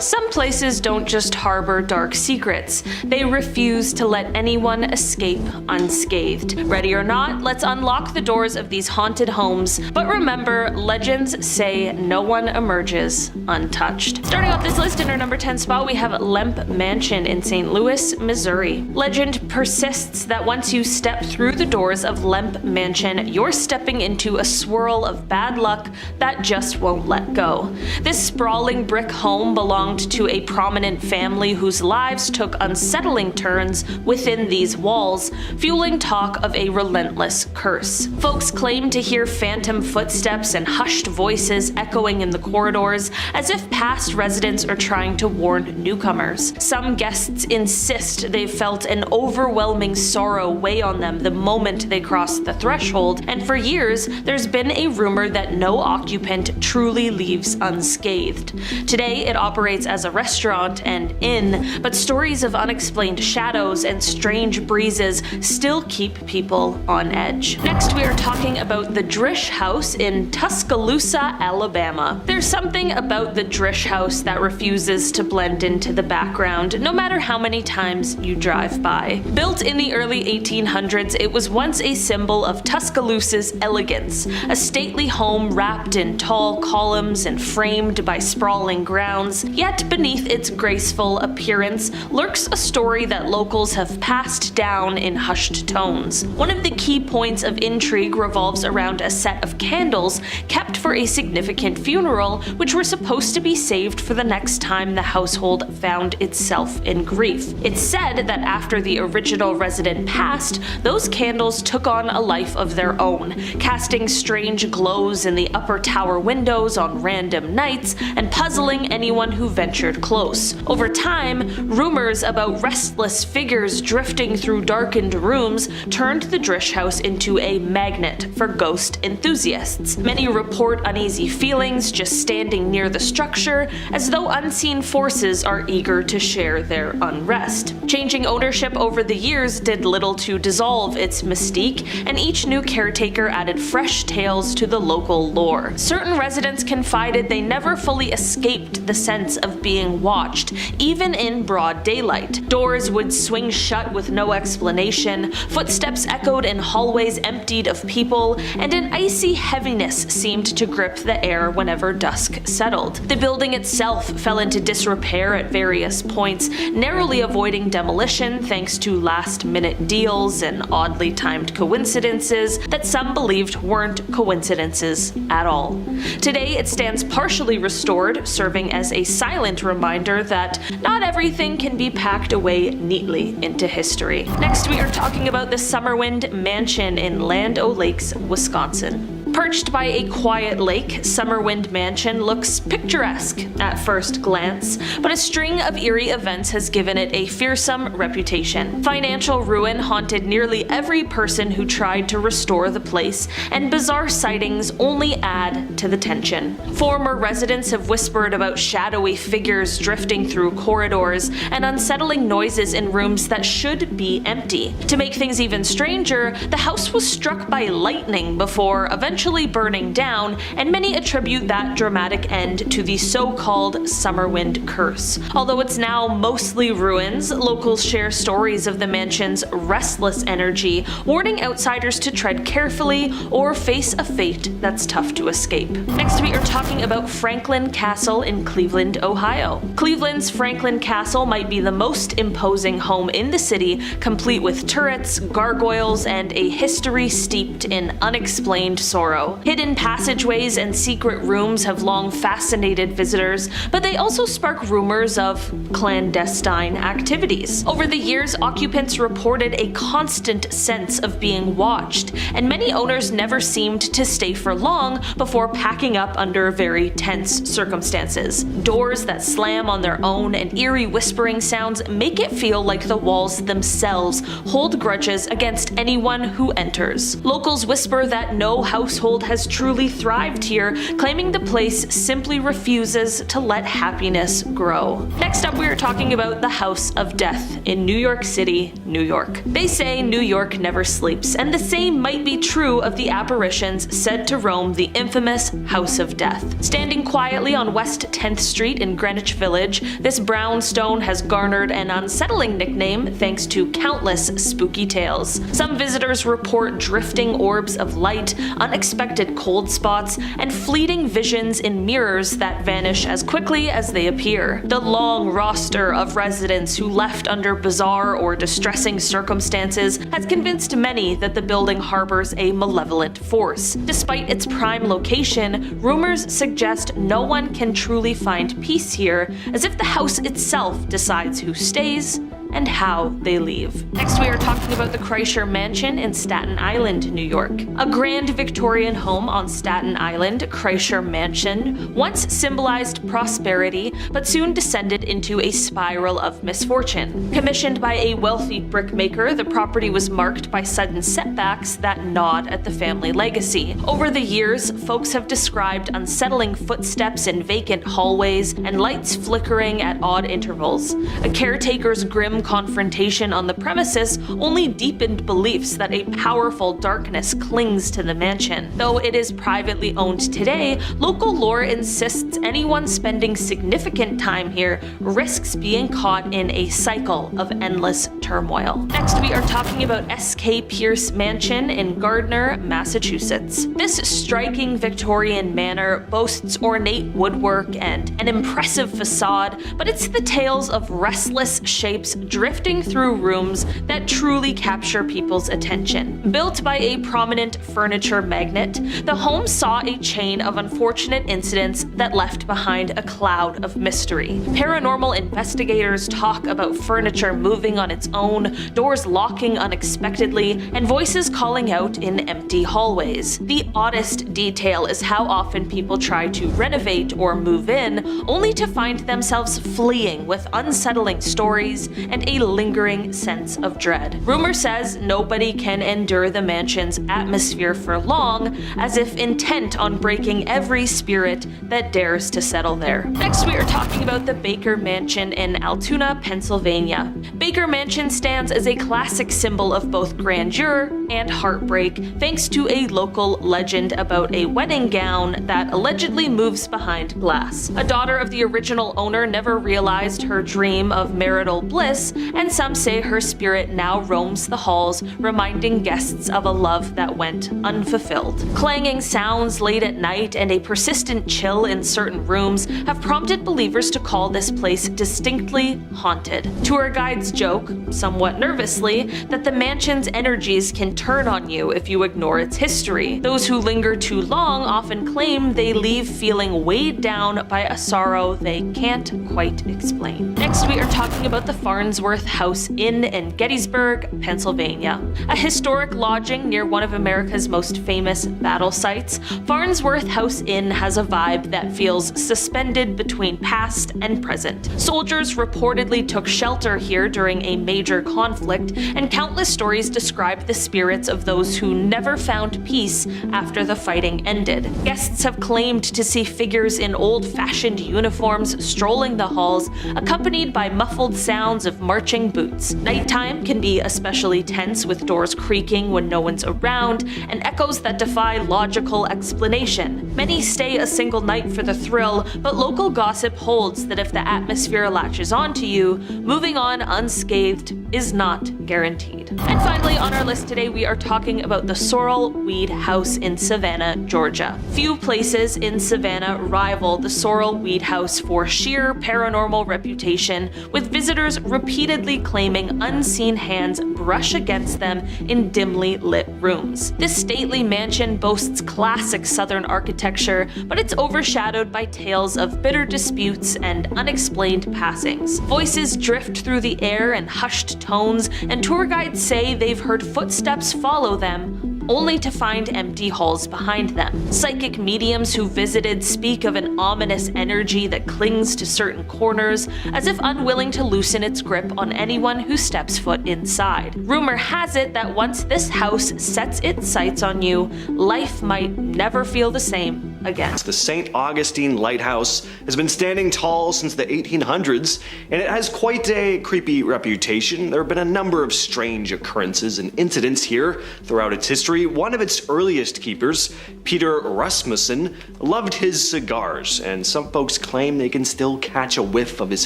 Some places don't just harbor dark secrets, they refuse to let anyone escape unscathed. Ready or not, let's unlock the doors of these haunted homes, but remember, legends say no one emerges untouched. Starting off this list in our number 10 spot, we have Lemp Mansion in St. Louis, Missouri. Legend persists that once you step through the doors of Lemp Mansion, you're stepping into a swirl of bad luck that just won't let go. This sprawling brick home belonged to a prominent family whose lives took unsettling turns within these walls, fueling talk of a relentless curse. Folks claim to hear phantom footsteps and hushed voices echoing in the corridors, as if past residents are trying to warn newcomers. Some guests insist they've felt an overwhelming sorrow weigh on them the moment they cross the threshold, and for years there's been a rumor that no occupant truly leaves unscathed. Today it operates as a restaurant and inn, but stories of unexplained shadows and strange breezes still keep people on edge. Next, we are talking about the Drish House in Tuscaloosa, Alabama. There's something about the Drish House that refuses to blend into the background, no matter how many times you drive by. Built in the early 1800s, it was once a symbol of Tuscaloosa's elegance, a stately home wrapped in tall columns and framed by sprawling grounds, yet beneath its graceful appearance lurks a story that locals have passed down in hushed tones. One of the key points of intrigue revolves around a set of candles kept for a significant funeral, which were supposed to be saved for the next time the household found itself in grief. It's said that after the original resident passed, those candles took on a life of their own, casting strange glows in the upper tower windows on random nights and puzzling anyone who ventured close. Over time, rumors about restless figures drifting through darkened rooms turned the Drish House into a magnet for ghost enthusiasts. Many report uneasy feelings just standing near the structure, as though unseen forces are eager to share their unrest. Changing ownership over the years did little to dissolve its mystique, and each new caretaker added fresh tales to the local lore. Certain residents confided they never fully escaped the sense of being watched, even in broad daylight. Doors would swing shut with no explanation, footsteps echoed in hallways emptied of people, and an icy heaviness seemed to grip the air whenever dusk settled. The building itself fell into disrepair at various points, narrowly avoiding demolition thanks to last-minute deals and oddly timed coincidences that some believed weren't coincidences at all. Today it stands partially restored, serving as a silent reminder that not everything can be packed away neatly into history. Next, we are talking about the Summerwind Mansion in Land O'Lakes, Wisconsin. Perched by a quiet lake, Summerwind Mansion looks picturesque at first glance, but a string of eerie events has given it a fearsome reputation. Financial ruin haunted nearly every person who tried to restore the place, and bizarre sightings only add to the tension. Former residents have whispered about shadowy figures drifting through corridors and unsettling noises in rooms that should be empty. To make things even stranger, the house was struck by lightning before eventually burning down, and many attribute that dramatic end to the so-called Summerwind curse. Although it's now mostly ruins, locals share stories of the mansion's restless energy, warning outsiders to tread carefully or face a fate that's tough to escape. Next, we are talking about Franklin Castle in Cleveland, Ohio. Cleveland's Franklin Castle might be the most imposing home in the city, complete with turrets, gargoyles, and a history steeped in unexplained sorrow. Hidden passageways and secret rooms have long fascinated visitors, but they also spark rumors of clandestine activities. Over the years, occupants reported a constant sense of being watched, and many owners never seemed to stay for long before packing up under very tense circumstances. Doors that slam on their own and eerie whispering sounds make it feel like the walls themselves hold grudges against anyone who enters. Locals whisper that no house household has truly thrived here, claiming the place simply refuses to let happiness grow. Next up, we are talking about the House of Death in New York City, New York. They say New York never sleeps, and the same might be true of the apparitions said to roam the infamous House of Death. Standing quietly on West 10th Street in Greenwich Village, this brownstone has garnered an unsettling nickname thanks to countless spooky tales. Some visitors report drifting orbs of light, unexpected cold spots, and fleeting visions in mirrors that vanish as quickly as they appear. The long roster of residents who left under bizarre or distressing circumstances has convinced many that the building harbors a malevolent force. Despite its prime location, rumors suggest no one can truly find peace here, as if the house itself decides who stays and how they leave. Next, we are talking about the Kreischer Mansion in Staten Island, New York. A grand Victorian home on Staten Island, Kreischer Mansion, once symbolized prosperity, but soon descended into a spiral of misfortune. Commissioned by a wealthy brickmaker, the property was marked by sudden setbacks that nod at the family legacy. Over the years, folks have described unsettling footsteps in vacant hallways and lights flickering at odd intervals. A caretaker's grim confrontation on the premises only deepened beliefs that a powerful darkness clings to the mansion. Though it is privately owned today, local lore insists anyone spending significant time here risks being caught in a cycle of endless turmoil. Next, we are talking about S.K. Pierce Mansion in Gardner, Massachusetts. This striking Victorian manor boasts ornate woodwork and an impressive facade, but it's the tales of restless shapes drifting through rooms that truly capture people's attention. Built by a prominent furniture magnate, the home saw a chain of unfortunate incidents that left behind a cloud of mystery. Paranormal investigators talk about furniture moving on its own, doors locking unexpectedly, and voices calling out in empty hallways. The oddest detail is how often people try to renovate or move in, only to find themselves fleeing with unsettling stories and a lingering sense of dread. Rumor says nobody can endure the mansion's atmosphere for long, as if intent on breaking every spirit that dares to settle there. Next, we are talking about the Baker Mansion in Altoona, Pennsylvania. Baker Mansion stands as a classic symbol of both grandeur and heartbreak, thanks to a local legend about a wedding gown that allegedly moves behind glass. A daughter of the original owner never realized her dream of marital bliss, and some say her spirit now roams the halls, reminding guests of a love that went unfulfilled. Clanging sounds late at night and a persistent chill in certain rooms have prompted believers to call this place distinctly haunted. Tour guides joke, somewhat nervously, that the mansion's energies can turn on you if you ignore its history. Those who linger too long often claim they leave feeling weighed down by a sorrow they can't quite explain. Next, we are talking about the Farnsworth House Inn in Gettysburg, Pennsylvania. A historic lodging near one of America's most famous battle sites, Farnsworth House Inn has a vibe that feels suspended between past and present. Soldiers reportedly took shelter here during a major conflict, and countless stories describe the spirits of those who never found peace after the fighting ended. Guests have claimed to see figures in old-fashioned uniforms strolling the halls, accompanied by muffled sounds of marching boots. Nighttime can be especially tense, with doors creaking when no one's around, and echoes that defy logical explanation. Many stay a single night for the thrill, but local gossip holds that if the atmosphere latches onto you, moving on unscathed is not guaranteed. And finally, on our list today, we are talking about the Sorrel Weed House in Savannah, Georgia. Few places in Savannah rival the Sorrel Weed House for sheer paranormal reputation, with visitors repeatedly claiming unseen hands brush against them in dimly lit rooms. This stately mansion boasts classic Southern architecture, but it's overshadowed by tales of bitter disputes and unexplained passings. Voices drift through the air in hushed tones, and tour guides say they've heard footsteps follow them, only to find empty halls behind them. Psychic mediums who visited speak of an ominous energy that clings to certain corners, as if unwilling to loosen its grip on anyone who steps foot inside. Rumor has it that once this house sets its sights on you, life might never feel the same again. The St. Augustine Lighthouse has been standing tall since the 1800s, and it has quite a creepy reputation. There have been a number of strange occurrences and incidents here throughout its history. One of its earliest keepers, Peter Rasmussen, loved his cigars, and some folks claim they can still catch a whiff of his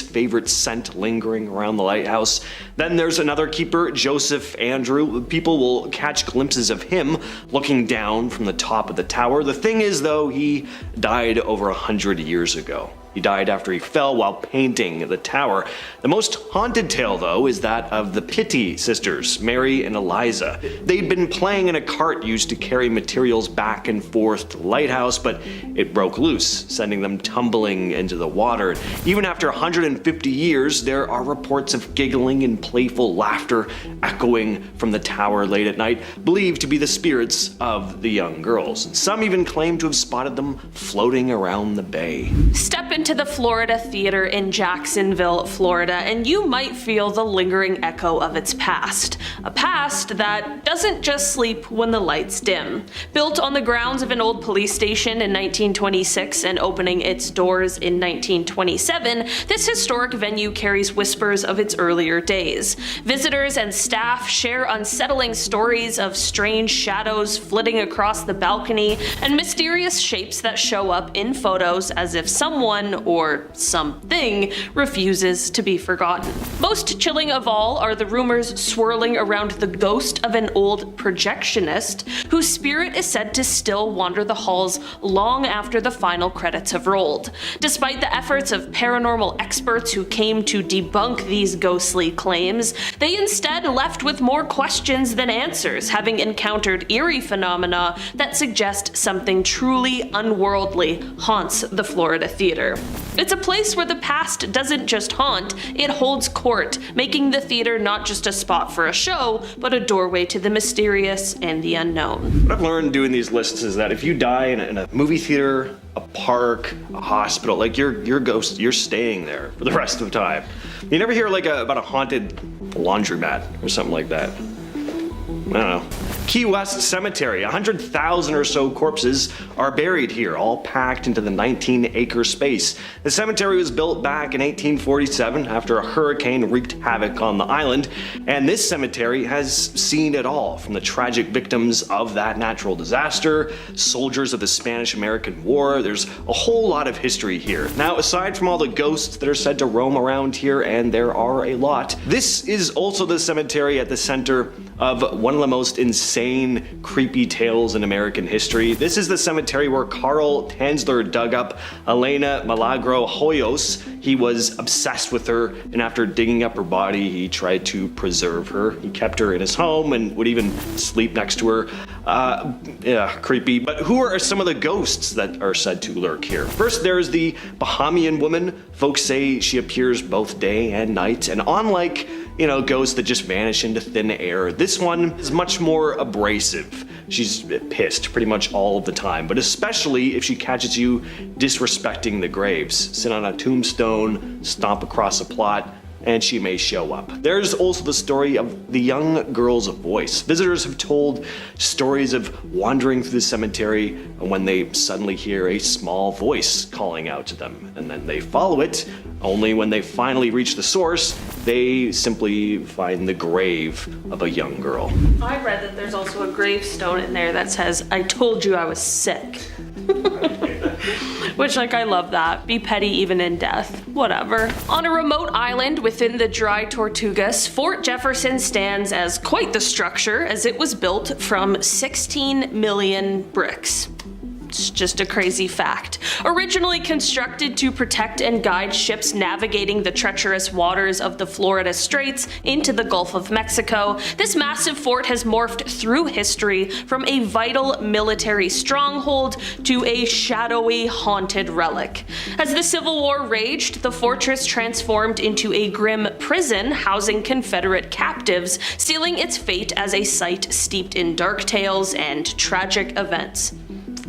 favorite scent lingering around the lighthouse. Then there's another keeper, Joseph Andrew. People will catch glimpses of him looking down from the top of the tower. The thing is, though, he died over 100 years ago. He died after he fell while painting the tower. The most haunted tale, though, is that of the Pitti sisters, Mary and Eliza. They'd been playing in a cart used to carry materials back and forth to the lighthouse, but it broke loose, sending them tumbling into the water. Even after 150 years, there are reports of giggling and playful laughter echoing from the tower late at night, believed to be the spirits of the young girls. Some even claim to have spotted them floating around the bay. Step into the Florida Theater in Jacksonville, Florida, and you might feel the lingering echo of its past. A past that doesn't just sleep when the lights dim. Built on the grounds of an old police station in 1926 and opening its doors in 1927, this historic venue carries whispers of its earlier days. Visitors and staff share unsettling stories of strange shadows flitting across the balcony and mysterious shapes that show up in photos as if someone or something refuses to be forgotten. Most chilling of all are the rumors swirling around the ghost of an old projectionist whose spirit is said to still wander the halls long after the final credits have rolled. Despite the efforts of paranormal experts who came to debunk these ghostly claims, they instead left with more questions than answers, having encountered eerie phenomena that suggest something truly unworldly haunts the Florida Theater. It's a place where the past doesn't just haunt, it holds court, making the theater not just a spot for a show, but a doorway to the mysterious and the unknown. What I've learned doing these lists is that if you die in a movie theater, a park, a hospital, like your ghost, you're staying there for the rest of time. You never hear like about a haunted laundromat or something like that. I don't know. Key West Cemetery, 100,000 or so corpses are buried here, all packed into the 19-acre space. The cemetery was built back in 1847 after a hurricane wreaked havoc on the island, and this cemetery has seen it all, from the tragic victims of that natural disaster, soldiers of the Spanish-American War. There's a whole lot of history here. Now, aside from all the ghosts that are said to roam around here, and there are a lot, this is also the cemetery at the center of one of the most insane, creepy tales in American history. This is the cemetery where Carl Tanzler dug up Elena Milagro Hoyos. He was obsessed with her, and after digging up her body, he tried to preserve her. He kept her in his home and would even sleep next to her. Yeah, creepy. But who are some of the ghosts that are said to lurk here? First, there's the Bahamian woman. Folks say she appears both day and night, and unlike ghosts that just vanish into thin air, this one is much more abrasive. She's pissed pretty much all of the time, but especially if she catches you disrespecting the graves. Sit on a tombstone, stomp across a plot, and she may show up. There's also the story of the young girl's voice. Visitors have told stories of wandering through the cemetery when they suddenly hear a small voice calling out to them, and then they follow it. Only when they finally reach the source, they simply find the grave of a young girl. I read that there's also a gravestone in there that says, "I told you I was sick." Which, I love that. Be petty even in death. Whatever. On a remote island within the Dry Tortugas, Fort Jefferson stands as quite the structure, as it was built from 16 million bricks. It's just a crazy fact. Originally constructed to protect and guide ships navigating the treacherous waters of the Florida Straits into the Gulf of Mexico, this massive fort has morphed through history from a vital military stronghold to a shadowy, haunted relic. As the Civil War raged, the fortress transformed into a grim prison housing Confederate captives, sealing its fate as a site steeped in dark tales and tragic events.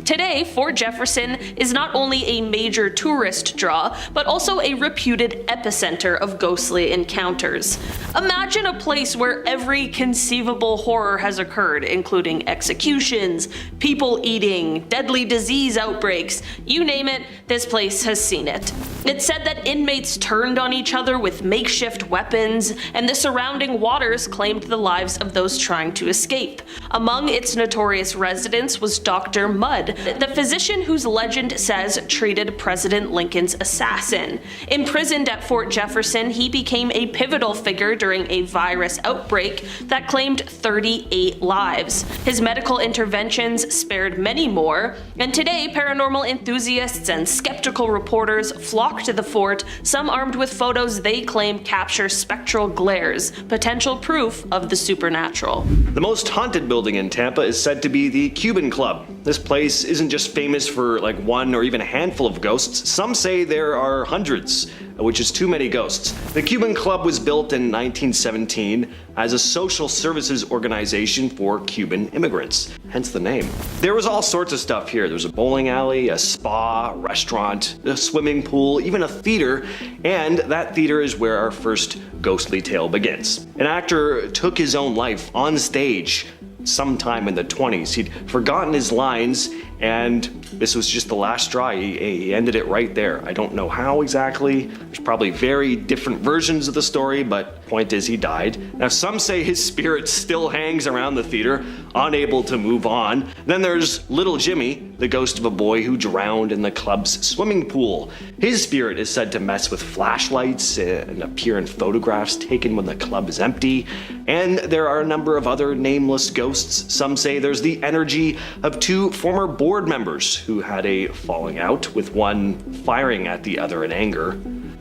Today, Fort Jefferson is not only a major tourist draw, but also a reputed epicenter of ghostly encounters. Imagine a place where every conceivable horror has occurred, including executions, people eating, deadly disease outbreaks, you name it, this place has seen it. It's said that inmates turned on each other with makeshift weapons, and the surrounding waters claimed the lives of those trying to escape. Among its notorious residents was Dr. Mudd, the physician whose legend says treated President Lincoln's assassin. Imprisoned at Fort Jefferson, he became a pivotal figure during a virus outbreak that claimed 38 lives. His medical interventions spared many more, and today paranormal enthusiasts and skeptical reporters flock to the fort, some armed with photos they claim capture spectral glares, potential proof of the supernatural. The most haunted building in Tampa is said to be the Cuban Club. This place isn't just famous for like one or even a handful of ghosts. Some say there are hundreds, which is too many ghosts. The Cuban Club was built in 1917 as a social services organization for Cuban immigrants, hence the name. There was all sorts of stuff here. There was a bowling alley, a spa, a restaurant, a swimming pool, even a theater, and that theater is where our first ghostly tale begins. An actor took his own life on stage sometime in the 20s. He'd forgotten his lines, and this was just the last straw. He ended it right there. I don't know how exactly. There's probably very different versions of the story, but point is he died. Now some say his spirit still hangs around the theater, unable to move on. Then there's Little Jimmy, the ghost of a boy who drowned in the club's swimming pool. His spirit is said to mess with flashlights and appear in photographs taken when the club is empty. And there are a number of other nameless ghosts. Some say there's the energy of two former board members who had a falling out, with one firing at the other in anger.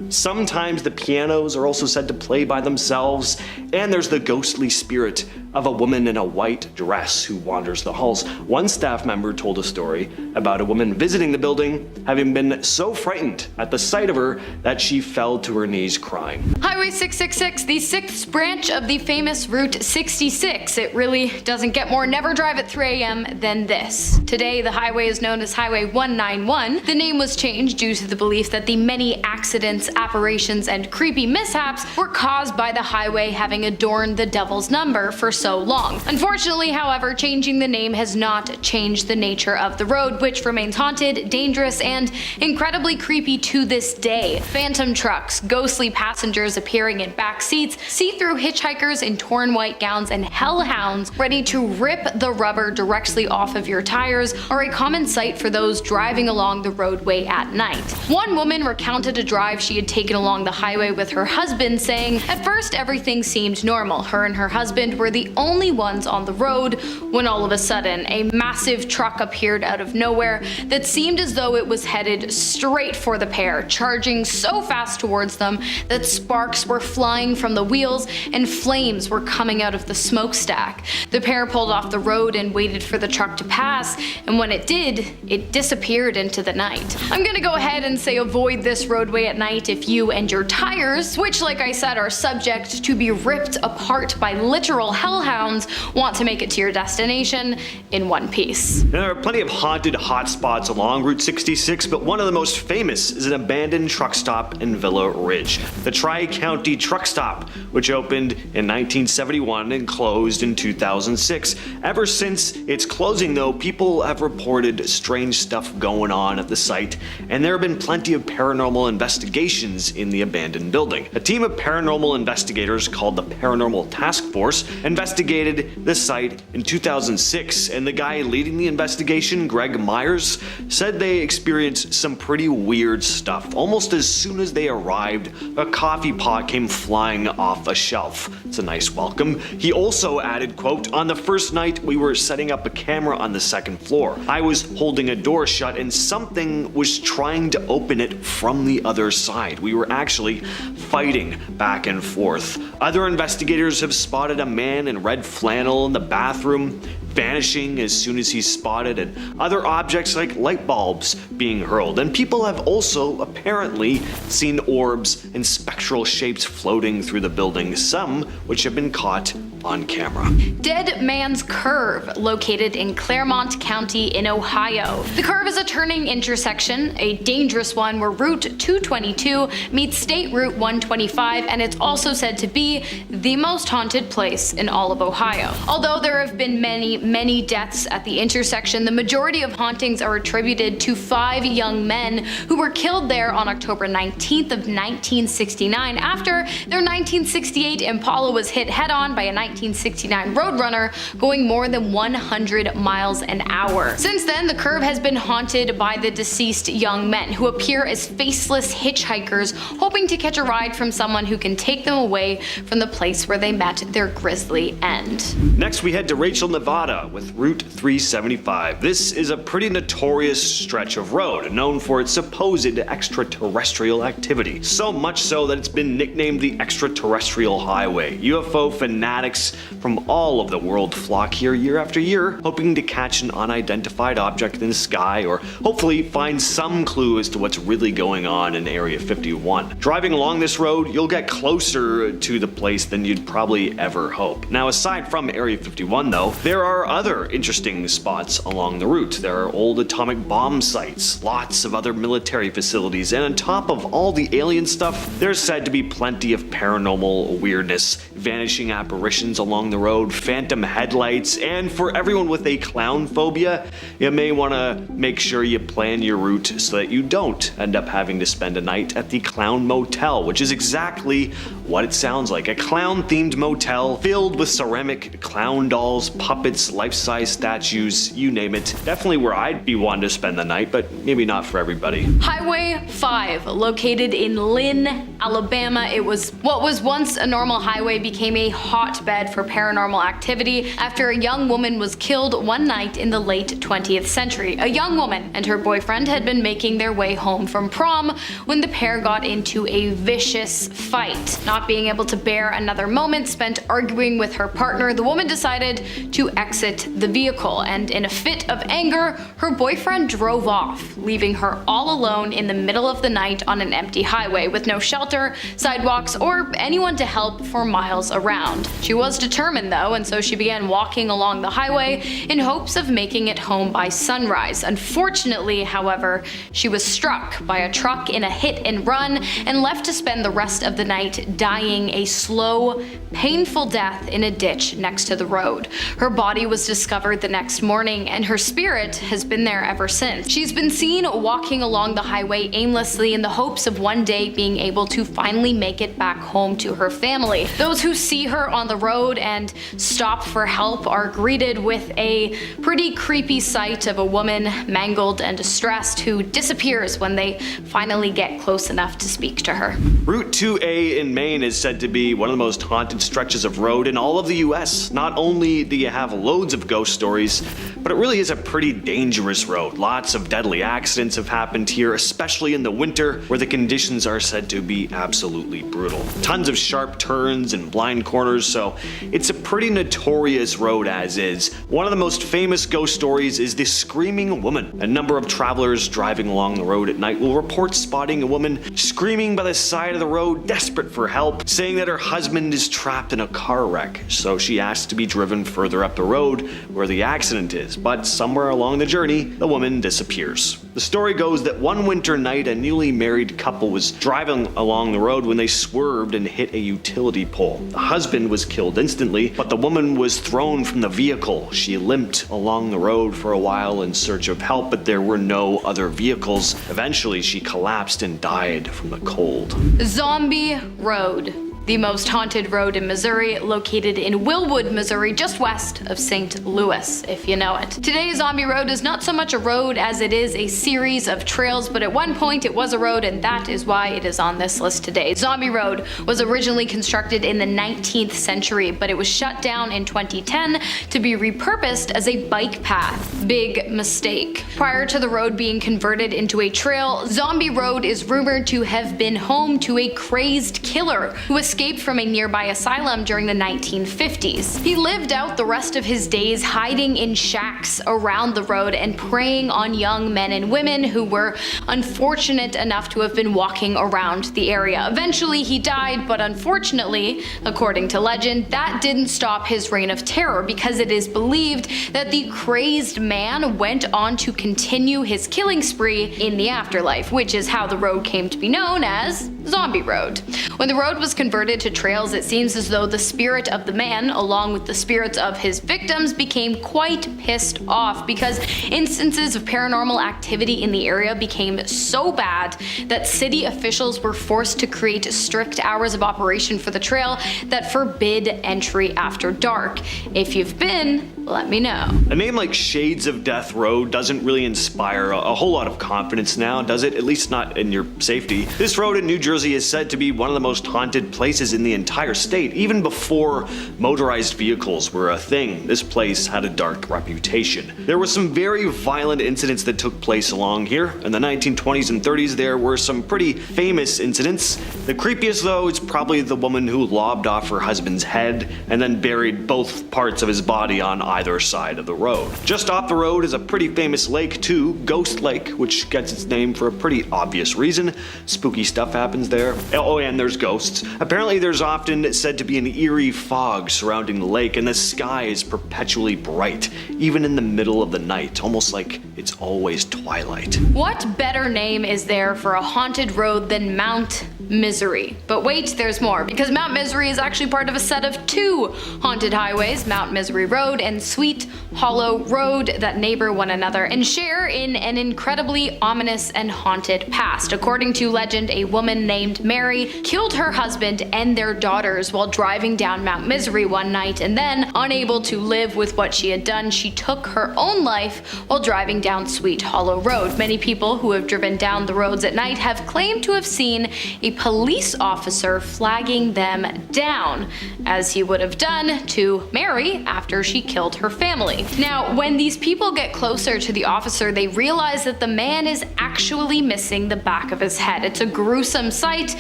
Sometimes the pianos are also said to play by themselves, and there's the ghostly spirit of a woman in a white dress who wanders the halls. One staff member told a story about a woman visiting the building, having been so frightened at the sight of her that she fell to her knees crying. Highway 666, the 6th branch of the famous Route 66. It really doesn't get more never drive at 3 a.m. than this. Today, the highway is known as Highway 191. The name was changed due to the belief that the many accidents, apparitions, and creepy mishaps were caused by the highway having adorned the devil's number for so long. Unfortunately, however, changing the name has not changed the nature of the road, which remains haunted, dangerous, and incredibly creepy to this day. Phantom trucks, ghostly passengers appearing in back seats, see-through hitchhikers in torn white gowns, and hellhounds ready to rip the rubber directly off of your tires are a common sight for those driving along the roadway at night. One woman recounted a drive she had taken along the highway with her husband, saying, "At first everything seemed normal. Her and her husband were the only ones on the road when all of a sudden a massive truck appeared out of nowhere that seemed as though it was headed straight for the pair, charging so fast towards them that sparks were flying from the wheels and flames were coming out of the smokestack. The pair pulled off the road and waited for the truck to pass, and when it did, it disappeared into the night." I'm gonna go ahead and say avoid this roadway at night if you and your tires, which like I said are subject to be ripped apart by literal hellhounds, want to make it to your destination in one piece. There are plenty of haunted hotspots along Route 66, but one of the most famous is an abandoned truck stop in Villa Ridge, the Tri-County Truck Stop, which opened in 1971 and closed in 2006. Ever since its closing though, people have reported strange stuff going on at the site, and there have been plenty of paranormal investigations in the abandoned building. A team of paranormal investigators called the Paranormal Task Force investigated investigated the site in 2006, and the guy leading the investigation, Greg Myers, said they experienced some pretty weird stuff. Almost as soon as they arrived, a coffee pot came flying off a shelf. It's a nice welcome. He also added, quote, "On the first night, we were setting up a camera on the second floor. I was holding a door shut and something was trying to open it from the other side. We were actually fighting back and forth." Other investigators have spotted a man in red flannel in the bathroom, vanishing as soon as he's spotted, and other objects like light bulbs being hurled. And people have also apparently seen orbs and spectral shapes floating through the building, some which have been caught on camera. Dead Man's Curve, located in Claremont County in Ohio. The curve is a turning intersection, a dangerous one where Route 222 meets State Route 125, and it's also said to be the most haunted place in all of Ohio. Although there have been many deaths at the intersection, the majority of hauntings are attributed to 5 young men who were killed there on October 19th of 1969 after their 1968 Impala was hit head-on by a 1969 Roadrunner going more than 100 miles an hour. Since then, the curve has been haunted by the deceased young men who appear as faceless hitchhikers hoping to catch a ride from someone who can take them away from the place where they met their grisly end. Next, we head to Rachel, Nevada with Route 375. This is a pretty notorious stretch of road, known for its supposed extraterrestrial activity. So much so that it's been nicknamed the Extraterrestrial Highway. UFO fanatics from all of the world flock here year after year, hoping to catch an unidentified object in the sky or hopefully find some clue as to what's really going on in Area 51. Driving along this road, you'll get closer to the place than you'd probably ever hope. Now, aside from Area 51 though, there are other interesting spots along the route. There are old atomic bomb sites, lots of other military facilities, and on top of all the alien stuff, there's said to be plenty of paranormal weirdness, vanishing apparitions along the road, phantom headlights, and for everyone with a clown phobia, you may want to make sure you plan your route so that you don't end up having to spend a night at the Clown Motel, which is exactly what it sounds like. A clown-themed motel filled with ceramic clown dolls, puppets, life-size statues, you name it. Definitely where I'd be wanting to spend the night, but maybe not for everybody. Highway 5, located in Lynn, Alabama. It was what was once a normal highway became a hotbed for paranormal activity after a young woman was killed one night in the late 20th century. A young woman and her boyfriend had been making their way home from prom when the pair got into a vicious fight. Not being able to bear another moment spent arguing with her partner, the woman decided to exit the vehicle, and in a fit of anger, her boyfriend drove off, leaving her all alone in the middle of the night on an empty highway with no shelter, sidewalks, or anyone to help for miles around. She was determined though, and so she began walking along the highway in hopes of making it home by sunrise. Unfortunately, however, she was struck by a truck in a hit and run and left to spend the rest of the night dying a slow, painful death in a ditch next to the road. Her body was discovered the next morning, and her spirit has been there ever since. She's been seen walking along the highway aimlessly in the hopes of one day being able to finally make it back home to her family. Those who see her on the road and stop for help are greeted with a pretty creepy sight of a woman mangled and distressed who disappears when they finally get close enough to speak to her. Route 2A in Maine is said to be one of the most haunted stretches of road in all of the US. Not only do you have loads of ghost stories, but it really is a pretty dangerous road. Lots of deadly accidents have happened here, especially in the winter, where the conditions are said to be absolutely brutal. Tons of sharp turns and blind corners, so it's a pretty notorious road as is. One of the most famous ghost stories is the Screaming Woman. A number of travelers driving along the road at night will report spotting a woman screaming by the side of the road, desperate for help, saying that her husband is trapped in a car wreck, so she asks to be driven further up the road where the accident is, but somewhere along the journey, the woman disappears. The story goes that one winter night, a newly married couple was driving along the road when they swerved and hit a utility pole. The husband was killed instantly, but the woman was thrown from the vehicle. She limped along the road for a while in search of help, but there were no other vehicles. Eventually, she collapsed and died from the cold. Zombie Road. the most haunted road in Missouri, located in Willwood, Missouri, just west of St. Louis, if you know it. Today, Zombie Road is not so much a road as it is a series of trails, but at one point it was a road, and that is why it is on this list today. Zombie Road was originally constructed in the 19th century, but it was shut down in 2010 to be repurposed as a bike path. Big mistake. Prior to the road being converted into a trail, Zombie Road is rumored to have been home to a crazed killer who escaped from a nearby asylum during the 1950s. He lived out the rest of his days hiding in shacks around the road and preying on young men and women who were unfortunate enough to have been walking around the area. Eventually he died, but unfortunately, according to legend, that didn't stop his reign of terror, because it is believed that the crazed man went on to continue his killing spree in the afterlife, which is how the road came to be known as Zombie Road. When the road was converted to trails, it seems as though the spirit of the man, along with the spirits of his victims, became quite pissed off, because instances of paranormal activity in the area became so bad that city officials were forced to create strict hours of operation for the trail that forbid entry after dark. If you've been, let me know. A name like Shades of Death Road doesn't really inspire a whole lot of confidence now, does it? At least not in your safety. This road in New Jersey is said to be one of the most haunted places in the entire state. Even before motorized vehicles were a thing, this place had a dark reputation. There were some very violent incidents that took place along here. In the 1920s and 30s, there were some pretty famous incidents. The creepiest, though, is probably the woman who lobbed off her husband's head and then buried both parts of his body on either side of the road. Just off the road is a pretty famous lake too, Ghost Lake, which gets its name for a pretty obvious reason. Spooky stuff happens there. Oh, and there's ghosts. Apparently there's often said to be an eerie fog surrounding the lake, and the sky is perpetually bright, even in the middle of the night, almost like it's always twilight. What better name is there for a haunted road than Mount Misery? But wait, there's more, because Mount Misery is actually part of a set of two haunted highways, Mount Misery Road and Sweet Hollow Road, that neighbor one another and share in an incredibly ominous and haunted past. According to legend, a woman named Mary killed her husband and their daughters while driving down Mount Misery one night, and then, unable to live with what she had done, she took her own life while driving down Sweet Hollow Road. Many people who have driven down the roads at night have claimed to have seen a police officer flagging them down, as he would have done to Mary after she killed her family. Now, when these people get closer to the officer, they realize that the man is actually missing the back of his head. It's a gruesome sight,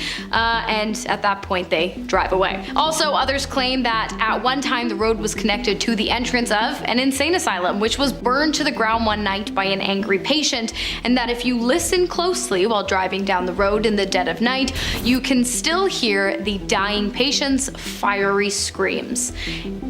and at that point they drive away. Also, others claim that at one time the road was connected to the entrance of an insane asylum, which was burned to the ground one night by an angry patient, and that if you listen closely while driving down the road in the dead of night, you can still hear the dying patient's fiery screams.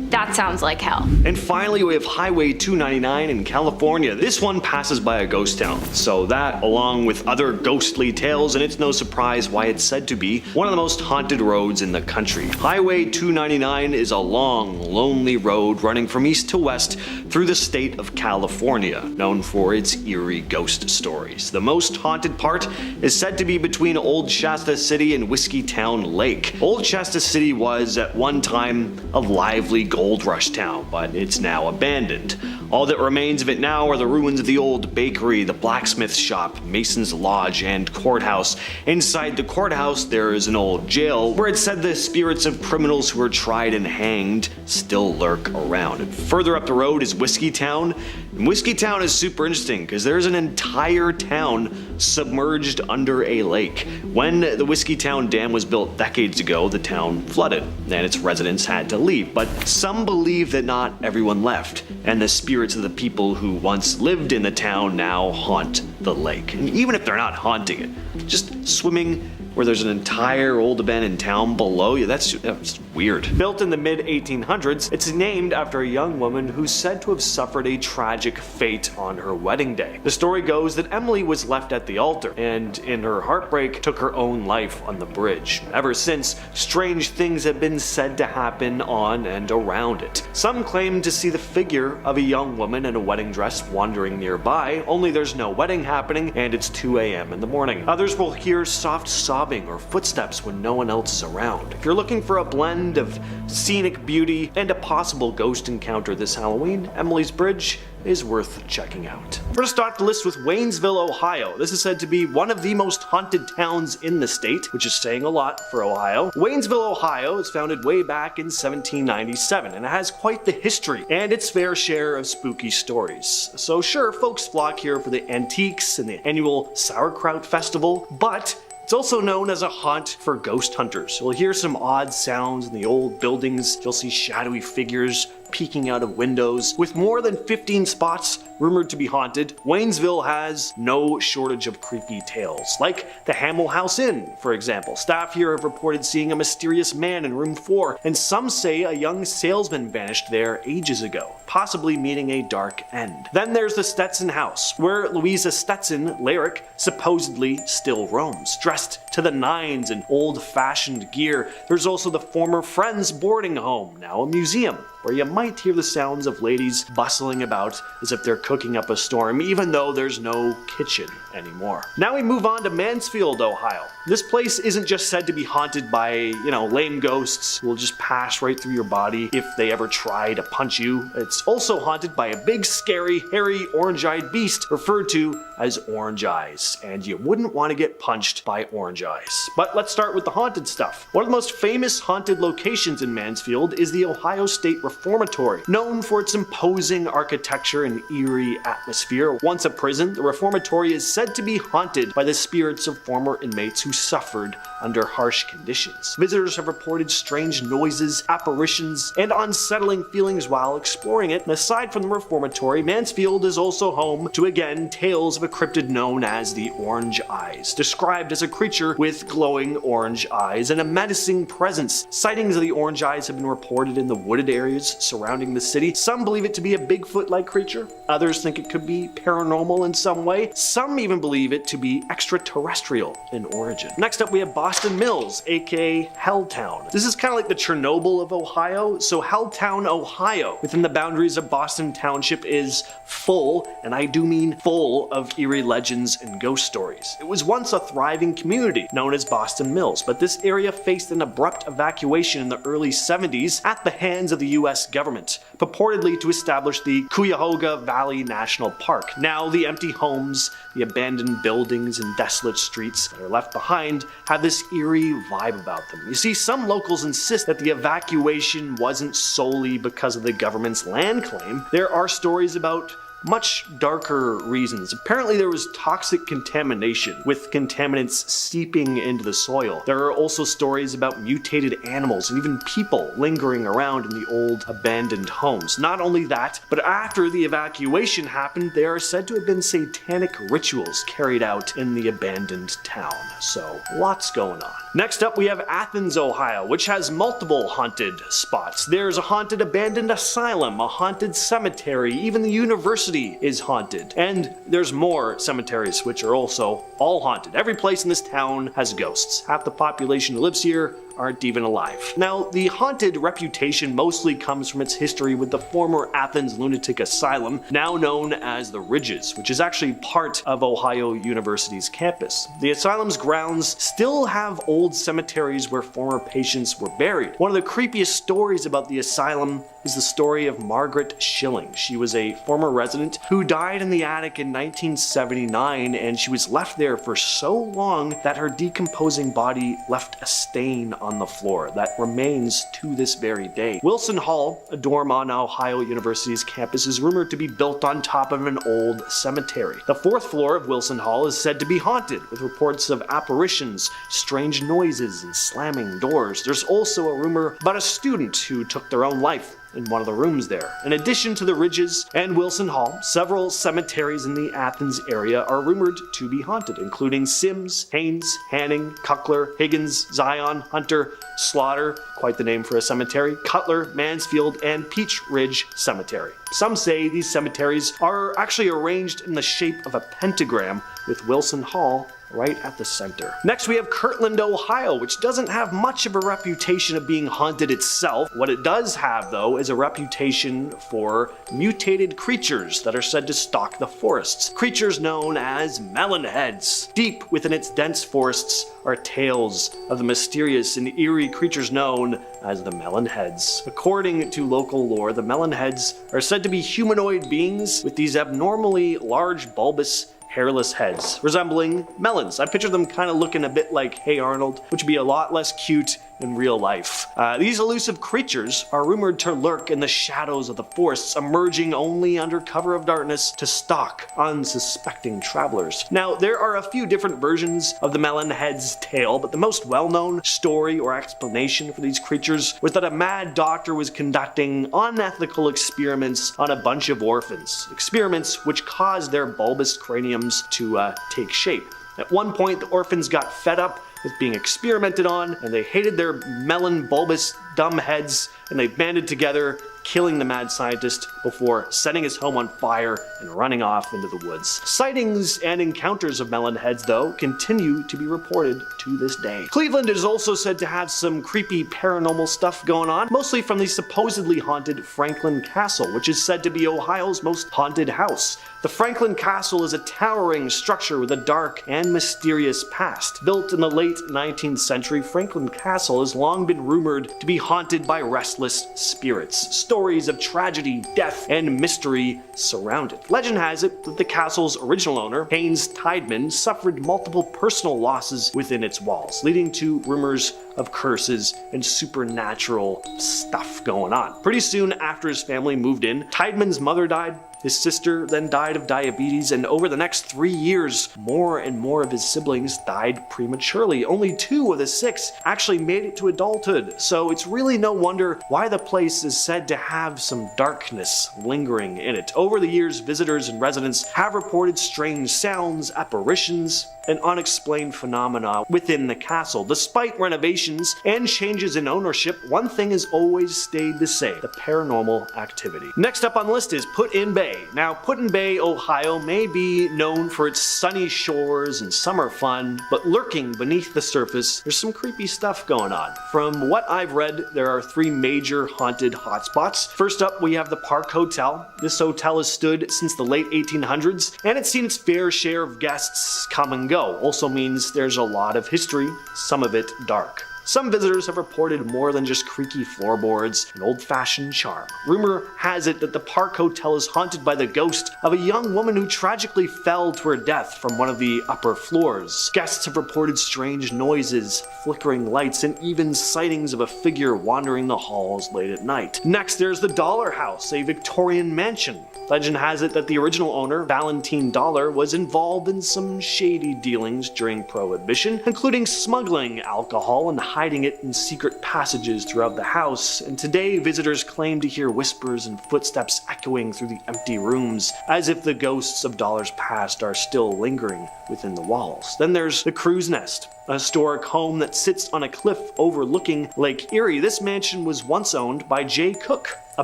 That sounds like hell. And finally, we have Highway 299 in California. This one passes by a ghost town, so that, along with other ghostly tales, and it's no surprise why it's said to be one of the most haunted roads in the country. Highway 299 is a long, lonely road running from east to west through the state of California, known for its eerie ghost stories. The most haunted part is said to be between Old Shasta City and Whiskey Town Lake. Old Shasta City was, at one time, a lively gold rush town, but it's now abandoned. All that remains of it now are the ruins of the old bakery, the blacksmith shop, Mason's Lodge, and courthouse. Inside the courthouse, there is an old jail where it's said the spirits of criminals who were tried and hanged still lurk around. And further up the road is Whiskey Town. And Whiskey Town is super interesting because there's an entire town submerged under a lake. When the Whiskey Town Dam was built decades ago, the town flooded and its residents had to leave. But some believe that not everyone left, and the spirits of the people who once lived in the town now haunt the lake. And even if they're not haunting it, just swimming where there's an entire old abandoned town below you, that's weird. Built in the mid-1800s, it's named after a young woman who's said to have suffered a tragic fate on her wedding day. The story goes that Emily was left at the altar, and in her heartbreak took her own life on the bridge. Ever since, strange things have been said to happen on and around it. Some claim to see the figure of a young woman in a wedding dress wandering nearby, only there's no wedding happening and it's 2 a.m. in the morning. Others will hear soft sobbing rubbing or footsteps when no one else is around. If you're looking for a blend of scenic beauty and a possible ghost encounter this Halloween, Emily's Bridge is worth checking out. We're gonna start the list with Waynesville, Ohio. This is said to be one of the most haunted towns in the state, which is saying a lot for Ohio. Waynesville, Ohio was founded way back in 1797, and it has quite the history and its fair share of spooky stories. So sure, folks flock here for the antiques and the annual sauerkraut festival, but it's also known as a haunt for ghost hunters. You'll hear some odd sounds in the old buildings. You'll see shadowy figures peeking out of windows. With more than 15 spots rumored to be haunted, Waynesville has no shortage of creepy tales, like the Hamel House Inn, for example. Staff here have reported seeing a mysterious man in room 4, and some say a young salesman vanished there ages ago, possibly meeting a dark end. Then there's the Stetson House, where Louisa Stetson, Lyric, supposedly still roams, dressed to the nines in old-fashioned gear. There's also the former Friends boarding home, now a museum, where you might hear the sounds of ladies bustling about as if they're cooking up a storm, even though there's no kitchen anymore. Now we move on to Mansfield, Ohio. This place isn't just said to be haunted by, lame ghosts who will just pass right through your body if they ever try to punch you. It's also haunted by a big, scary, hairy, orange-eyed beast referred to as Orange Eyes, and you wouldn't want to get punched by Orange Eyes. But let's start with the haunted stuff. One of the most famous haunted locations in Mansfield is the Ohio State Reformatory, known for its imposing architecture and eerie atmosphere. Once a prison, the reformatory is said to be haunted by the spirits of former inmates who suffered under harsh conditions. Visitors have reported strange noises, apparitions, and unsettling feelings while exploring it. And aside from the reformatory, Mansfield is also home to, again, tales of a cryptid known as the Orange Eyes, described as a creature with glowing orange eyes and a menacing presence. Sightings of the Orange Eyes have been reported in the wooded areas surrounding the city. Some believe it to be a Bigfoot-like creature. Others think it could be paranormal in some way. Some even believe it to be extraterrestrial in origin. Next up, we have Boston Mills, aka Helltown. This is kind of like the Chernobyl of Ohio. So Helltown, Ohio, within the boundaries of Boston Township, is full, and I do mean full, of eerie legends and ghost stories. It was once a thriving community known as Boston Mills, but this area faced an abrupt evacuation in the early 70s at the hands of the US government, purportedly to establish the Cuyahoga Valley National Park. Now the empty homes, the abandoned buildings and desolate streets that are left behind have this eerie vibe about them. You see, some locals insist that the evacuation wasn't solely because of the government's land claim. There are stories about much darker reasons. Apparently there was toxic contamination, with contaminants seeping into the soil. There are also stories about mutated animals and even people lingering around in the old abandoned homes. Not only that, but after the evacuation happened, there are said to have been satanic rituals carried out in the abandoned town. So lots going on. Next up, we have Athens, Ohio, which has multiple haunted spots. There's a haunted abandoned asylum, a haunted cemetery, even the university is haunted. And there's more cemeteries which are also all haunted. Every place in this town has ghosts. Half the population who lives here aren't even alive. Now, the haunted reputation mostly comes from its history with the former Athens Lunatic Asylum, now known as the Ridges, which is actually part of Ohio University's campus. The asylum's grounds still have old cemeteries where former patients were buried. One of the creepiest stories about the asylum is the story of Margaret Schilling. She was a former resident who died in the attic in 1979, and she was left there for so long that her decomposing body left a stain on the floor that remains to this very day. Wilson Hall, a dorm on Ohio University's campus, is rumored to be built on top of an old cemetery. The 4th floor of Wilson Hall is said to be haunted, with reports of apparitions, strange noises, and slamming doors. There's also a rumor about a student who took their own life in one of the rooms there. In addition to the Ridges and Wilson Hall, several cemeteries in the Athens area are rumored to be haunted, including Sims, Haynes, Hanning, Cuckler, Higgins, Zion, Hunter, Slaughter, quite the name for a cemetery, Cutler, Mansfield, and Peach Ridge Cemetery. Some say these cemeteries are actually arranged in the shape of a pentagram, with Wilson Hall right at the center. Next, we have Kirtland, Ohio, which doesn't have much of a reputation of being haunted itself. What it does have, though, is a reputation for mutated creatures that are said to stalk the forests. Creatures known as melonheads. Deep within its dense forests are tales of the mysterious and eerie creatures known as the melonheads. According to local lore, the melonheads are said to be humanoid beings with these abnormally large, bulbous, hairless heads, resembling melons. I picture them kind of looking a bit like Hey Arnold, which would be a lot less cute in real life. These elusive creatures are rumored to lurk in the shadows of the forests, emerging only under cover of darkness to stalk unsuspecting travelers. Now, there are a few different versions of the melonhead's tale, but the most well-known story or explanation for these creatures was that a mad doctor was conducting unethical experiments on a bunch of orphans. Experiments which caused their bulbous craniums to take shape. At one point, the orphans got fed up with being experimented on, and they hated their melon bulbous dumb heads, and they banded together, killing the mad scientist before setting his home on fire and running off into the woods. Sightings and encounters of melonheads, though, continue to be reported to this day. Cleveland is also said to have some creepy paranormal stuff going on, mostly from the supposedly haunted Franklin Castle, which is said to be Ohio's most haunted house. The Franklin Castle is a towering structure with a dark and mysterious past. Built in the late 19th century, Franklin Castle has long been rumored to be haunted by restless spirits. Stories of tragedy, death, and mystery surround it. Legend has it that the castle's original owner, Haynes Tideman, suffered multiple personal losses within its walls, leading to rumors of curses and supernatural stuff going on. Pretty soon after his family moved in, Tideman's mother died, his sister then died of diabetes, and over the next 3 years, more and more of his siblings died prematurely. Only 2 of the 6 actually made it to adulthood, so it's really no wonder why the place is said to have some darkness lingering in it. Over the years, visitors and residents have reported strange sounds, apparitions, and unexplained phenomena within the castle. Despite renovations and changes in ownership, one thing has always stayed the same: the paranormal activity. Next up on the list is Put-in Bay. Now, Put-in Bay, Ohio may be known for its sunny shores and summer fun, but lurking beneath the surface, there's some creepy stuff going on. From what I've read, there are 3 major haunted hotspots. First up, we have the Park Hotel. This hotel has stood since the late 1800s, and it's seen its fair share of guests come and go. Also means there's a lot of history, some of it dark. Some visitors have reported more than just creaky floorboards and old-fashioned charm. Rumor has it that the Park Hotel is haunted by the ghost of a young woman who tragically fell to her death from one of the upper floors. Guests have reported strange noises, flickering lights, and even sightings of a figure wandering the halls late at night. Next, there's the Dollar House, a Victorian mansion. Legend has it that the original owner, Valentine Dollar, was involved in some shady dealings during Prohibition, including smuggling alcohol and hiding it in secret passages throughout the house, and today visitors claim to hear whispers and footsteps echoing through the empty rooms, as if the ghosts of Dollar's past are still lingering within the walls. Then there's the Crow's Nest, a historic home that sits on a cliff overlooking Lake Erie. This mansion was once owned by Jay Cook, a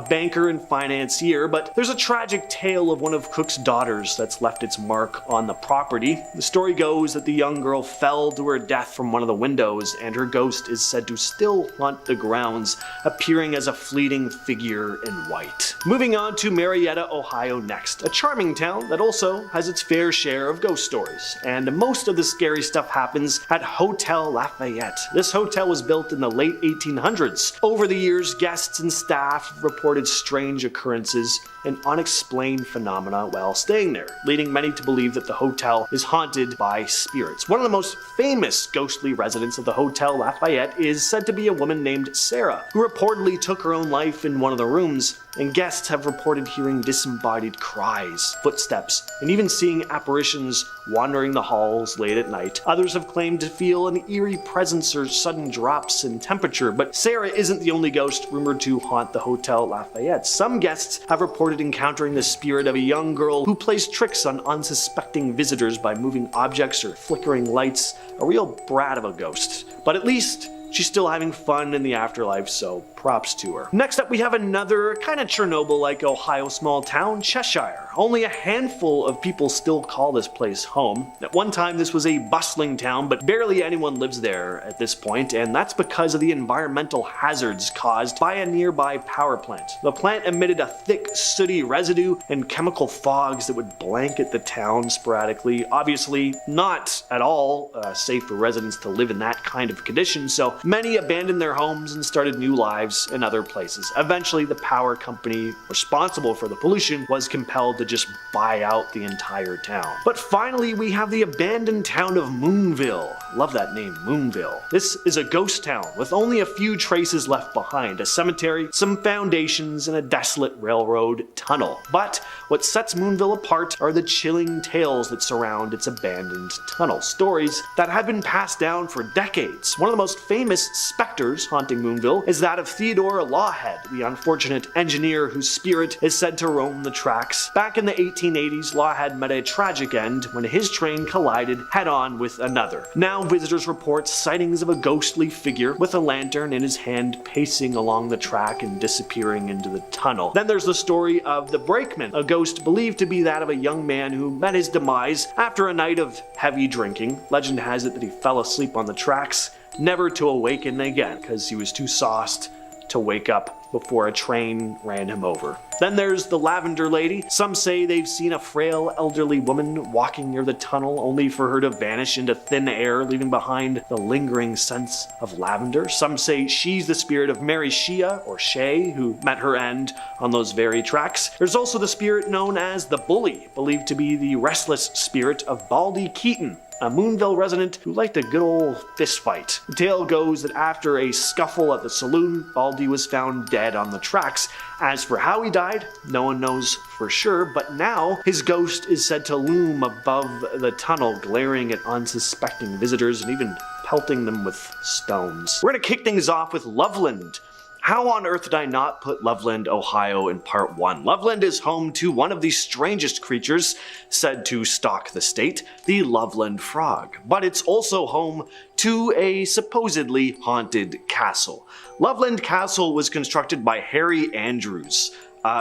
banker and financier, but there's a tragic tale of one of Cook's daughters that's left its mark on the property. The story goes that the young girl fell to her death from one of the windows, and her ghost is said to still haunt the grounds, appearing as a fleeting figure in white. Moving on to Marietta, Ohio next, a charming town that also has its fair share of ghost stories, and most of the scary stuff happens at Hotel Lafayette. This hotel was built in the late 1800s. Over the years, guests and staff reported strange occurrences and unexplained phenomena while staying there, leading many to believe that the hotel is haunted by spirits. One of the most famous ghostly residents of the Hotel Lafayette is said to be a woman named Sarah, who reportedly took her own life in one of the rooms, and guests have reported hearing disembodied cries, footsteps, and even seeing apparitions wandering the halls late at night. Others have claimed to feel an eerie presence or sudden drops in temperature, but Sarah isn't the only ghost rumored to haunt the Hotel Lafayette. Some guests have reported encountering the spirit of a young girl who plays tricks on unsuspecting visitors by moving objects or flickering lights. A real brat of a ghost. But at least she's still having fun in the afterlife, so props to her. Next up, we have another kind of Chernobyl-like Ohio small town, Cheshire. Only a handful of people still call this place home. At one time, this was a bustling town, but barely anyone lives there at this point, and that's because of the environmental hazards caused by a nearby power plant. The plant emitted a thick, sooty residue and chemical fogs that would blanket the town sporadically. Obviously, not at all safe for residents to live in that kind of condition, so many abandoned their homes and started new lives in other places. Eventually, the power company responsible for the pollution was compelled to just buy out the entire town. But finally, we have the abandoned town of Moonville. Love that name, Moonville. This is a ghost town with only a few traces left behind, a cemetery, some foundations, and a desolate railroad tunnel. But what sets Moonville apart are the chilling tales that surround its abandoned tunnel. Stories that have been passed down for decades. One of the most famous specters haunting Moonville is that of Theodore Lawhead, the unfortunate engineer whose spirit is said to roam the tracks. Back in the 1880s, Lawhead met a tragic end when his train collided head-on with another. Now visitors report sightings of a ghostly figure with a lantern in his hand pacing along the track and disappearing into the tunnel. Then there's the story of the Brakeman, a ghost believed to be that of a young man who met his demise after a night of heavy drinking. Legend has it that he fell asleep on the tracks, never to awaken again because he was too sauced to wake up before a train ran him over. Then there's the Lavender Lady. Some say they've seen a frail elderly woman walking near the tunnel only for her to vanish into thin air, leaving behind the lingering sense of lavender. Some say she's the spirit of Mary Shea or Shay, who met her end on those very tracks. There's also the spirit known as the Bully, believed to be the restless spirit of Baldy Keaton, a Moonville resident who liked a good old fist fight. The tale goes that after a scuffle at the saloon, Baldy was found dead on the tracks. As for how he died, no one knows for sure, but now his ghost is said to loom above the tunnel, glaring at unsuspecting visitors and even pelting them with stones. We're gonna kick things off with Loveland. How on earth did I not put Loveland, Ohio in part 1? Loveland is home to one of the strangest creatures said to stalk the state, the Loveland frog. But it's also home to a supposedly haunted castle. Loveland Castle was constructed by Harry Andrews.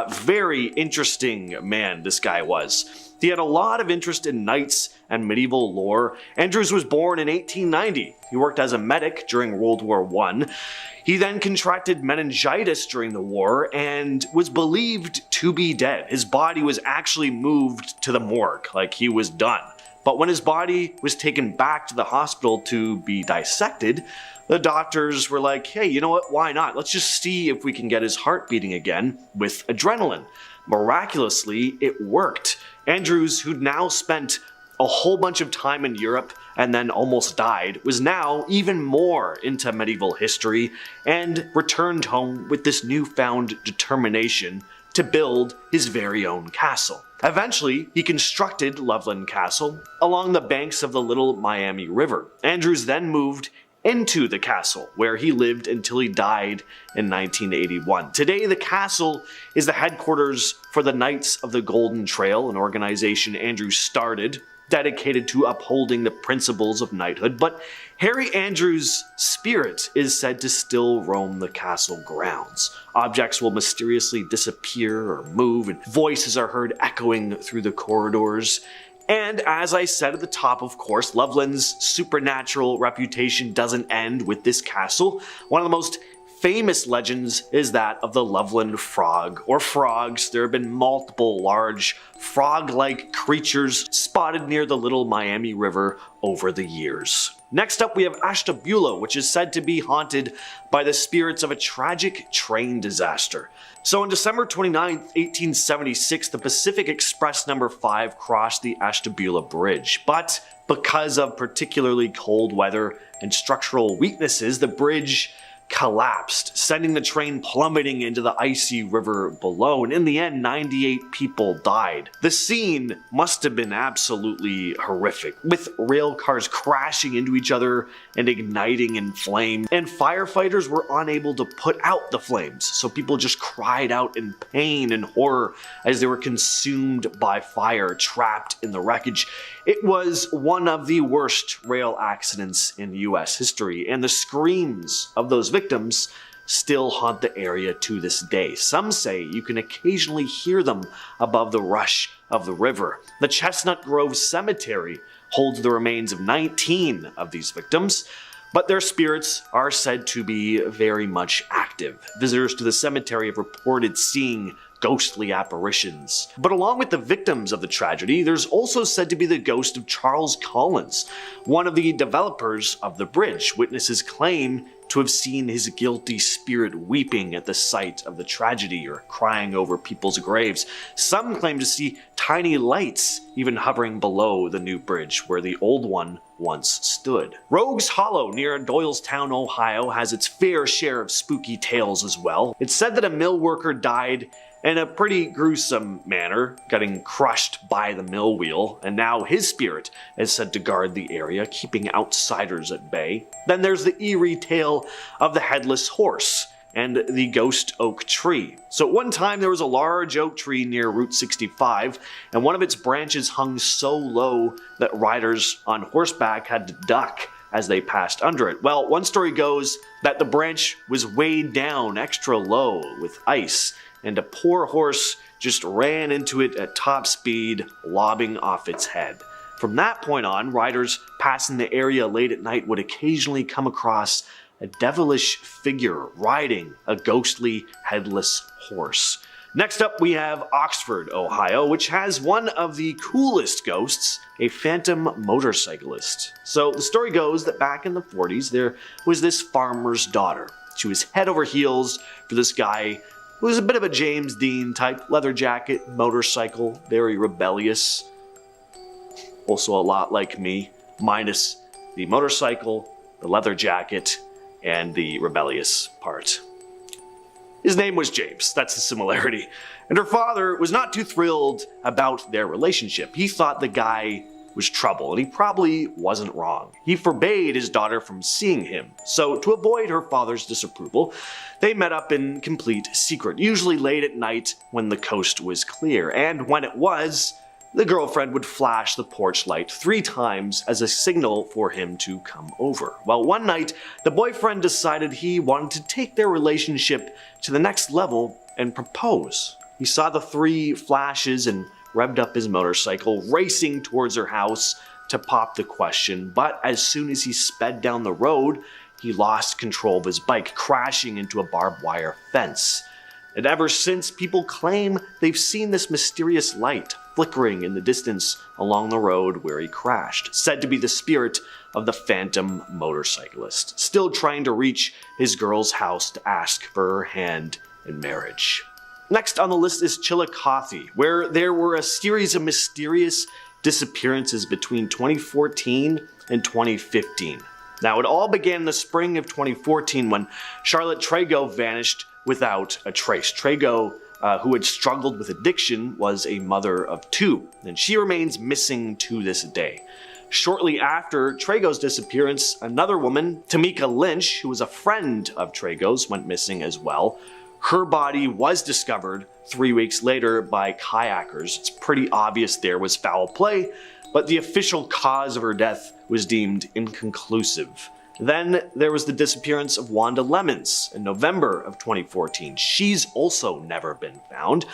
Very interesting man this guy was. He had a lot of interest in knights and medieval lore. Andrews was born in 1890. He worked as a medic during World War I. He then contracted meningitis during the war and was believed to be dead. His body was actually moved to the morgue, like he was done. But when his body was taken back to the hospital to be dissected, the doctors were like, hey, you know what, why not? Let's just see if we can get his heart beating again with adrenaline. Miraculously, it worked. Andrews, who'd now spent a whole bunch of time in Europe and then almost died, was now even more into medieval history and returned home with this newfound determination to build his very own castle. Eventually, he constructed Loveland Castle along the banks of the Little Miami River. Andrews then moved into the castle, where he lived until he died in 1981. Today, the castle is the headquarters for the Knights of the Golden Trail, an organization Andrews started, dedicated to upholding the principles of knighthood, but Harry Andrews' spirit is said to still roam the castle grounds. Objects will mysteriously disappear or move, and voices are heard echoing through the corridors. And as I said at the top, of course, Loveland's supernatural reputation doesn't end with this castle. One of the most famous legends is that of the Loveland frog, or frogs. There have been multiple large frog-like creatures spotted near the Little Miami River over the years. Next up, we have Ashtabula, which is said to be haunted by the spirits of a tragic train disaster. So on December 29, 1876, the Pacific Express No. 5 crossed the Ashtabula Bridge. But because of particularly cold weather and structural weaknesses, the bridge collapsed, sending the train plummeting into the icy river below, and in the end 98 people died. The scene must have been absolutely horrific, with rail cars crashing into each other and igniting in flames, and firefighters were unable to put out the flames, so people just cried out in pain and horror as they were consumed by fire, trapped in the wreckage. It was one of the worst rail accidents in US history, and the screams of those victims still haunt the area to this day. Some say you can occasionally hear them above the rush of the river. The Chestnut Grove Cemetery holds the remains of 19 of these victims, but their spirits are said to be very much active. Visitors to the cemetery have reported seeing ghostly apparitions. But along with the victims of the tragedy, there's also said to be the ghost of Charles Collins, one of the developers of the bridge. Witnesses claim to have seen his guilty spirit weeping at the sight of the tragedy or crying over people's graves. Some claim to see tiny lights even hovering below the new bridge where the old one once stood. Rogues Hollow near Doylestown, Ohio has its fair share of spooky tales as well. It's said that a mill worker died in a pretty gruesome manner, getting crushed by the mill wheel, and now his spirit is said to guard the area, keeping outsiders at bay. Then there's the eerie tale of the headless horse and the ghost oak tree. So at one time there was a large oak tree near Route 65, and one of its branches hung so low that riders on horseback had to duck as they passed under it. Well, one story goes that the branch was weighed down extra low with ice, and a poor horse just ran into it at top speed, lobbing off its head. From that point on, riders passing the area late at night would occasionally come across a devilish figure riding a ghostly headless horse. Next up we have Oxford, Ohio, which has one of the coolest ghosts, a phantom motorcyclist. So the story goes that back in the 40s there was this farmer's daughter. She was head over heels for this guy who was a bit of a James Dean type, leather jacket, motorcycle, very rebellious. Also a lot like me, minus the motorcycle, the leather jacket, and the rebellious part. His name was James, that's the similarity. And her father was not too thrilled about their relationship. He thought the guy was trouble, and he probably wasn't wrong. He forbade his daughter from seeing him, so to avoid her father's disapproval, they met up in complete secret, usually late at night when the coast was clear, and when it was, the girlfriend would flash the porch light 3 times as a signal for him to come over. Well, one night, the boyfriend decided he wanted to take their relationship to the next level and propose. He saw the 3 flashes and revved up his motorcycle, racing towards her house to pop the question, but as soon as he sped down the road, he lost control of his bike, crashing into a barbed wire fence. And ever since, people claim they've seen this mysterious light flickering in the distance along the road where he crashed, said to be the spirit of the phantom motorcyclist, still trying to reach his girl's house to ask for her hand in marriage. Next on the list is Chillicothe, where there were a series of mysterious disappearances between 2014 and 2015. Now, it all began in the spring of 2014 when Charlotte Trago vanished without a trace. Trago, who had struggled with addiction, was a mother of 2, and she remains missing to this day. Shortly after Trago's disappearance, another woman, Tamika Lynch, who was a friend of Trago's, went missing as well. Her body was discovered 3 weeks later by kayakers. It's pretty obvious there was foul play, but the official cause of her death was deemed inconclusive. Then there was the disappearance of Wanda Lemons in November of 2014. She's also never been found.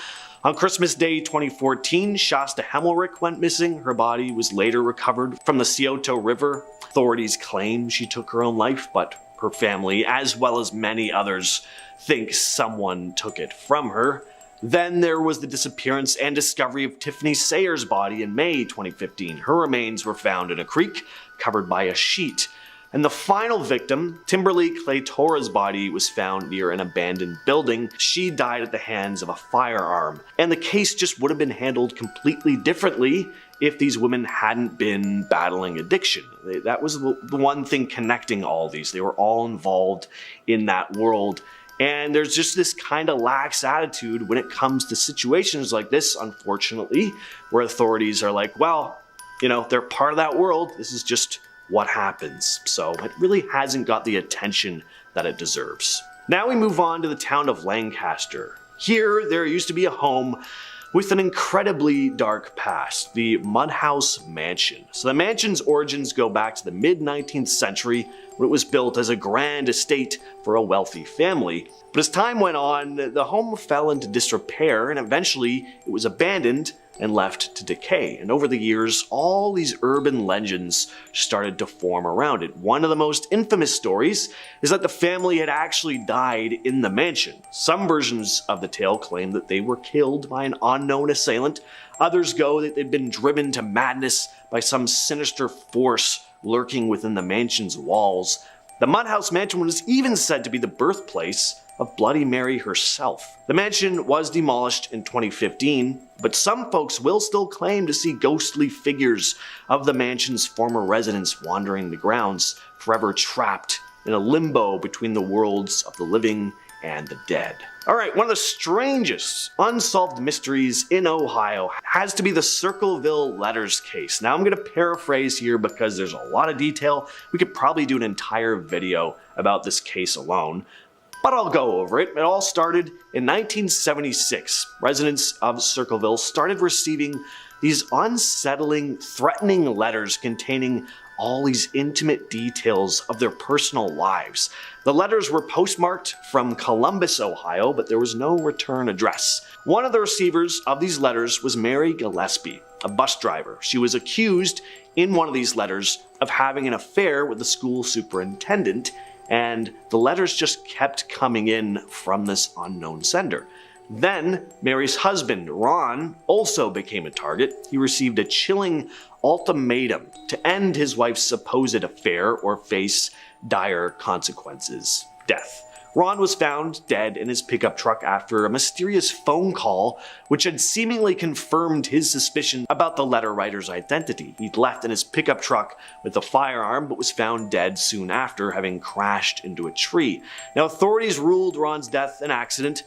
On Christmas Day 2014, Shasta Hemmelrich went missing. Her body was later recovered from the Scioto River. Authorities claim she took her own life, but her family, as well as many others, think someone took it from her. Then there was the disappearance and discovery of Tiffany Sayers' body in May 2015. Her remains were found in a creek, covered by a sheet. And the final victim, Timberly Claytora's body, was found near an abandoned building. She died at the hands of a firearm. And the case just would have been handled completely differently if these women hadn't been battling addiction. That was the one thing connecting all these. They were all involved in that world. And there's just this kind of lax attitude when it comes to situations like this, unfortunately, where authorities are like, well, they're part of that world. This is just what happens. So it really hasn't got the attention that it deserves. Now we move on to the town of Lancaster. Here, there used to be a home with an incredibly dark past, the Mudhouse Mansion. So the mansion's origins go back to the mid-19th century when it was built as a grand estate for a wealthy family. But as time went on, the home fell into disrepair and eventually it was abandoned and left to decay. And over the years, all these urban legends started to form around it. One of the most infamous stories is that the family had actually died in the mansion. Some versions of the tale claim that they were killed by an unknown assailant. Others go that they'd been driven to madness by some sinister force lurking within the mansion's walls. The Mudhouse Mansion was even said to be the birthplace of Bloody Mary herself. The mansion was demolished in 2015, but some folks will still claim to see ghostly figures of the mansion's former residents wandering the grounds, forever trapped in a limbo between the worlds of the living and the dead. Alright, one of the strangest unsolved mysteries in Ohio has to be the Circleville Letters case. Now I'm going to paraphrase here because there's a lot of detail. We could probably do an entire video about this case alone, but I'll go over it. It all started in 1976. Residents of Circleville started receiving these unsettling, threatening letters containing all these intimate details of their personal lives. The letters were postmarked from Columbus, Ohio, but there was no return address. One of the receivers of these letters was Mary Gillespie, a bus driver. She was accused in one of these letters of having an affair with the school superintendent, and the letters just kept coming in from this unknown sender. Then, Mary's husband, Ron, also became a target. He received a chilling ultimatum to end his wife's supposed affair or face dire consequences: death. Ron was found dead in his pickup truck after a mysterious phone call which had seemingly confirmed his suspicion about the letter writer's identity. He'd left in his pickup truck with a firearm but was found dead soon after, having crashed into a tree. Now, authorities ruled Ron's death an accident,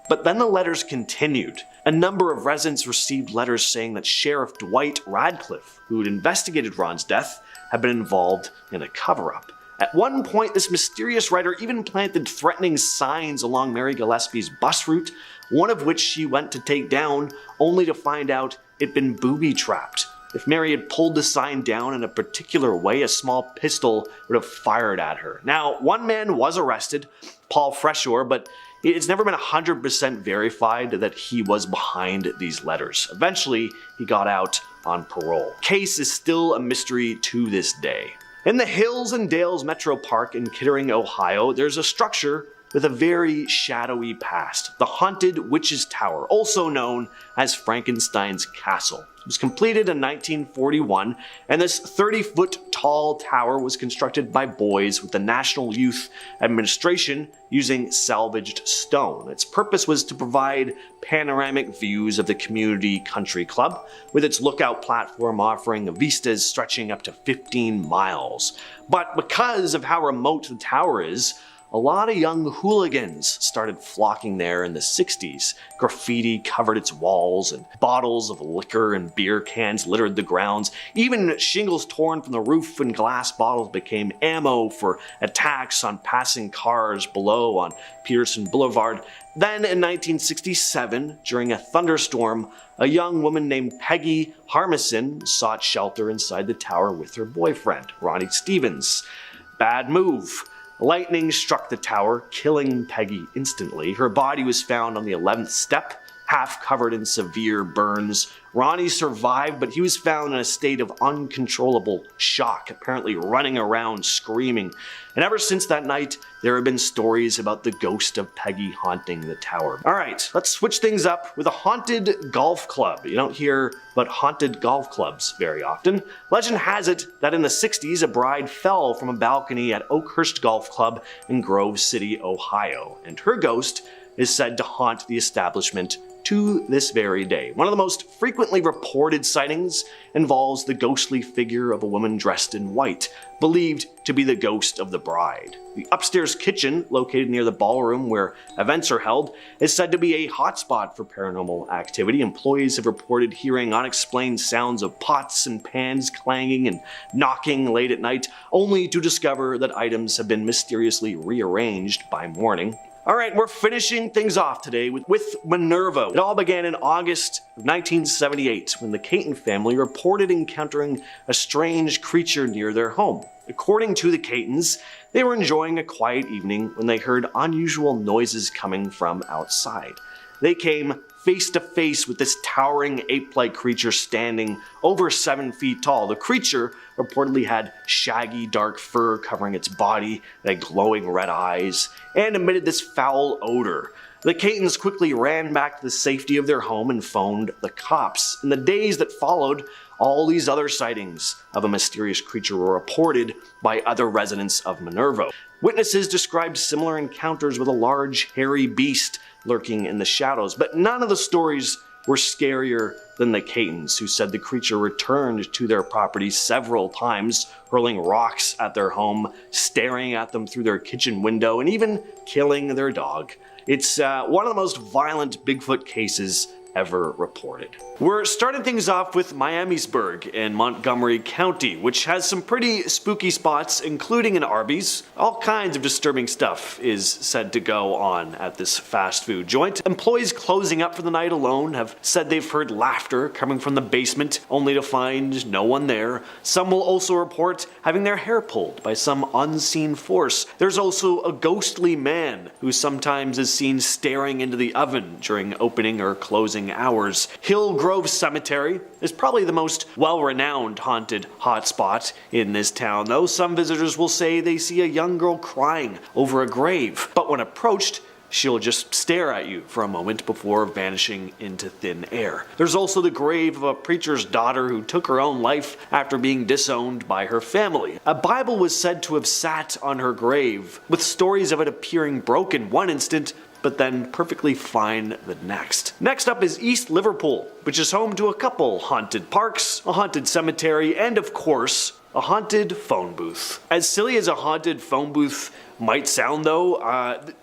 but then the letters continued. A number of residents received letters saying that Sheriff Dwight Radcliffe, who had investigated Ron's death, had been involved in a cover-up. At one point, this mysterious writer even planted threatening signs along Mary Gillespie's bus route, one of which she went to take down, only to find out it'd been booby-trapped. If Mary had pulled the sign down in a particular way, a small pistol would have fired at her. Now, one man was arrested, Paul Freshore, but it's never been 100% verified that he was behind these letters. Eventually, he got out on parole. Case is still a mystery to this day. In the Hills and Dales Metro Park in Kittering, Ohio, there's a structure with a very shadowy past, the Haunted Witch's Tower, also known as Frankenstein's Castle. It was completed in 1941, and this 30-foot tall tower was constructed by boys with the National Youth Administration using salvaged stone. Its purpose was to provide panoramic views of the community country club, with its lookout platform offering vistas stretching up to 15 miles. But because of how remote the tower is, a lot of young hooligans started flocking there in the 60s. Graffiti covered its walls, and bottles of liquor and beer cans littered the grounds. Even shingles torn from the roof and glass bottles became ammo for attacks on passing cars below on Peterson Boulevard. Then in 1967, during a thunderstorm, a young woman named Peggy Harmison sought shelter inside the tower with her boyfriend, Ronnie Stevens. Bad move. Lightning struck the tower, killing Peggy instantly. Her body was found on the 11th step, half covered in severe burns. Ronnie survived, but he was found in a state of uncontrollable shock, apparently running around screaming. And ever since that night, there have been stories about the ghost of Peggy haunting the tower. Alright, let's switch things up with a haunted golf club. You don't hear about haunted golf clubs very often. Legend has it that in the 60s, a bride fell from a balcony at Oakhurst Golf Club in Grove City, Ohio, and her ghost is said to haunt the establishment to this very day. One of the most frequently reported sightings involves the ghostly figure of a woman dressed in white, believed to be the ghost of the bride. The upstairs kitchen, located near the ballroom where events are held, is said to be a hotspot for paranormal activity. Employees have reported hearing unexplained sounds of pots and pans clanging and knocking late at night, only to discover that items have been mysteriously rearranged by morning. Alright, we're finishing things off today with Minerva. It all began in August of 1978 when the Caton family reported encountering a strange creature near their home. According to the Catons, they were enjoying a quiet evening when they heard unusual noises coming from outside. They came face to face with this towering ape-like creature standing over 7 feet tall. The creature reportedly had shaggy dark fur covering its body, it had glowing red eyes, and emitted this foul odor. The Catons quickly ran back to the safety of their home and phoned the cops. In the days that followed, all these other sightings of a mysterious creature were reported by other residents of Minerva. Witnesses described similar encounters with a large, hairy beast lurking in the shadows, but none of the stories were scarier than the Catons, who said the creature returned to their property several times, hurling rocks at their home, staring at them through their kitchen window, and even killing their dog. It's one of the most violent Bigfoot cases ever reported. We're starting things off with Miamisburg in Montgomery County, which has some pretty spooky spots, including an Arby's. All kinds of disturbing stuff is said to go on at this fast food joint. Employees closing up for the night alone have said they've heard laughter coming from the basement, only to find no one there. Some will also report having their hair pulled by some unseen force. There's also a ghostly man who sometimes is seen staring into the oven during opening or closing hours. Hillgrove Cemetery is probably the most well-renowned haunted hotspot in this town, though some visitors will say they see a young girl crying over a grave, but when approached, she'll just stare at you for a moment before vanishing into thin air. There's also the grave of a preacher's daughter who took her own life after being disowned by her family. A Bible was said to have sat on her grave, with stories of it appearing broken one instant, but then perfectly fine the next. Next up is East Liverpool, which is home to a couple haunted parks, a haunted cemetery, and of course, a haunted phone booth. As silly as a haunted phone booth might sound though,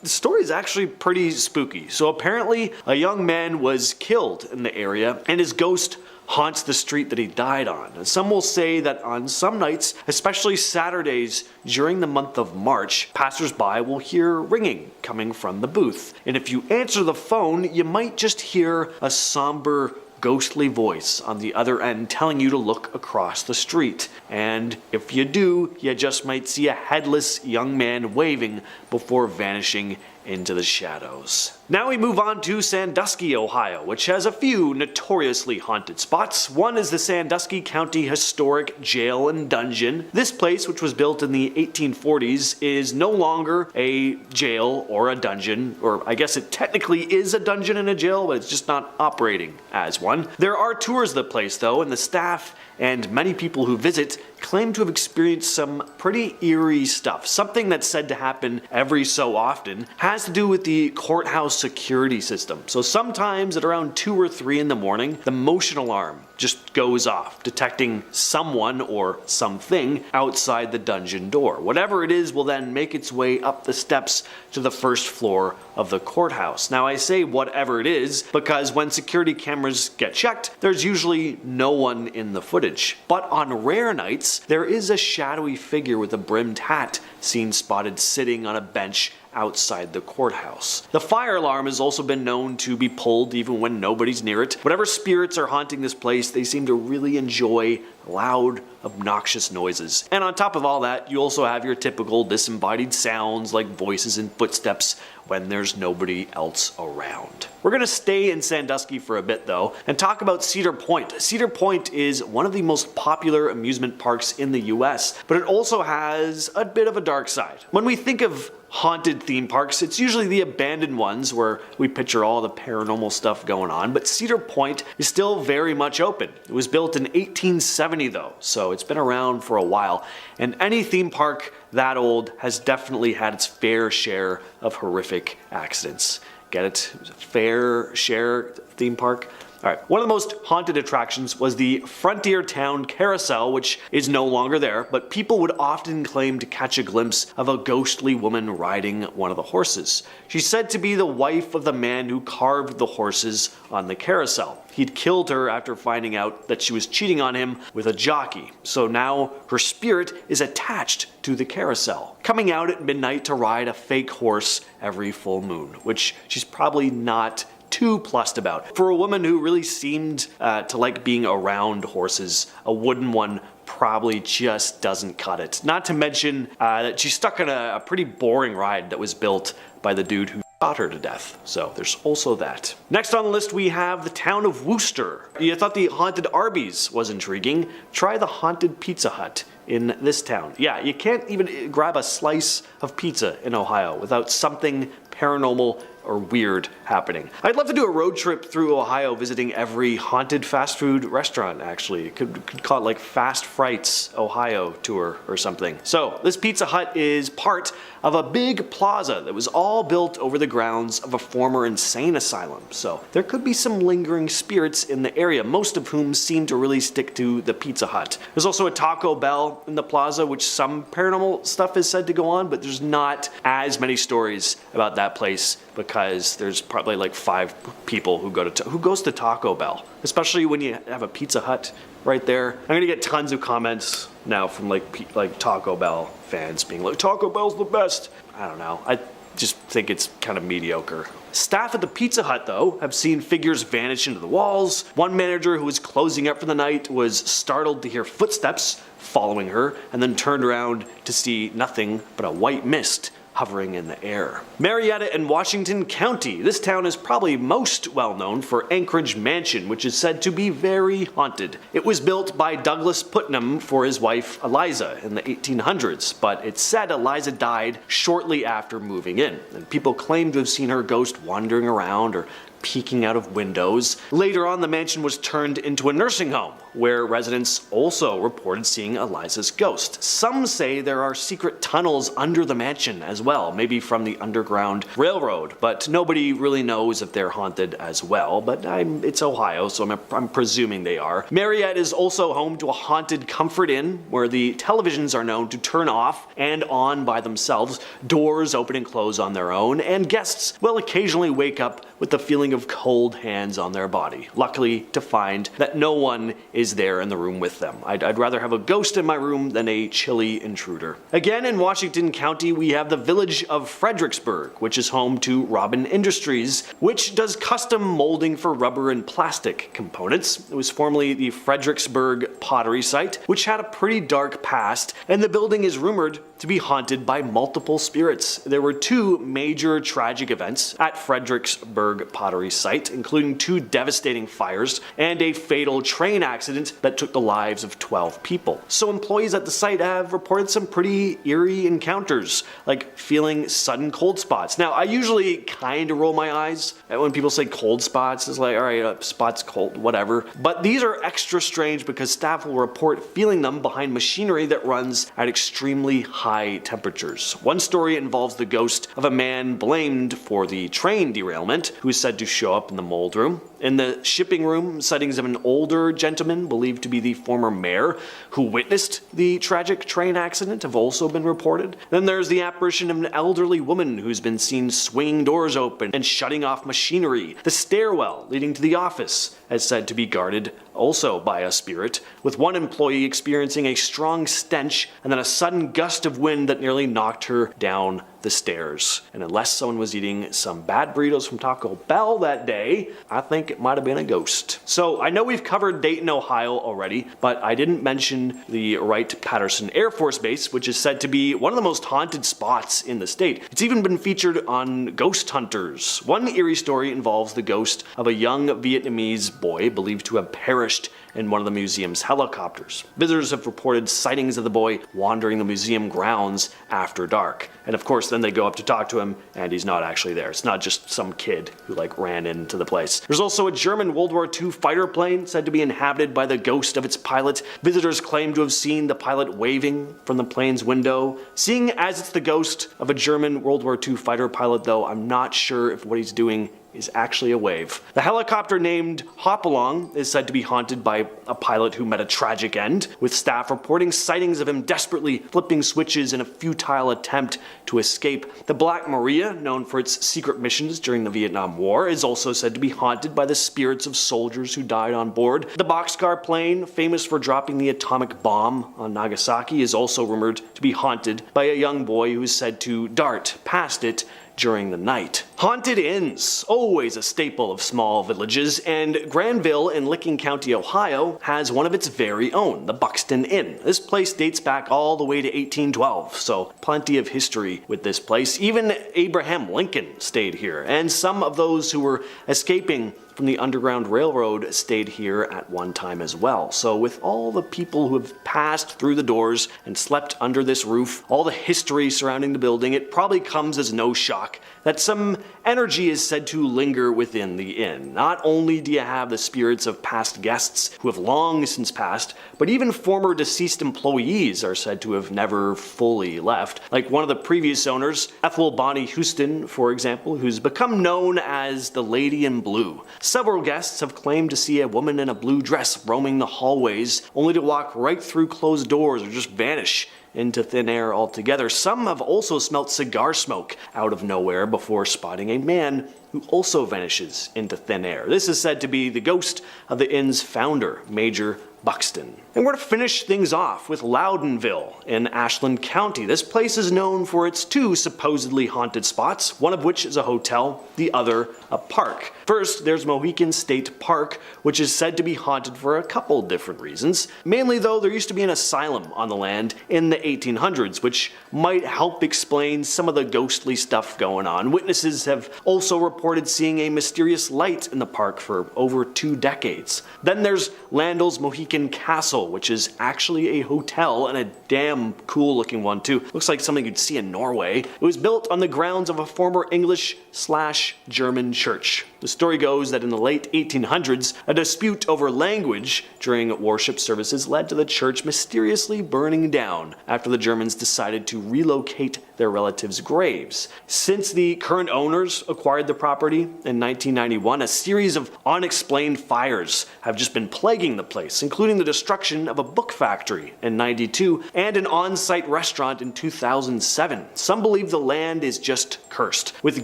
the story is actually pretty spooky. So apparently a young man was killed in the area and his ghost haunts the street that he died on. And some will say that on some nights, especially Saturdays during the month of March, passersby will hear ringing coming from the booth. And if you answer the phone, you might just hear a somber, ghostly voice on the other end telling you to look across the street. And if you do, you just might see a headless young man waving before vanishing into the shadows. Now we move on to Sandusky, Ohio, which has a few notoriously haunted spots. One is the Sandusky County Historic Jail and Dungeon. This place, which was built in the 1840s, is no longer a jail or a dungeon, or I guess it technically is a dungeon and a jail, but it's just not operating as one. There are tours of the place though, and the staff and many people who visit claim to have experienced some pretty eerie stuff. Something that's said to happen every so often has to do with the courthouse security system. So sometimes at around 2 or 3 in the morning, the motion alarm just goes off, detecting someone or something outside the dungeon door. Whatever it is will then make its way up the steps to the first floor of the courthouse. Now I say whatever it is because when security cameras get checked, there's usually no one in the footage. But on rare nights, there is a shadowy figure with a brimmed hat seen spotted sitting on a bench outside the courthouse. The fire alarm has also been known to be pulled even when nobody's near it. Whatever spirits are haunting this place, they seem to really enjoy loud, obnoxious noises. And on top of all that, you also have your typical disembodied sounds like voices and footsteps when there's nobody else around. We're gonna stay in Sandusky for a bit though, and talk about Cedar Point. Cedar Point is one of the most popular amusement parks in the US, but it also has a bit of a dark side. When we think of haunted theme parks, it's usually the abandoned ones where we picture all the paranormal stuff going on, but Cedar Point is still very much open. It was built in 1870 though, so it's been around for a while, and any theme park that old has definitely had its fair share of horrific accidents. Get it? It was a fair share theme park. Alright, one of the most haunted attractions was the Frontier Town Carousel, which is no longer there, but people would often claim to catch a glimpse of a ghostly woman riding one of the horses. She's said to be the wife of the man who carved the horses on the carousel. He'd killed her after finding out that she was cheating on him with a jockey, so now her spirit is attached to the carousel, coming out at midnight to ride a fake horse every full moon, which she's probably not too plussed about. For a woman who really seemed to like being around horses, a wooden one probably just doesn't cut it. Not to mention that she's stuck in a pretty boring ride that was built by the dude who shot her to death. So there's also that. Next on the list we have the town of Worcester. You thought the haunted Arby's was intriguing? Try the haunted Pizza Hut in this town. Yeah, you can't even grab a slice of pizza in Ohio without something paranormal or weird happening. I'd love to do a road trip through Ohio visiting every haunted fast food restaurant, actually. Could call it like Fast Frights Ohio tour or something. So this Pizza Hut is part of a big plaza that was all built over the grounds of a former insane asylum. So there could be some lingering spirits in the area, most of whom seem to really stick to the Pizza Hut. There's also a Taco Bell in the plaza, which some paranormal stuff is said to go on, but there's not as many stories about that place because there's probably like 5 people who goes to Taco Bell, especially when you have a Pizza Hut right there. I'm gonna get tons of comments now from like Taco Bell fans being like, Taco Bell's the best. I don't know. I just think it's kind of mediocre. Staff at the Pizza Hut, though, have seen figures vanish into the walls. One manager who was closing up for the night was startled to hear footsteps following her and then turned around to see nothing but a white mist hovering in the air. Marietta in Washington County. This town is probably most well known for Anchorage Mansion, which is said to be very haunted. It was built by Douglas Putnam for his wife Eliza in the 1800s, but it's said Eliza died shortly after moving in, and people claim to have seen her ghost wandering around or peeking out of windows. Later on, the mansion was turned into a nursing home, where residents also reported seeing Eliza's ghost. Some say there are secret tunnels under the mansion as well, maybe from the Underground Railroad, but nobody really knows if they're haunted as well, but it's Ohio, so I'm presuming they are. Marietta is also home to a haunted Comfort Inn, where the televisions are known to turn off and on by themselves, doors open and close on their own, and guests will occasionally wake up with the feeling of cold hands on their body, luckily to find that no one is there in the room with them. I'd rather have a ghost in my room than a chilly intruder. Again, in Washington County, we have the village of Fredericksburg, which is home to Robin Industries, which does custom molding for rubber and plastic components. It was formerly the Fredericksburg pottery site, which had a pretty dark past, and the building is rumored to be haunted by multiple spirits. There were 2 major tragic events at Fredericksburg pottery site, including 2 devastating fires and a fatal train accident that took the lives of 12 people. So employees at the site have reported some pretty eerie encounters, like feeling sudden cold spots. Now, I usually kind of roll my eyes when people say cold spots. It's like, all right, spot's cold, whatever. But these are extra strange because staff will report feeling them behind machinery that runs at extremely high temperatures. One story involves the ghost of a man blamed for the train derailment, who is said to show up in the mold room. In the shipping room, sightings of an older gentleman believed to be the former mayor who witnessed the tragic train accident have also been reported. Then there's the apparition of an elderly woman who's been seen swinging doors open and shutting off machinery. The stairwell leading to the office is said to be guarded also by a spirit, with one employee experiencing a strong stench and then a sudden gust of wind that nearly knocked her down the stairs. And unless someone was eating some bad burritos from Taco Bell that day, I think it might have been a ghost. So I know we've covered Dayton, Ohio already, but I didn't mention the Wright-Patterson Air Force Base, which is said to be one of the most haunted spots in the state. It's even been featured on Ghost Hunters. One eerie story involves the ghost of a young Vietnamese boy believed to have perished in one of the museum's helicopters. Visitors have reported sightings of the boy wandering the museum grounds after dark. And of course, then they go up to talk to him, and he's not actually there. It's not just some kid who ran into the place. There's also also a German World War II fighter plane said to be inhabited by the ghost of its pilot. Visitors claim to have seen the pilot waving from the plane's window. Seeing as it's the ghost of a German World War II fighter pilot though, I'm not sure if what he's doing is actually a wave. The helicopter named Hopalong is said to be haunted by a pilot who met a tragic end, with staff reporting sightings of him desperately flipping switches in a futile attempt to escape. The Black Maria, known for its secret missions during the Vietnam War, is also said to be haunted by the spirits of soldiers who died on board. The Boxcar plane, famous for dropping the atomic bomb on Nagasaki, is also rumored to be haunted by a young boy who is said to dart past it during the night. Haunted inns, always a staple of small villages, and Granville in Licking County, Ohio, has one of its very own, the Buxton Inn. This place dates back all the way to 1812, so plenty of history with this place. Even Abraham Lincoln stayed here, and some of those who were escaping from the Underground Railroad stayed here at one time as well. So with all the people who have passed through the doors and slept under this roof, all the history surrounding the building, it probably comes as no shock that some energy is said to linger within the inn. Not only do you have the spirits of past guests who have long since passed, but even former deceased employees are said to have never fully left. Like one of the previous owners, Ethel Bonnie Houston, for example, who's become known as the Lady in Blue. Several guests have claimed to see a woman in a blue dress roaming the hallways, only to walk right through closed doors or just vanish into thin air altogether. Some have also smelt cigar smoke out of nowhere before spotting a man who also vanishes into thin air. This is said to be the ghost of the inn's founder, Major Buxton. And we're to finish things off with Loudonville in Ashland County. This place is known for its two supposedly haunted spots, one of which is a hotel, the other a park. First, there's Mohican State Park, which is said to be haunted for a couple different reasons. Mainly though, there used to be an asylum on the land in the 1800s, which might help explain some of the ghostly stuff going on. Witnesses have also reported seeing a mysterious light in the park for over 2 decades. Then there's Landell's Mohican Castle, which is actually a hotel and a damn cool looking one too. Looks like something you'd see in Norway. It was built on the grounds of a former English/German church. The story goes that in the late 1800s, a dispute over language during worship services led to the church mysteriously burning down after the Germans decided to relocate their relatives' graves. Since the current owners acquired the property in 1991, a series of unexplained fires have just been plaguing the place, including the destruction of a book factory in 92 and an on-site restaurant in 2007. Some believe the land is just cursed, with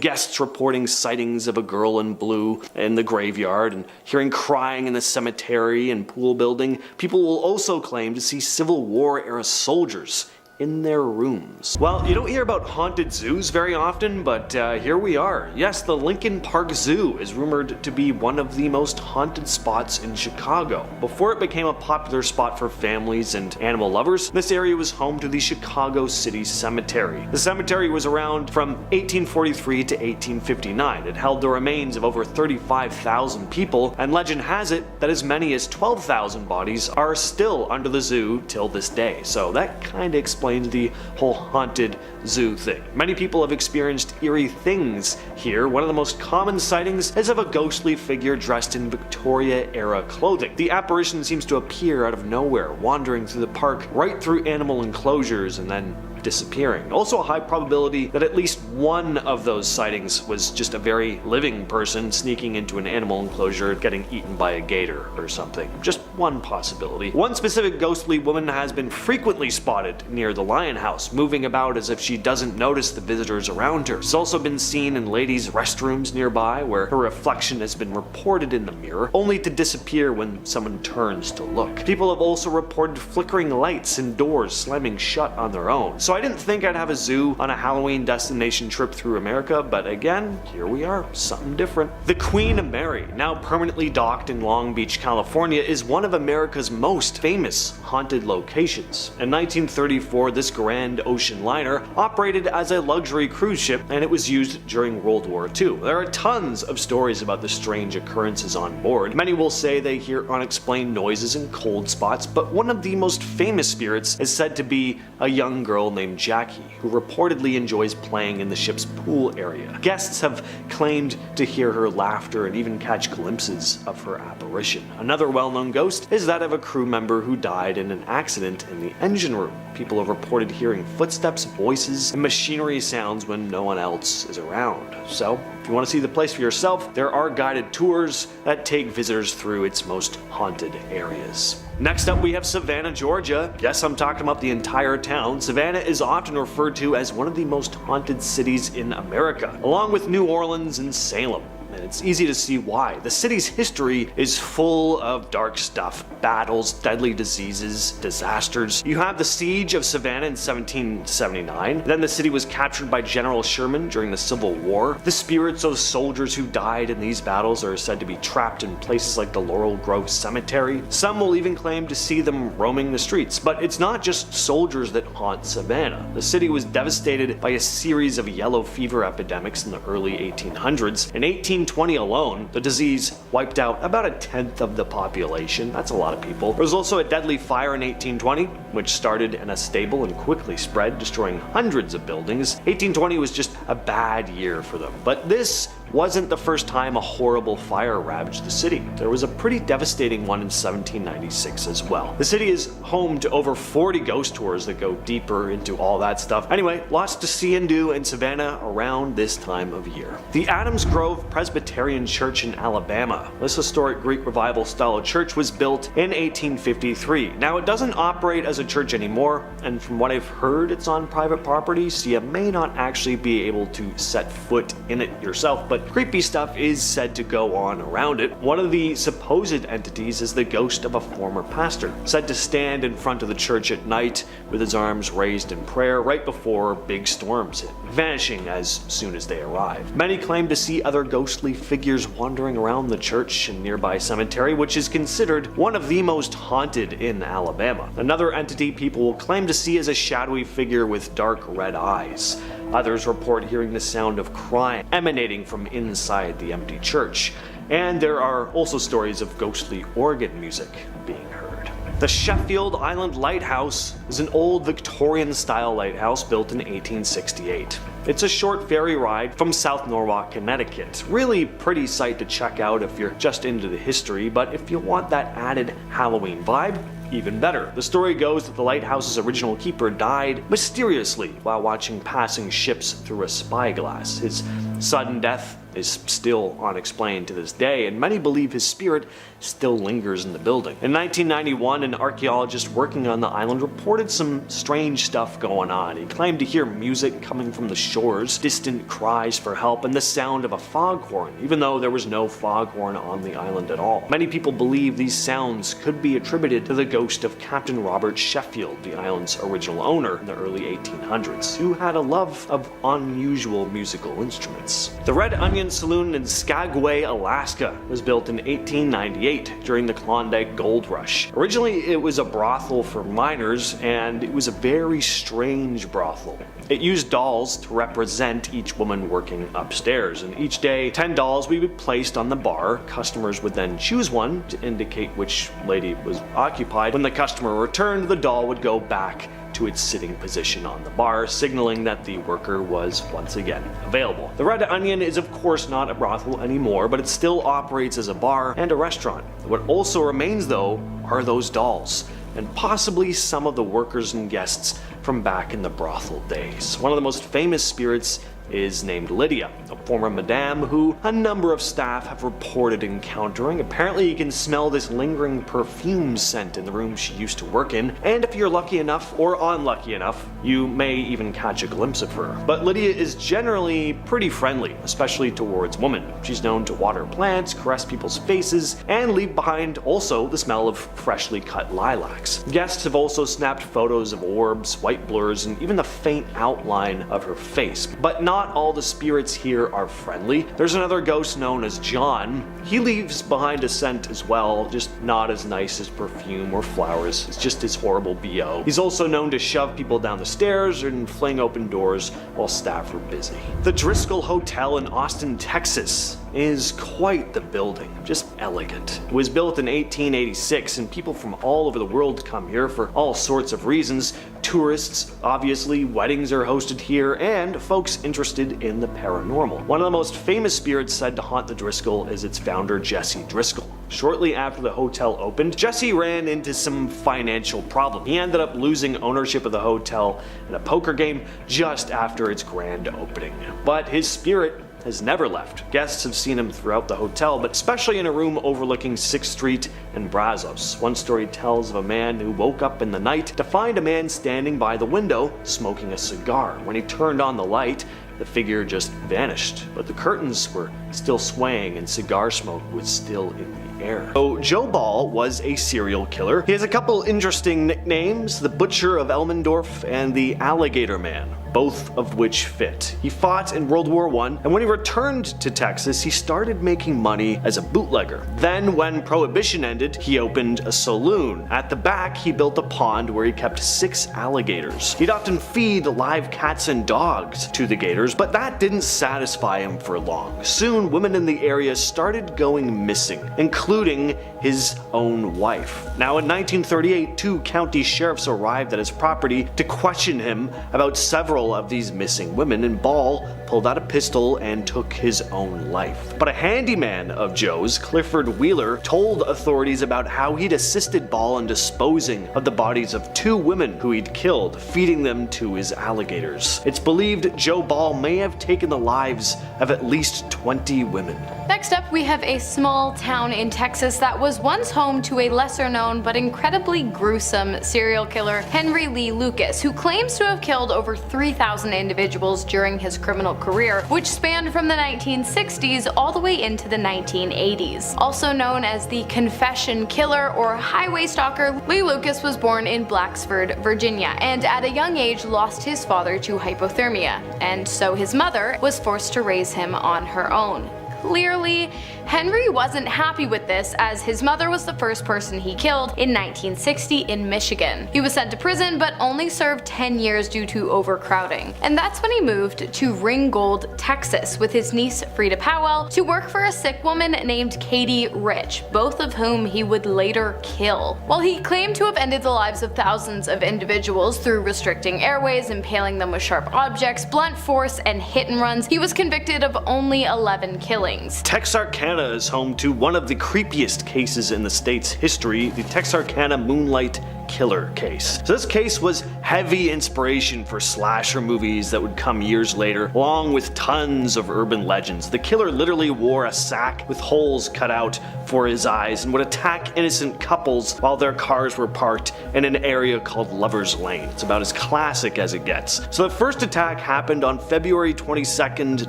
guests reporting sightings of a girl in blue in the graveyard and hearing crying in the cemetery and pool building. People will also claim to see Civil War era soldiers in their rooms. Well, you don't hear about haunted zoos very often, but here we are. Yes, the Lincoln Park Zoo is rumored to be one of the most haunted spots in Chicago. Before it became a popular spot for families and animal lovers, this area was home to the Chicago City Cemetery. The cemetery was around from 1843 to 1859. It held the remains of over 35,000 people, and legend has it that as many as 12,000 bodies are still under the zoo till this day. So that kind of explains the whole haunted zoo thing. Many people have experienced eerie things here. One of the most common sightings is of a ghostly figure dressed in Victoria-era clothing. The apparition seems to appear out of nowhere, wandering through the park, right through animal enclosures, and then disappearing. Also a high probability that at least one of those sightings was just a very living person sneaking into an animal enclosure, getting eaten by a gator or something. Just one possibility. One specific ghostly woman has been frequently spotted near the Lion House, moving about as if she doesn't notice the visitors around her. She's also been seen in ladies' restrooms nearby, where her reflection has been reported in the mirror, only to disappear when someone turns to look. People have also reported flickering lights and doors slamming shut on their own. So I didn't think I'd have a zoo on a Halloween destination trip through America, but again, here we are, something different. The Queen Mary, now permanently docked in Long Beach, California, is one of America's most famous haunted locations. In 1934, this grand ocean liner operated as a luxury cruise ship, and it was used during World War II. There are tons of stories about the strange occurrences on board. Many will say they hear unexplained noises and cold spots, but one of the most famous spirits is said to be a young girl named named Jackie, who reportedly enjoys playing in the ship's pool area. Guests have claimed to hear her laughter and even catch glimpses of her apparition. Another well-known ghost is that of a crew member who died in an accident in the engine room. People have reported hearing footsteps, voices, and machinery sounds when no one else is around. So, if you want to see the place for yourself, there are guided tours that take visitors through its most haunted areas. Next up, we have Savannah, Georgia. Yes, I'm talking about the entire town. Savannah is often referred to as one of the most haunted cities in America, along with New Orleans and Salem. And it's easy to see why. The city's history is full of dark stuff. Battles, deadly diseases, disasters. You have the siege of Savannah in 1779. Then the city was captured by General Sherman during the Civil War. The spirits of soldiers who died in these battles are said to be trapped in places like the Laurel Grove Cemetery. Some will even claim to see them roaming the streets. But it's not just soldiers that haunt Savannah. The city was devastated by a series of yellow fever epidemics in the early 1800s. In 1820 alone, the disease wiped out about a tenth of the population. That's a lot of people. There was also a deadly fire in 1820, which started in a stable and quickly spread, destroying hundreds of buildings. 1820 was just a bad year for them. But this wasn't the first time a horrible fire ravaged the city. There was a pretty devastating one in 1796 as well. The city is home to over 40 ghost tours that go deeper into all that stuff. Anyway, lots to see and do in Savannah around this time of year. The Adams Grove Presbyterian Church in Alabama. This historic Greek Revival style church was built in 1853. Now, it doesn't operate as a church anymore, and from what I've heard, it's on private property, so you may not actually be able to set foot in it yourself, but creepy stuff is said to go on around it. One of the supposed entities is the ghost of a former pastor, said to stand in front of the church at night with his arms raised in prayer right before big storms hit, vanishing as soon as they arrive. Many claim to see other ghostly figures wandering around the church and nearby cemetery, which is considered one of the most haunted in Alabama. Another entity people will claim to see is a shadowy figure with dark red eyes. Others report hearing the sound of crying emanating from inside the empty church. And there are also stories of ghostly organ music being heard. The Sheffield Island Lighthouse is an old Victorian-style lighthouse built in 1868. It's a short ferry ride from South Norwalk, Connecticut. Really pretty sight to check out if you're just into the history, but if you want that added Halloween vibe, even better. The story goes that the lighthouse's original keeper died mysteriously while watching passing ships through a spyglass. His sudden death is still unexplained to this day, and many believe his spirit still lingers in the building. In 1991, an archaeologist working on the island reported some strange stuff going on. He claimed to hear music coming from the shores, distant cries for help, and the sound of a foghorn, even though there was no foghorn on the island at all. Many people believe these sounds could be attributed to the ghost of Captain Robert Sheffield, the island's original owner in the early 1800s, who had a love of unusual musical instruments. The Red Onion Saloon in Skagway, Alaska was built in 1898 during the Klondike Gold Rush. Originally, it was a brothel for miners, and it was a very strange brothel. It used dolls to represent each woman working upstairs, and each day 10 dolls would be placed on the bar. Customers would then choose one to indicate which lady was occupied. When the customer returned, the doll would go back to its sitting position on the bar, signaling that the worker was once again available. The Red Onion is of course not a brothel anymore, but it still operates as a bar and a restaurant. What also remains though are those dolls, and possibly some of the workers and guests from back in the brothel days. One of the most famous spirits is named Lydia, a former madame who a number of staff have reported encountering. Apparently you can smell this lingering perfume scent in the room she used to work in, and if you're lucky enough or unlucky enough, you may even catch a glimpse of her. But Lydia is generally pretty friendly, especially towards women. She's known to water plants, caress people's faces, and leave behind also the smell of freshly cut lilacs. Guests have also snapped photos of orbs, white blurs, and even the faint outline of her face. But not all the spirits here are friendly. There's another ghost known as John. He leaves behind a scent as well, just not as nice as perfume or flowers. It's just his horrible BO. He's also known to shove people down the stairs and fling open doors while staff are busy. The Driscoll Hotel in Austin, Texas is quite the building, just elegant. It was built in 1886 and people from all over the world come here for all sorts of reasons. Tourists, obviously, weddings are hosted here, and folks interested in the paranormal. One of the most famous spirits said to haunt the Driscoll is its founder, Jesse Driscoll. Shortly after the hotel opened, Jesse ran into some financial problem. He ended up losing ownership of the hotel in a poker game just after its grand opening. But his spirit has never left. Guests have seen him throughout the hotel, but especially in a room overlooking 6th Street and Brazos. One story tells of a man who woke up in the night to find a man standing by the window smoking a cigar. When he turned on the light, the figure just vanished, but the curtains were still swaying and cigar smoke was still in the air. So Joe Ball was a serial killer. He has a couple interesting nicknames, the Butcher of Elmendorf and the Alligator Man, both of which fit. He fought in World War I, and when he returned to Texas, he started making money as a bootlegger. Then, when Prohibition ended, he opened a saloon. At the back, he built a pond where he kept 6 alligators. He'd often feed live cats and dogs to the gators, but that didn't satisfy him for long. Soon, women in the area started going missing, including his own wife. Now, in 1938, 2 county sheriffs arrived at his property to question him about several of these missing women, and Ball pulled out a pistol and took his own life. But a handyman of Joe's, Clifford Wheeler, told authorities about how he'd assisted Ball in disposing of the bodies of 2 women who he'd killed, feeding them to his alligators. It's believed Joe Ball may have taken the lives of at least 20 women. Next up, we have a small town in Texas that was once home to a lesser known but incredibly gruesome serial killer, Henry Lee Lucas, who claims to have killed over 3,000 individuals during his criminal career, which spanned from the 1960s all the way into the 1980s. Also known as the Confession Killer or Highway Stalker, Lee Lucas was born in Blacksford, Virginia, and at a young age lost his father to hypothermia, and so his mother was forced to raise him on her own. Clearly, Henry wasn't happy with this, as his mother was the first person he killed in 1960 in Michigan. He was sent to prison but only served 10 years due to overcrowding. And that's when he moved to Ringgold, Texas with his niece Frida Powell to work for a sick woman named Katie Rich, both of whom he would later kill. While he claimed to have ended the lives of thousands of individuals through restricting airways, impaling them with sharp objects, blunt force, and hit and runs, he was convicted of only 11 killings. Texarkana is home to one of the creepiest cases in the state's history, the Texarkana Moonlight Killer case. So this case was heavy inspiration for slasher movies that would come years later, along with tons of urban legends. The killer literally wore a sack with holes cut out for his eyes and would attack innocent couples while their cars were parked in an area called Lover's Lane. It's about as classic as it gets. So the first attack happened on February 22nd,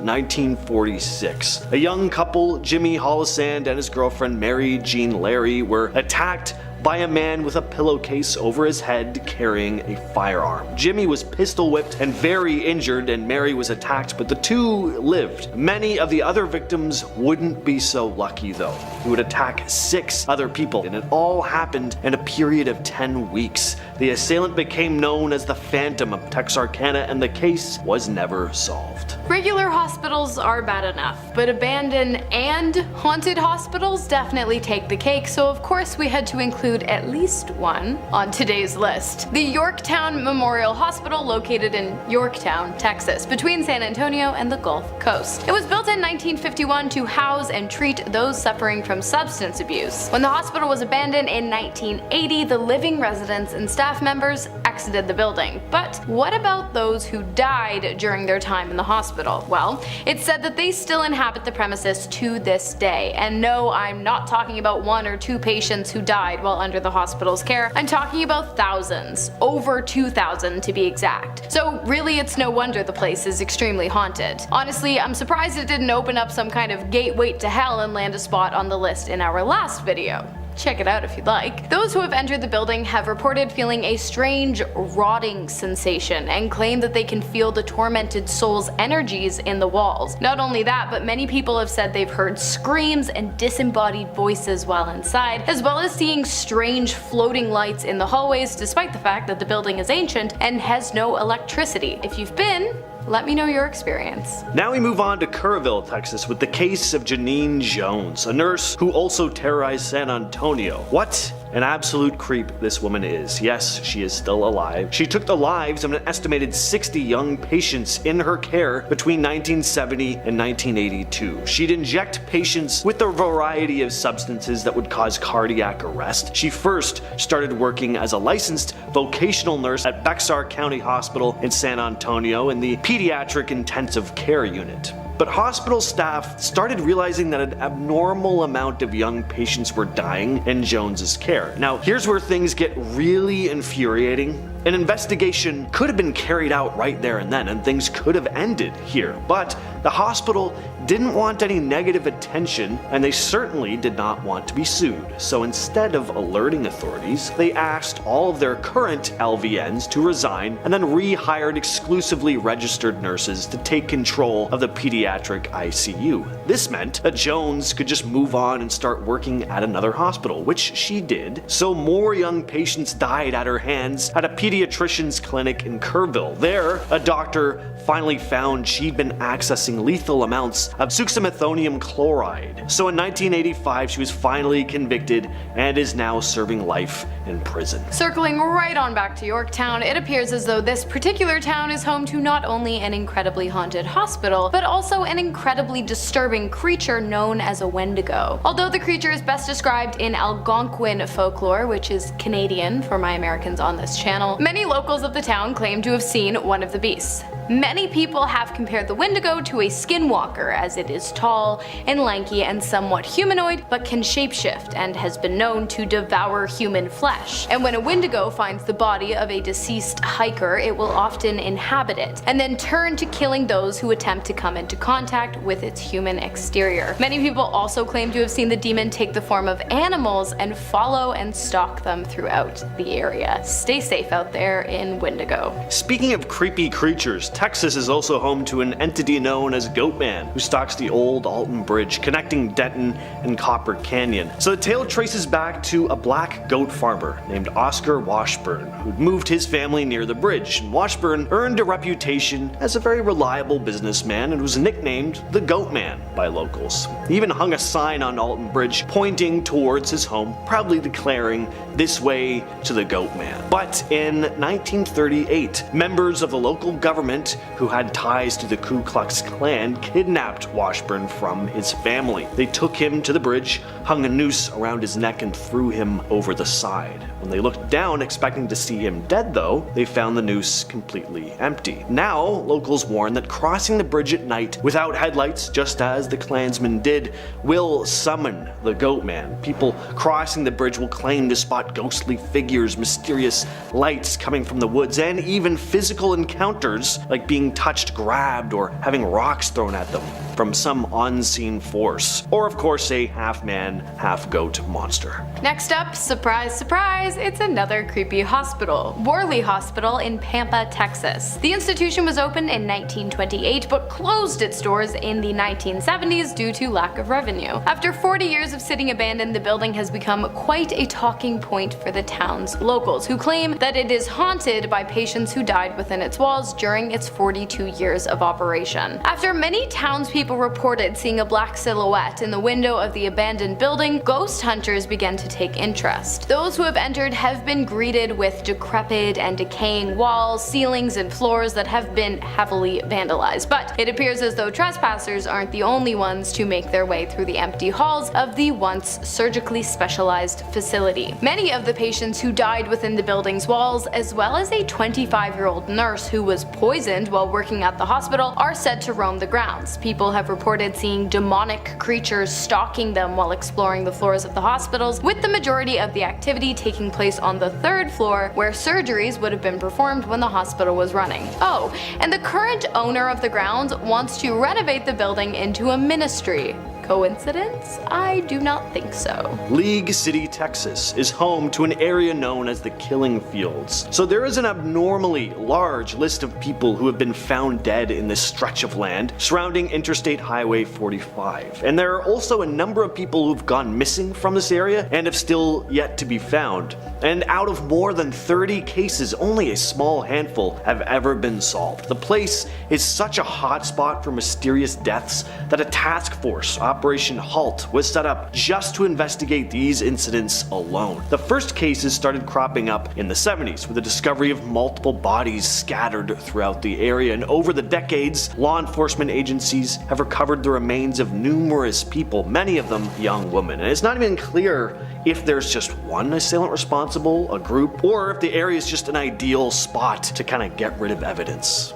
1946. A young couple, Jimmy Hollisand and his girlfriend Mary Jean Larry, were attacked by a man with a pillowcase over his head carrying a firearm. Jimmy was pistol whipped and very injured, and Mary was attacked, but the 2 lived. Many of the other victims wouldn't be so lucky though. He would attack 6 other people, and it all happened in a period of 10 weeks. The assailant became known as the Phantom of Texarkana, and the case was never solved. Regular hospitals are bad enough, but abandoned and haunted hospitals definitely take the cake, so of course we had to include at least one on today's list. The Yorktown Memorial Hospital, located in Yorktown, Texas, between San Antonio and the Gulf Coast. It was built in 1951 to house and treat those suffering from substance abuse. When the hospital was abandoned in 1980, the living residents and staff members exited the building. But what about those who died during their time in the hospital? Well, it's said that they still inhabit the premises to this day. And no, I'm not talking about 1 or 2 patients who died while under the hospital's care. I'm talking about thousands, over 2,000 to be exact. So really, it's no wonder the place is extremely haunted. Honestly, I'm surprised it didn't open up some kind of gateway to hell and land a spot on the list in our last video. Check it out if you'd like. Those who have entered the building have reported feeling a strange rotting sensation and claim that they can feel the tormented soul's energies in the walls. Not only that, but many people have said they've heard screams and disembodied voices while inside, as well as seeing strange floating lights in the hallways, despite the fact that the building is ancient and has no electricity. If you've been, Let me know your experience. Now we move on to Kerrville, Texas with the case of Janine Jones, a nurse who also terrorized San Antonio. What an absolute creep this woman is. Yes, she is still alive. She took the lives of an estimated 60 young patients in her care between 1970 and 1982. She'd inject patients with a variety of substances that would cause cardiac arrest. She first started working as a licensed vocational nurse at Bexar County Hospital in San Antonio in the Pediatric Intensive Care Unit. But hospital staff started realizing that an abnormal amount of young patients were dying in Jones's care. Now, here's where things get really infuriating. An investigation could have been carried out right there and then, and things could have ended here. But the hospital didn't want any negative attention, and they certainly did not want to be sued. So instead of alerting authorities, they asked all of their current LVNs to resign and then rehired exclusively registered nurses to take control of the pediatric ICU. This meant that Jones could just move on and start working at another hospital, which she did. So more young patients died at her hands at a pediatrician's clinic in Kerrville. There, a doctor finally found she'd been accessing lethal amounts of succinylmethonium chloride. So in 1985, she was finally convicted and is now serving life in prison. Circling right on back to Yorktown, it appears as though this particular town is home to not only an incredibly haunted hospital, but also an incredibly disturbing creature known as a Wendigo. Although the creature is best described in Algonquin folklore, which is Canadian for my Americans on this channel, many locals of the town claim to have seen one of the beasts. Many people have compared the Wendigo to a skinwalker, as it is tall and lanky and somewhat humanoid, but can shapeshift and has been known to devour human flesh. And when a Wendigo finds the body of a deceased hiker, it will often inhabit it, and then turn to killing those who attempt to come into contact with its human exterior. Many people also claim to have seen the demon take the form of animals and follow and stalk them throughout the area. Stay safe out there in Wendigo. Speaking of creepy creatures, Texas is also home to an entity known as Goatman, who stalks the old Alton Bridge connecting Denton and Copper Canyon. So the tale traces back to a black goat farmer named Oscar Washburn, who'd moved his family near the bridge. And Washburn earned a reputation as a very reliable businessman and was nicknamed the Goatman by locals. He even hung a sign on Alton Bridge pointing towards his home, proudly declaring, "This way to the Goatman." But in 1938, members of the local government who had ties to the Ku Klux Klan kidnapped Washburn from his family. They took him to the bridge, hung a noose around his neck, and threw him over the side. When they looked down expecting to see him dead though, they found the noose completely empty. Now, locals warn that crossing the bridge at night without headlights, just as the Klansmen did, will summon the Goatman. People crossing the bridge will claim to spot ghostly figures, mysterious lights coming from the woods, and even physical encounters like being touched, grabbed, or having rocks thrown at them from some unseen force. Or of course a half-man, half-goat monster. Next up, surprise, surprise, it's another creepy hospital. Worley Hospital in Pampa, Texas. The institution was opened in 1928 but closed its doors in the 1970s due to lack of revenue. After 40 years of sitting abandoned, the building has become quite a talking point for the town's locals, who claim that it is haunted by patients who died within its walls during its 42 years of operation. After many townspeople reported seeing a black silhouette in the window of the abandoned building, ghost hunters began to take interest. Those who have entered have been greeted with decrepit and decaying walls, ceilings, and floors that have been heavily vandalized. But it appears as though trespassers aren't the only ones to make their way through the empty halls of the once surgically specialized facility. Many of the patients who died within the building's walls, as well as a 25-year-old nurse who was poisoned while working at the hospital, are said to roam the grounds. People have reported seeing demonic creatures stalking them while exploring the floors of the hospitals, with the majority of the activity taking place on the 3rd floor, where surgeries would have been performed when the hospital was running. Oh, and the current owner of the grounds wants to renovate the building into a ministry. Coincidence? I do not think so. League City, Texas is home to an area known as the Killing Fields. So there is an abnormally large list of people who have been found dead in this stretch of land surrounding Interstate Highway 45. And there are also a number of people who've gone missing from this area and have still yet to be found. And out of more than 30 cases, only a small handful have ever been solved. The place is such a hotspot for mysterious deaths that a task force, Operation HALT, was set up just to investigate these incidents alone. The first cases started cropping up in the 70s with the discovery of multiple bodies scattered throughout the area, and over the decades, law enforcement agencies have recovered the remains of numerous people, many of them young women. And it's not even clear if there's just one assailant responsible, a group, or if the area is just an ideal spot to kind of get rid of evidence.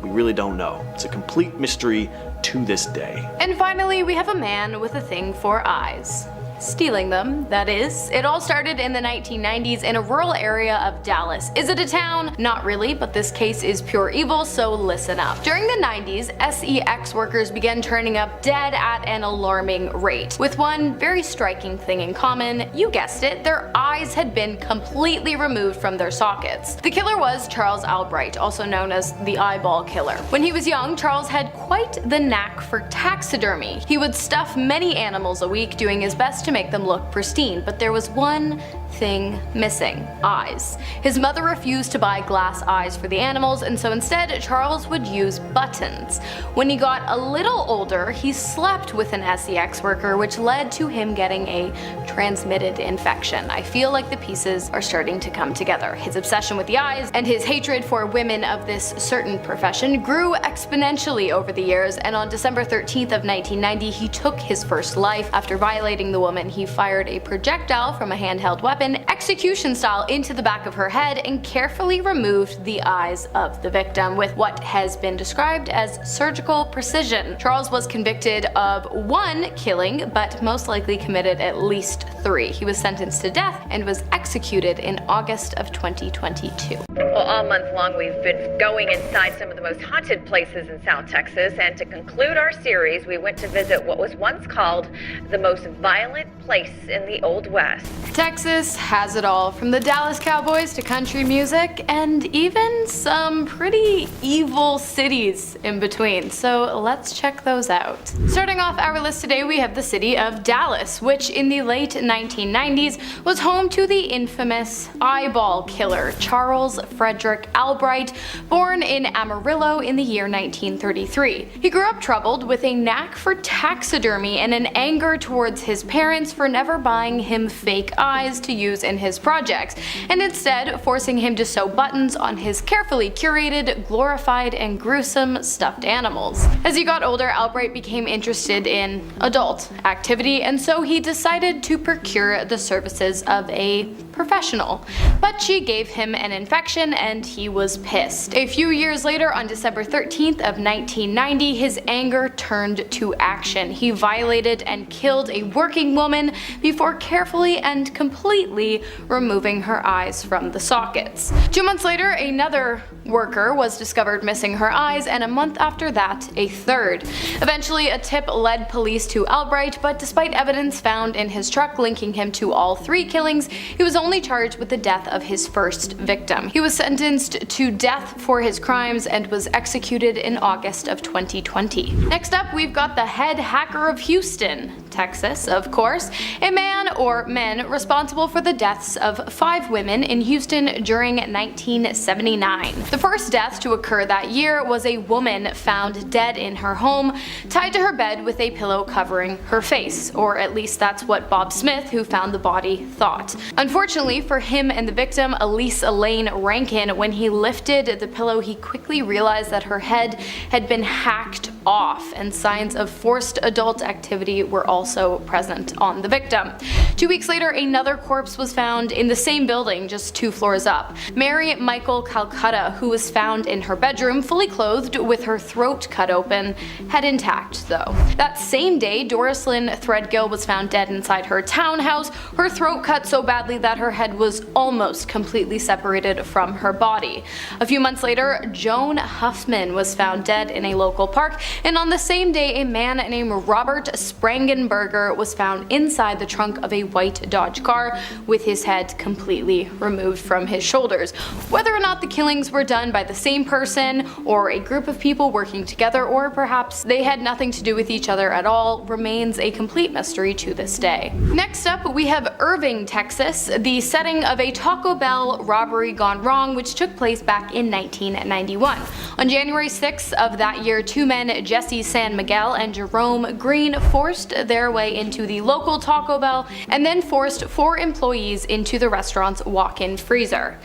We really don't know. It's a complete mystery to this day. And finally, we have a man with a thing for eyes. Stealing them, that is. It all started in the 1990s in a rural area of Dallas. Is it a town? Not really, but this case is pure evil, so listen up. During the 90s, SEX workers began turning up dead at an alarming rate, with one very striking thing in common. You guessed it, their eyes had been completely removed from their sockets. The killer was Charles Albright, also known as the eyeball killer. When he was young, Charles had quite the knack for taxidermy. He would stuff many animals a week, doing his best to make them look pristine, but there was one thing missing: eyes. His mother refused to buy glass eyes for the animals, and so instead Charles would use buttons. When he got a little older, he slept with an SEX worker, which led to him getting a transmitted infection. I feel like the pieces are starting to come together. His obsession with the eyes and his hatred for women of this certain profession grew exponentially over the years, and on December 13th of 1990 he took his first life. After violating the woman, he fired a projectile from a handheld weapon, execution style, into the back of her head and carefully removed the eyes of the victim with what has been described as surgical precision. Charles was convicted of 1 killing, but most likely committed at least 3. He was sentenced to death and was executed in August of 2022. Well, all month long we've been going inside some of the most haunted places in South Texas, and to conclude our series we went to visit what was once called the most violent place in the Old West. Texas has it all, from the Dallas Cowboys to country music, and even some pretty evil cities in between, so let's check those out. Starting off our list today, we have the city of Dallas, which in the late 1990s was home to the infamous eyeball killer Charles Frederick Albright, born in Amarillo in the year 1933. He grew up troubled with a knack for taxidermy and an anger towards his parents for never buying him fake eyes to use in his projects, and instead forcing him to sew buttons on his carefully curated, glorified, and gruesome stuffed animals. As he got older, Albright became interested in adult activity, and so he decided to procure the services of a professional. But she gave him an infection and he was pissed. A few years later, on December 13th of 1990, his anger turned to action. He violated and killed a working woman before carefully and completely removing her eyes from the sockets. 2 months later, another worker was discovered missing her eyes, and a month after that, a third. Eventually, a tip led police to Albright, but despite evidence found in his truck linking him to all 3 killings, he was only charged with the death of his first victim. He was sentenced to death for his crimes and was executed in August of 2020. Next up, we've got the head hacker of Houston, Texas, of course, a man or men responsible for the deaths of 5 women in Houston during 1979. The first death to occur that year was a woman found dead in her home, tied to her bed with a pillow covering her face, or at least that's what Bob Smith, who found the body, thought. Unfortunately for him and the victim, Elise Elaine Rankin, when he lifted the pillow, he quickly realized that her head had been hacked off, and signs of forced adult activity were also present on the victim. 2 weeks later, another corpse was found in the same building, just 2 floors up. Mary Michael Calcutta, who was found in her bedroom, fully clothed with her throat cut open, head intact though. That same day, Doris Lynn Threadgill was found dead inside her townhouse, her throat cut so badly that her head was almost completely separated from her body. A few months later, Joan Huffman was found dead in a local park, And on the same day, a man named Robert Sprangenberger was found inside the trunk of a white Dodge car with his head completely removed from his shoulders. Whether or not the killings were done by the same person or a group of people working together, or perhaps they had nothing to do with each other at all, remains a complete mystery to this day. Next up, we have Irving, Texas, the setting of a Taco Bell robbery gone wrong, which took place back in 1991. On January 6th of that year, two men, Jesse San Miguel and Jerome Green, forced their way into the local Taco Bell and then forced 4 employees into the restaurant's walk-in freezer.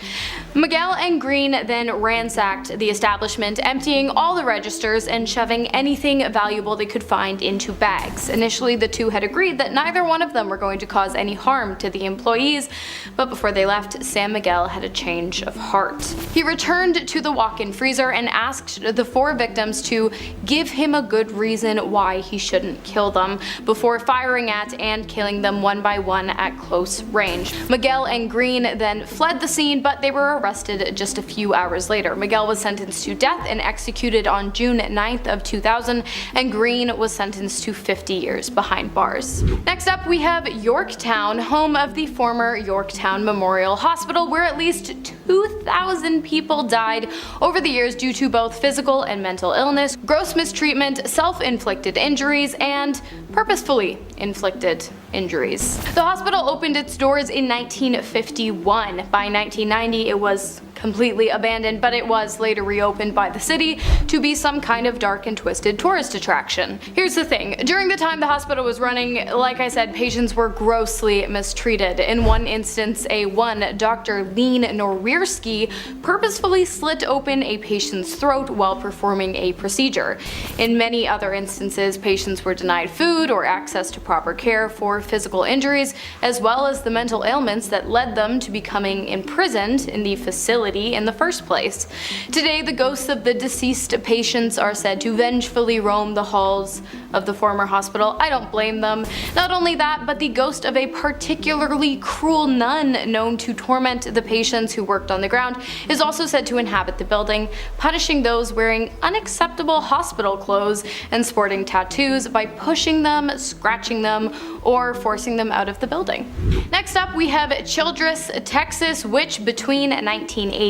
Miguel and Green then ransacked the establishment, emptying all the registers and shoving anything valuable they could find into bags. Initially, the two had agreed that neither one of them were going to cause any harm to the employees, but before they left, San Miguel had a change of heart. He returned to the walk-in freezer and asked the 4 victims to give him a good reason why he shouldn't kill them, before firing at and killing them one by one at close range. Miguel and Green then fled the scene, but they were arrested just a few hours later. Miguel was sentenced to death and executed on June 9th of 2000, and Green was sentenced to 50 years behind bars. Next up, we have Yorktown, home of the former Yorktown Memorial Hospital, where at least 2,000 people died over the years due to both physical and mental illness, gross mistreatment, self-inflicted injuries, and purposefully inflicted injuries. The hospital opened its doors in 1951. By 1990, it was completely abandoned, but it was later reopened by the city to be some kind of dark and twisted tourist attraction. Here's the thing, during the time the hospital was running, like I said, patients were grossly mistreated. In one instance, Dr. Lean Norwierski purposefully slit open a patient's throat while performing a procedure. In many other instances, patients were denied food or access to proper care for physical injuries, as well as the mental ailments that led them to becoming imprisoned in the facility in the first place. Today, the ghosts of the deceased patients are said to vengefully roam the halls of the former hospital. I don't blame them. Not only that, but the ghost of a particularly cruel nun known to torment the patients who worked on the ground is also said to inhabit the building, punishing those wearing unacceptable hospital clothes and sporting tattoos by pushing them, scratching them, or forcing them out of the building. Next up, we have Childress, Texas, which between 1988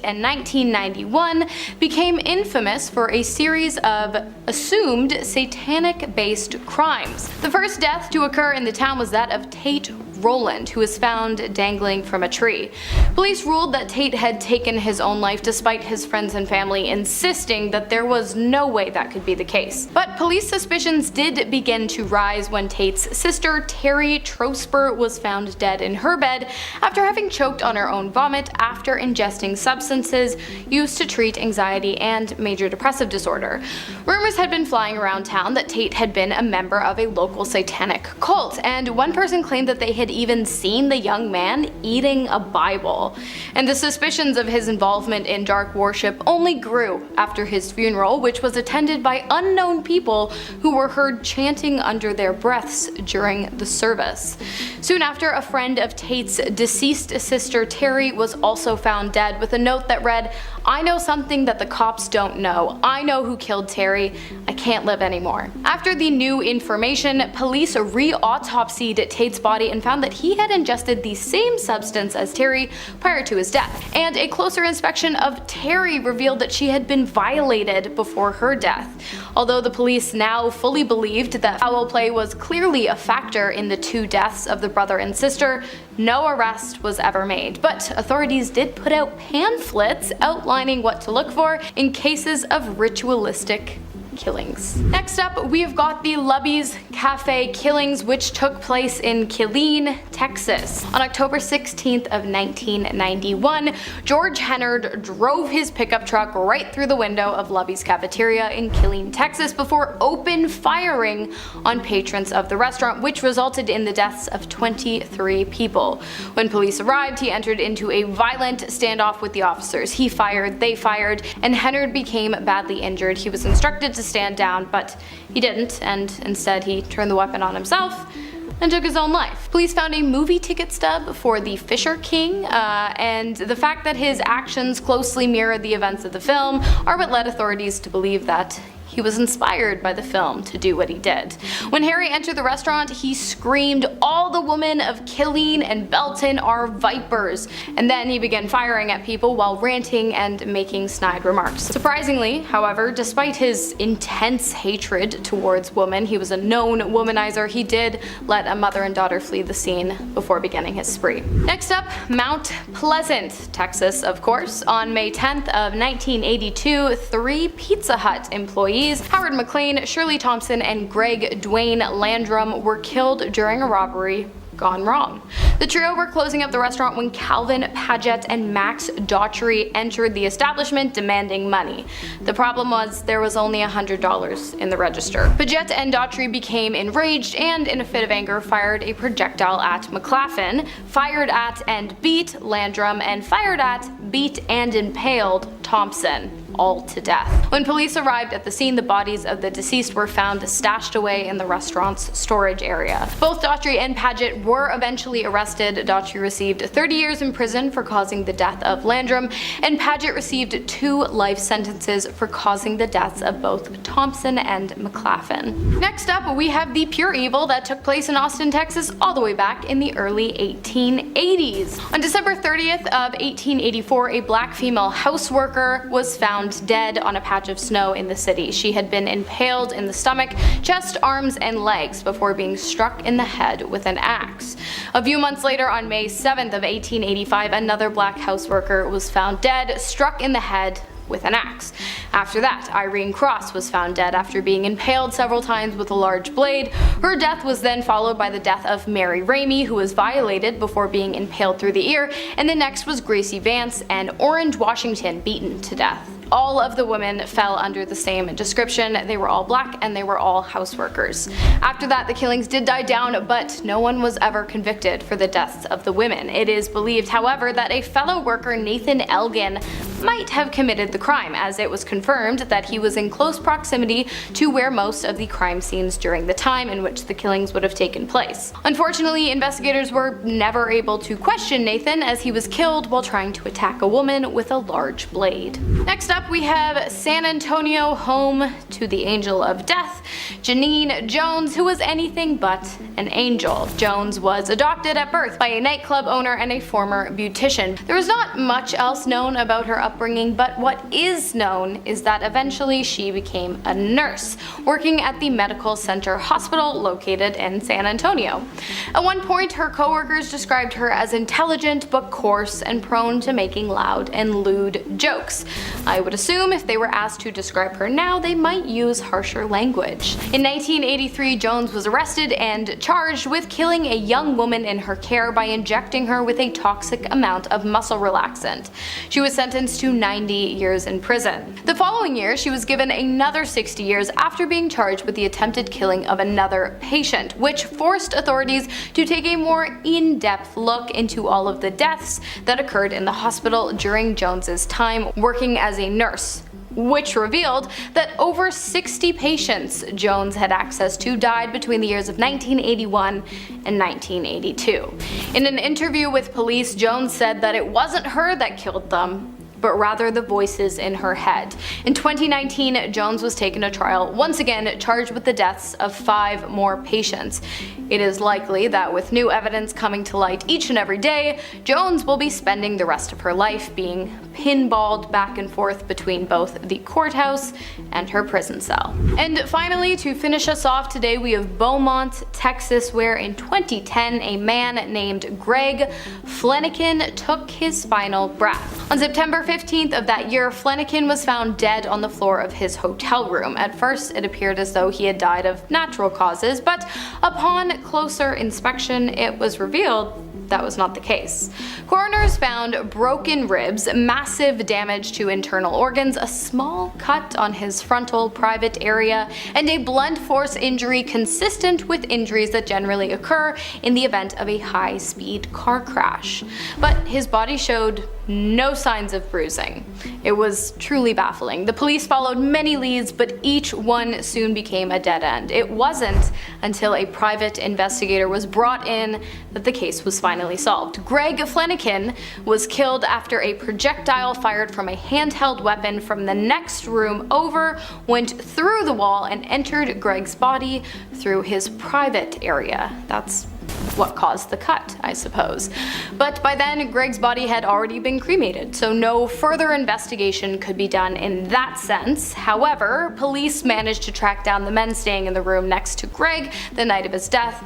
and 1991 became infamous for a series of assumed satanic-based crimes. The first death to occur in the town was that of Tate Rowland, who was found dangling from a tree. Police ruled that Tate had taken his own life despite his friends and family insisting that there was no way that could be the case. But police suspicions did begin to rise when Tate's sister, Terry Trosper, was found dead in her bed after having choked on her own vomit after ingesting substances used to treat anxiety and major depressive disorder. Rumors had been flying around town that Tate had been a member of a local satanic cult, and one person claimed that they had even seen the young man eating a Bible. And the suspicions of his involvement in dark worship only grew after his funeral, which was attended by unknown people who were heard chanting under their breaths during the service. Soon after, a friend of Tate's deceased sister Terry was also found dead with a note that read, "I know something that the cops don't know. I know who killed Terry. I can't live anymore." After the new information, police re-autopsied Tate's body and found that he had ingested the same substance as Terry prior to his death. And a closer inspection of Terry revealed that she had been violated before her death. Although the police now fully believed that foul play was clearly a factor in the 2 deaths of the brother and sister, no arrest was ever made. But authorities did put out pamphlets outlining what to look for in cases of ritualistic killings. Next up, we've got the Lubby's Cafe killings, which took place in Killeen, Texas. On October 16th of 1991, George Hennard drove his pickup truck right through the window of Lubby's Cafeteria in Killeen, Texas, before open firing on patrons of the restaurant, which resulted in the deaths of 23 people. When police arrived, he entered into a violent standoff with the officers. He fired, they fired, and Hennard became badly injured. He was instructed to stand down, but he didn't, and instead he turned the weapon on himself and took his own life. Police found a movie ticket stub for the Fisher King, and the fact that his actions closely mirrored the events of the film are what led authorities to believe that he was inspired by the film to do what he did. When Harry entered the restaurant, he screamed, "All the women of Killeen and Belton are vipers," and then he began firing at people while ranting and making snide remarks. Surprisingly, however, despite his intense hatred towards women, he was a known womanizer, he did let a mother and daughter flee the scene before beginning his spree. Next up, Mount Pleasant, Texas, of course. On May 10th of 1982, 3 Pizza Hut employees, Howard McLean, Shirley Thompson, and Greg Dwayne Landrum, were killed during a robbery gone wrong. The trio were closing up the restaurant when Calvin Paget and Max Daughtry entered the establishment demanding money. The problem was there was only $100 in the register. Paget and Daughtry became enraged and, in a fit of anger, fired a projectile at McLaughlin, fired at and beat Landrum, and fired at, beat, and impaled Thompson, all to death. When police arrived at the scene, the bodies of the deceased were found stashed away in the restaurant's storage area. Both Daughtry and Paget were eventually arrested. Daughtry received 30 years in prison for causing the death of Landrum, and Paget received 2 life sentences for causing the deaths of both Thompson and McLaughlin. Next up, we have the pure evil that took place in Austin, Texas all the way back in the early 1880s. On December 30th of 1884, a black female houseworker was found dead on a patch of snow in the city. She had been impaled in the stomach, chest, arms, and legs before being struck in the head with an axe. A few months later, on May 7th of 1885, another black houseworker was found dead, struck in the head with an axe. After that, Irene Cross was found dead after being impaled several times with a large blade. Her death was then followed by the death of Mary Ramey, who was violated before being impaled through the ear, and the next was Gracie Vance and Orange Washington, beaten to death. All of the women fell under the same description. They were all black and they were all houseworkers. After that, the killings did die down, but no one was ever convicted for the deaths of the women. It is believed, however, that a fellow worker, Nathan Elgin, might have committed the crime, as it was confirmed that he was in close proximity to where most of the crime scenes during the time in which the killings would have taken place. Unfortunately, investigators were never able to question Nathan, as he was killed while trying to attack a woman with a large blade. Next up, we have San Antonio, home to the angel of death, Janine Jones, who was anything but an angel. Jones was adopted at birth by a nightclub owner and a former beautician. There is not much else known about her upbringing, but what is known is that eventually she became a nurse, working at the Medical Center Hospital located in San Antonio. At one point, her coworkers described her as intelligent but coarse and prone to making loud and lewd jokes. I would assume if they were asked to describe her now, they might use harsher language. In 1983, Jones was arrested and charged with killing a young woman in her care by injecting her with a toxic amount of muscle relaxant. She was sentenced to 90 years in prison. The following year, she was given another 60 years after being charged with the attempted killing of another patient, which forced authorities to take a more in-depth look into all of the deaths that occurred in the hospital during Jones's time working as a nurse, which revealed that over 60 patients Jones had access to died between the years of 1981 and 1982. In an interview with police, Jones said that it wasn't her that killed them, but rather the voices in her head. In 2019, Jones was taken to trial, once again charged with the deaths of 5 more patients. It is likely that with new evidence coming to light each and every day, Jones will be spending the rest of her life being pinballed back and forth between both the courthouse and her prison cell. And finally, to finish us off today, we have Beaumont, Texas, where in 2010 a man named Greg Flanagan took his final breath. On September 15th of that year, Flanagan was found dead on the floor of his hotel room. At first, it appeared as though he had died of natural causes, but upon closer inspection, it was revealed that was not the case. Coroners found broken ribs, massive damage to internal organs, a small cut on his frontal private area, and a blunt force injury consistent with injuries that generally occur in the event of a high-speed car crash. But his body showed no signs of bruising. It was truly baffling. The police followed many leads, but each one soon became a dead end. It wasn't until a private investigator was brought in that the case was finally solved. Greg Flanagan was killed after a projectile fired from a handheld weapon from the next room over went through the wall and entered Greg's body through his private area. That's what caused the cut, I suppose. But by then, Greg's body had already been cremated, so no further investigation could be done in that sense. However, police managed to track down the men staying in the room next to Greg the night of his death.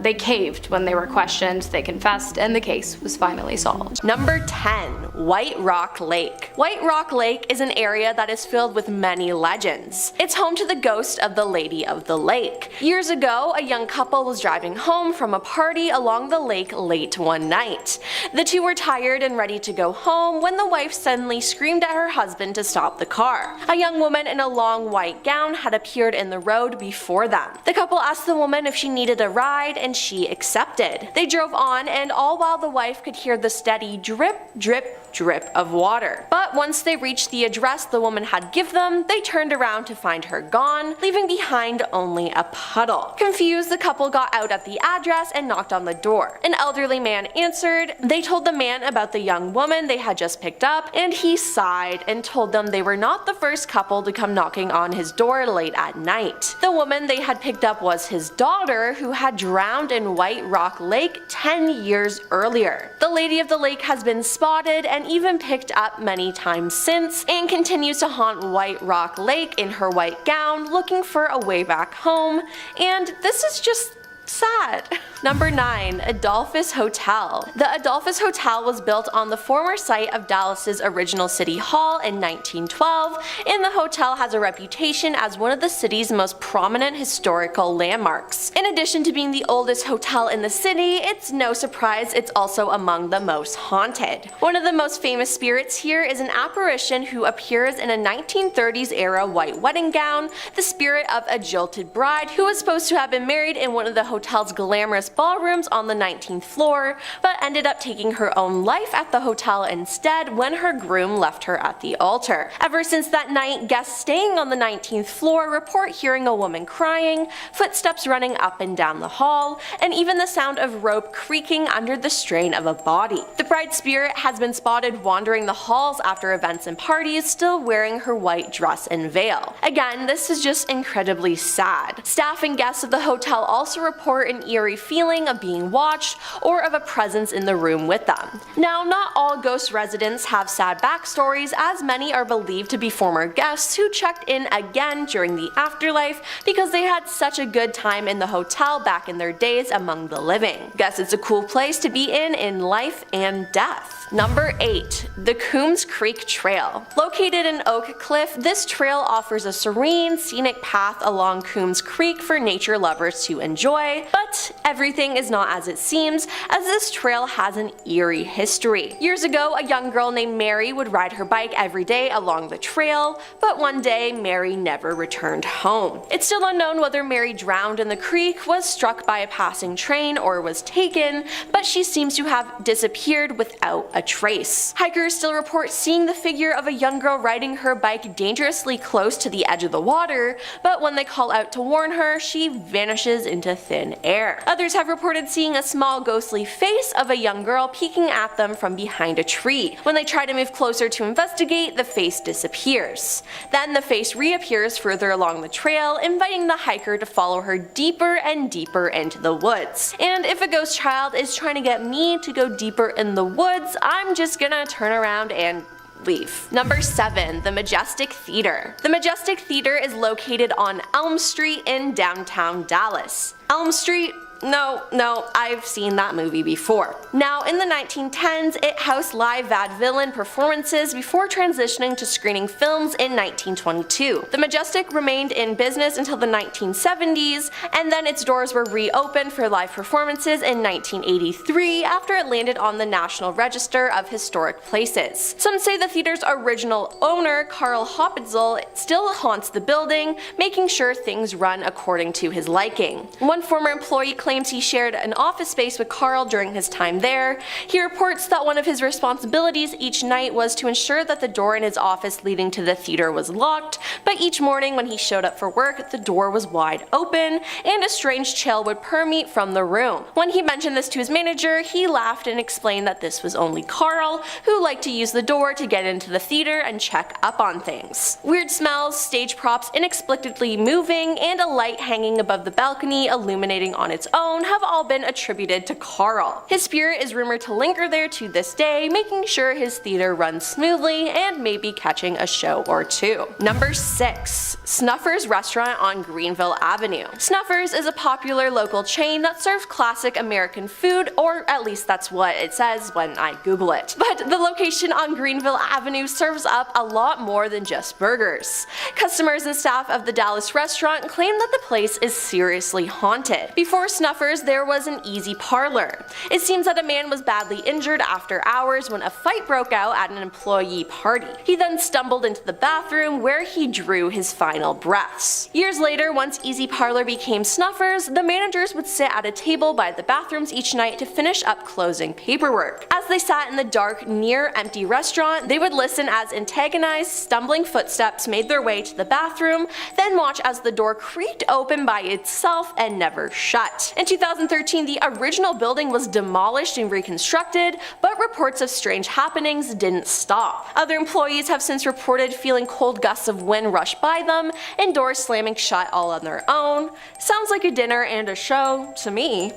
They caved when they were questioned, they confessed, and the case was finally solved. Number 10. White Rock Lake. White Rock Lake is an area that is filled with many legends. It's home to the ghost of the Lady of the Lake. Years ago, a young couple was driving home from a party along the lake late one night. The two were tired and ready to go home when the wife suddenly screamed at her husband to stop the car. A young woman in a long white gown had appeared in the road before them. The couple asked the woman if she needed a ride, and she accepted. They drove on, and all while the wife could hear the steady drip, drip, drip of water. But once they reached the address the woman had given them, they turned around to find her gone, leaving behind only a puddle. Confused, the couple got out at the address and knocked on the door. An elderly man answered. They told the man about the young woman they had just picked up, and he sighed and told them they were not the first couple to come knocking on his door late at night. The woman they had picked up was his daughter, who had drowned in White Rock Lake 10 years earlier. The Lady of the Lake has been spotted and even picked up many times since, and continues to haunt White Rock Lake in her white gown, looking for a way back home, and this is just sad. Number 9. Adolphus Hotel. The Adolphus Hotel was built on the former site of Dallas's original city hall in 1912, and the hotel has a reputation as one of the city's most prominent historical landmarks. In addition to being the oldest hotel in the city, it's no surprise it's also among the most haunted. One of the most famous spirits here is an apparition who appears in a 1930s era white wedding gown, the spirit of a jilted bride who was supposed to have been married in one of the hotel's glamorous ballrooms on the 19th floor, but ended up taking her own life at the hotel instead when her groom left her at the altar. Ever since that night, guests staying on the 19th floor report hearing a woman crying, footsteps running up and down the hall, and even the sound of rope creaking under the strain of a body. The bride spirit has been spotted wandering the halls after events and parties, still wearing her white dress and veil. Again, this is just incredibly sad. Staff and guests of the hotel also report an eerie feeling of being watched or of a presence in the room with them. Now, not all ghost residents have sad backstories, as many are believed to be former guests who checked in again during the afterlife because they had such a good time in the hotel back in their days among the living. Guess it's a cool place to be in life and death. Number 8. The Coombs Creek Trail. Located in Oak Cliff, this trail offers a serene, scenic path along Coombs Creek for nature lovers to enjoy, but everything is not as it seems, as this trail has an eerie history. Years ago, a young girl named Mary would ride her bike every day along the trail, but one day Mary never returned home. It's still unknown whether Mary drowned in the creek, was struck by a passing train, or was taken, but she seems to have disappeared without a trace. Hikers still report seeing the figure of a young girl riding her bike dangerously close to the edge of the water, but when they call out to warn her, she vanishes into thin air. Others have reported seeing a small ghostly face of a young girl peeking at them from behind a tree. When they try to move closer to investigate, the face disappears. Then the face reappears further along the trail, inviting the hiker to follow her deeper and deeper into the woods. And if a ghost child is trying to get me to go deeper in the woods, I'm just gonna turn around and leave. Number 7. The Majestic Theater. The Majestic Theater is located on Elm Street in downtown Dallas. Elm Street? No, I've seen that movie before. Now, in the 1910s, it housed live vaudevillian performances before transitioning to screening films in 1922. The Majestic remained in business until the 1970s, and then its doors were reopened for live performances in 1983 after it landed on the National Register of Historic Places. Some say the theater's original owner, Carl Hopitzel, still haunts the building, making sure things run according to his liking. One former employee claimed claims he shared an office space with Carl during his time there. He reports that one of his responsibilities each night was to ensure that the door in his office leading to the theater was locked, but each morning when he showed up for work, the door was wide open, and a strange chill would permeate from the room. When he mentioned this to his manager, he laughed and explained that this was only Carl, who liked to use the door to get into the theater and check up on things. Weird smells, stage props inexplicably moving, and a light hanging above the balcony illuminating on its own have all been attributed to Carl. His spirit is rumored to linger there to this day, making sure his theater runs smoothly and maybe catching a show or two. Number 6. Snuffers Restaurant on Greenville Avenue. Snuffers is a popular local chain that serves classic American food, or at least that's what it says when I Google it. But the location on Greenville Avenue serves up a lot more than just burgers. Customers and staff of the Dallas restaurant claim that the place is seriously haunted. Before Snuffers, there was an Easy Parlor. It seems that a man was badly injured after hours when a fight broke out at an employee party. He then stumbled into the bathroom where he drew his final breaths. Years later, once Easy Parlor became Snuffers, the managers would sit at a table by the bathrooms each night to finish up closing paperwork. As they sat in the dark, near empty restaurant, they would listen as antagonized, stumbling footsteps made their way to the bathroom, then watch as the door creaked open by itself and never shut. In 2013, the original building was demolished and reconstructed, but reports of strange happenings didn't stop. Other employees have since reported feeling cold gusts of wind rush by them and doors slamming shut all on their own. Sounds like a dinner and a show to me.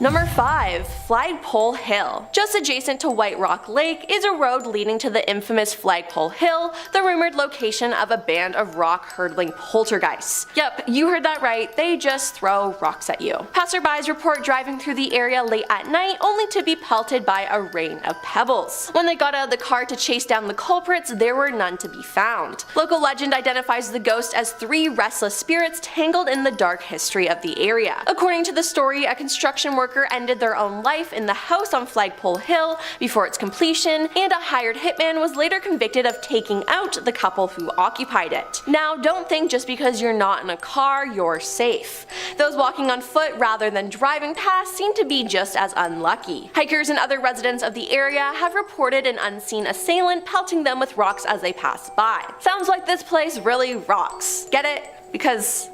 Number 5. Flagpole Hill. Just adjacent to White Rock Lake is a road leading to the infamous Flagpole Hill, the rumored location of a band of rock-hurdling poltergeists. Yep, you heard that right, they just throw rocks at you. Passerbys report driving through the area late at night only to be pelted by a rain of pebbles. When they got out of the car to chase down the culprits, there were none to be found. Local legend identifies the ghost as 3 restless spirits tangled in the dark history of the area. According to the story, a construction worker ended their own life in the house on Flagpole Hill before its completion, and a hired hitman was later convicted of taking out the couple who occupied it. Now, don't think just because you're not in a car, you're safe. Those walking on foot rather than driving past seem to be just as unlucky. Hikers and other residents of the area have reported an unseen assailant pelting them with rocks as they pass by. Sounds like this place really rocks. Get it? Because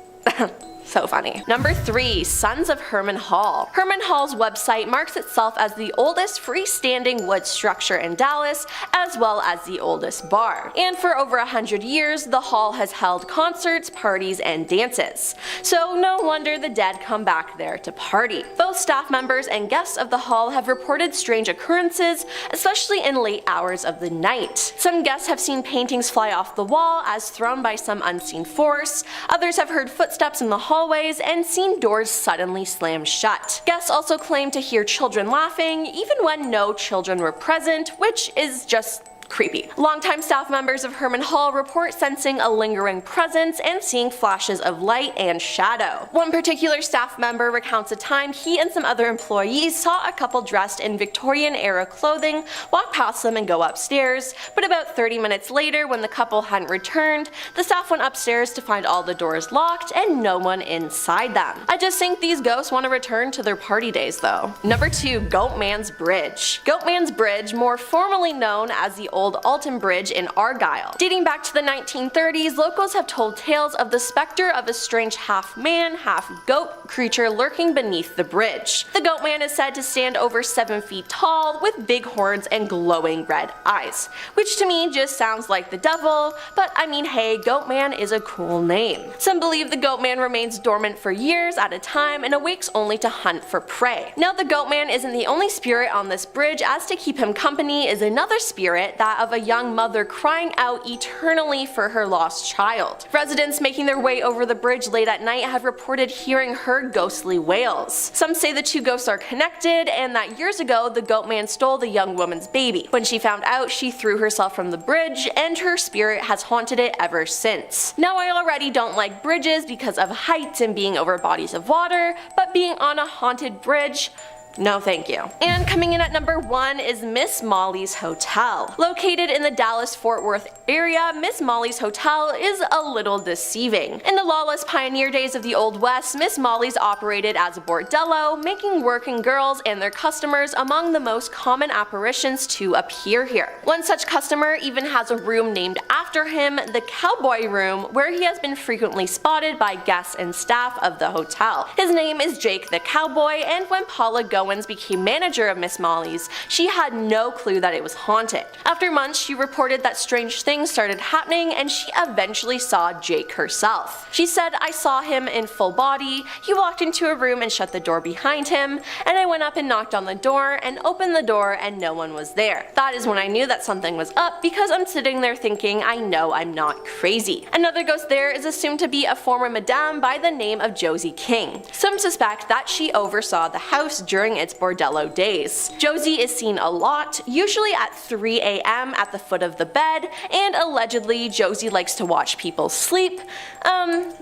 so funny. Number 3. Sons of Herman Hall. Herman Hall's website marks itself as the oldest freestanding wood structure in Dallas, as well as the oldest bar. And for over 100 years, the hall has held concerts, parties, and dances. So no wonder the dead come back there to party. Both staff members and guests of the hall have reported strange occurrences, especially in late hours of the night. Some guests have seen paintings fly off the wall as thrown by some unseen force. Others have heard footsteps in the hallways and seen doors suddenly slam shut. Guests also claim to hear children laughing, even when no children were present, which is just creepy. Longtime staff members of Herman Hall report sensing a lingering presence and seeing flashes of light and shadow. One particular staff member recounts a time he and some other employees saw a couple dressed in Victorian-era clothing walk past them and go upstairs, but about 30 minutes later, when the couple hadn't returned, the staff went upstairs to find all the doors locked and no one inside them. I just think these ghosts want to return to their party days though. Number 2. Goatman's Bridge. Goatman's Bridge, more formally known as the Old Alton Bridge in Argyle. Dating back to the 1930s, locals have told tales of the specter of a strange half-man, half-goat creature lurking beneath the bridge. The goat man is said to stand over 7 feet tall with big horns and glowing red eyes, which to me just sounds like the devil, but I mean hey, goat man is a cool name. Some believe the goat man remains dormant for years at a time and awakes only to hunt for prey. Now the goat man isn't the only spirit on this bridge, as to keep him company is another spirit, that of a young mother crying out eternally for her lost child. Residents making their way over the bridge late at night have reported hearing her ghostly wails. Some say the two ghosts are connected, and that years ago the goat man stole the young woman's baby. When she found out, she threw herself from the bridge, and her spirit has haunted it ever since. Now I already don't like bridges because of heights and being over bodies of water, but being on a haunted bridge, No thank you. And coming in at number 1 is Miss Molly's Hotel. Located in the Dallas-Fort Worth area, Miss Molly's Hotel is a little deceiving. In the lawless pioneer days of the Old West, Miss Molly's operated as a bordello, making working girls and their customers among the most common apparitions to appear here. One such customer even has a room named after him, the Cowboy Room, where he has been frequently spotted by guests and staff of the hotel. His name is Jake the Cowboy, and when Paula Goins became manager of Miss Molly's, she had no clue that it was haunted. After months, she reported that strange things started happening, and she eventually saw Jake herself. She said, "I saw him in full body. He walked into a room and shut the door behind him, and I went up and knocked on the door and opened the door and no one was there. That is when I knew that something was up, because I'm sitting there thinking, I know I'm not crazy." Another ghost there is assumed to be a former madame by the name of Josie King. Some suspect that she oversaw the house during its bordello days. Josie is seen a lot, usually at 3 a.m. at the foot of the bed, and allegedly Josie likes to watch people sleep.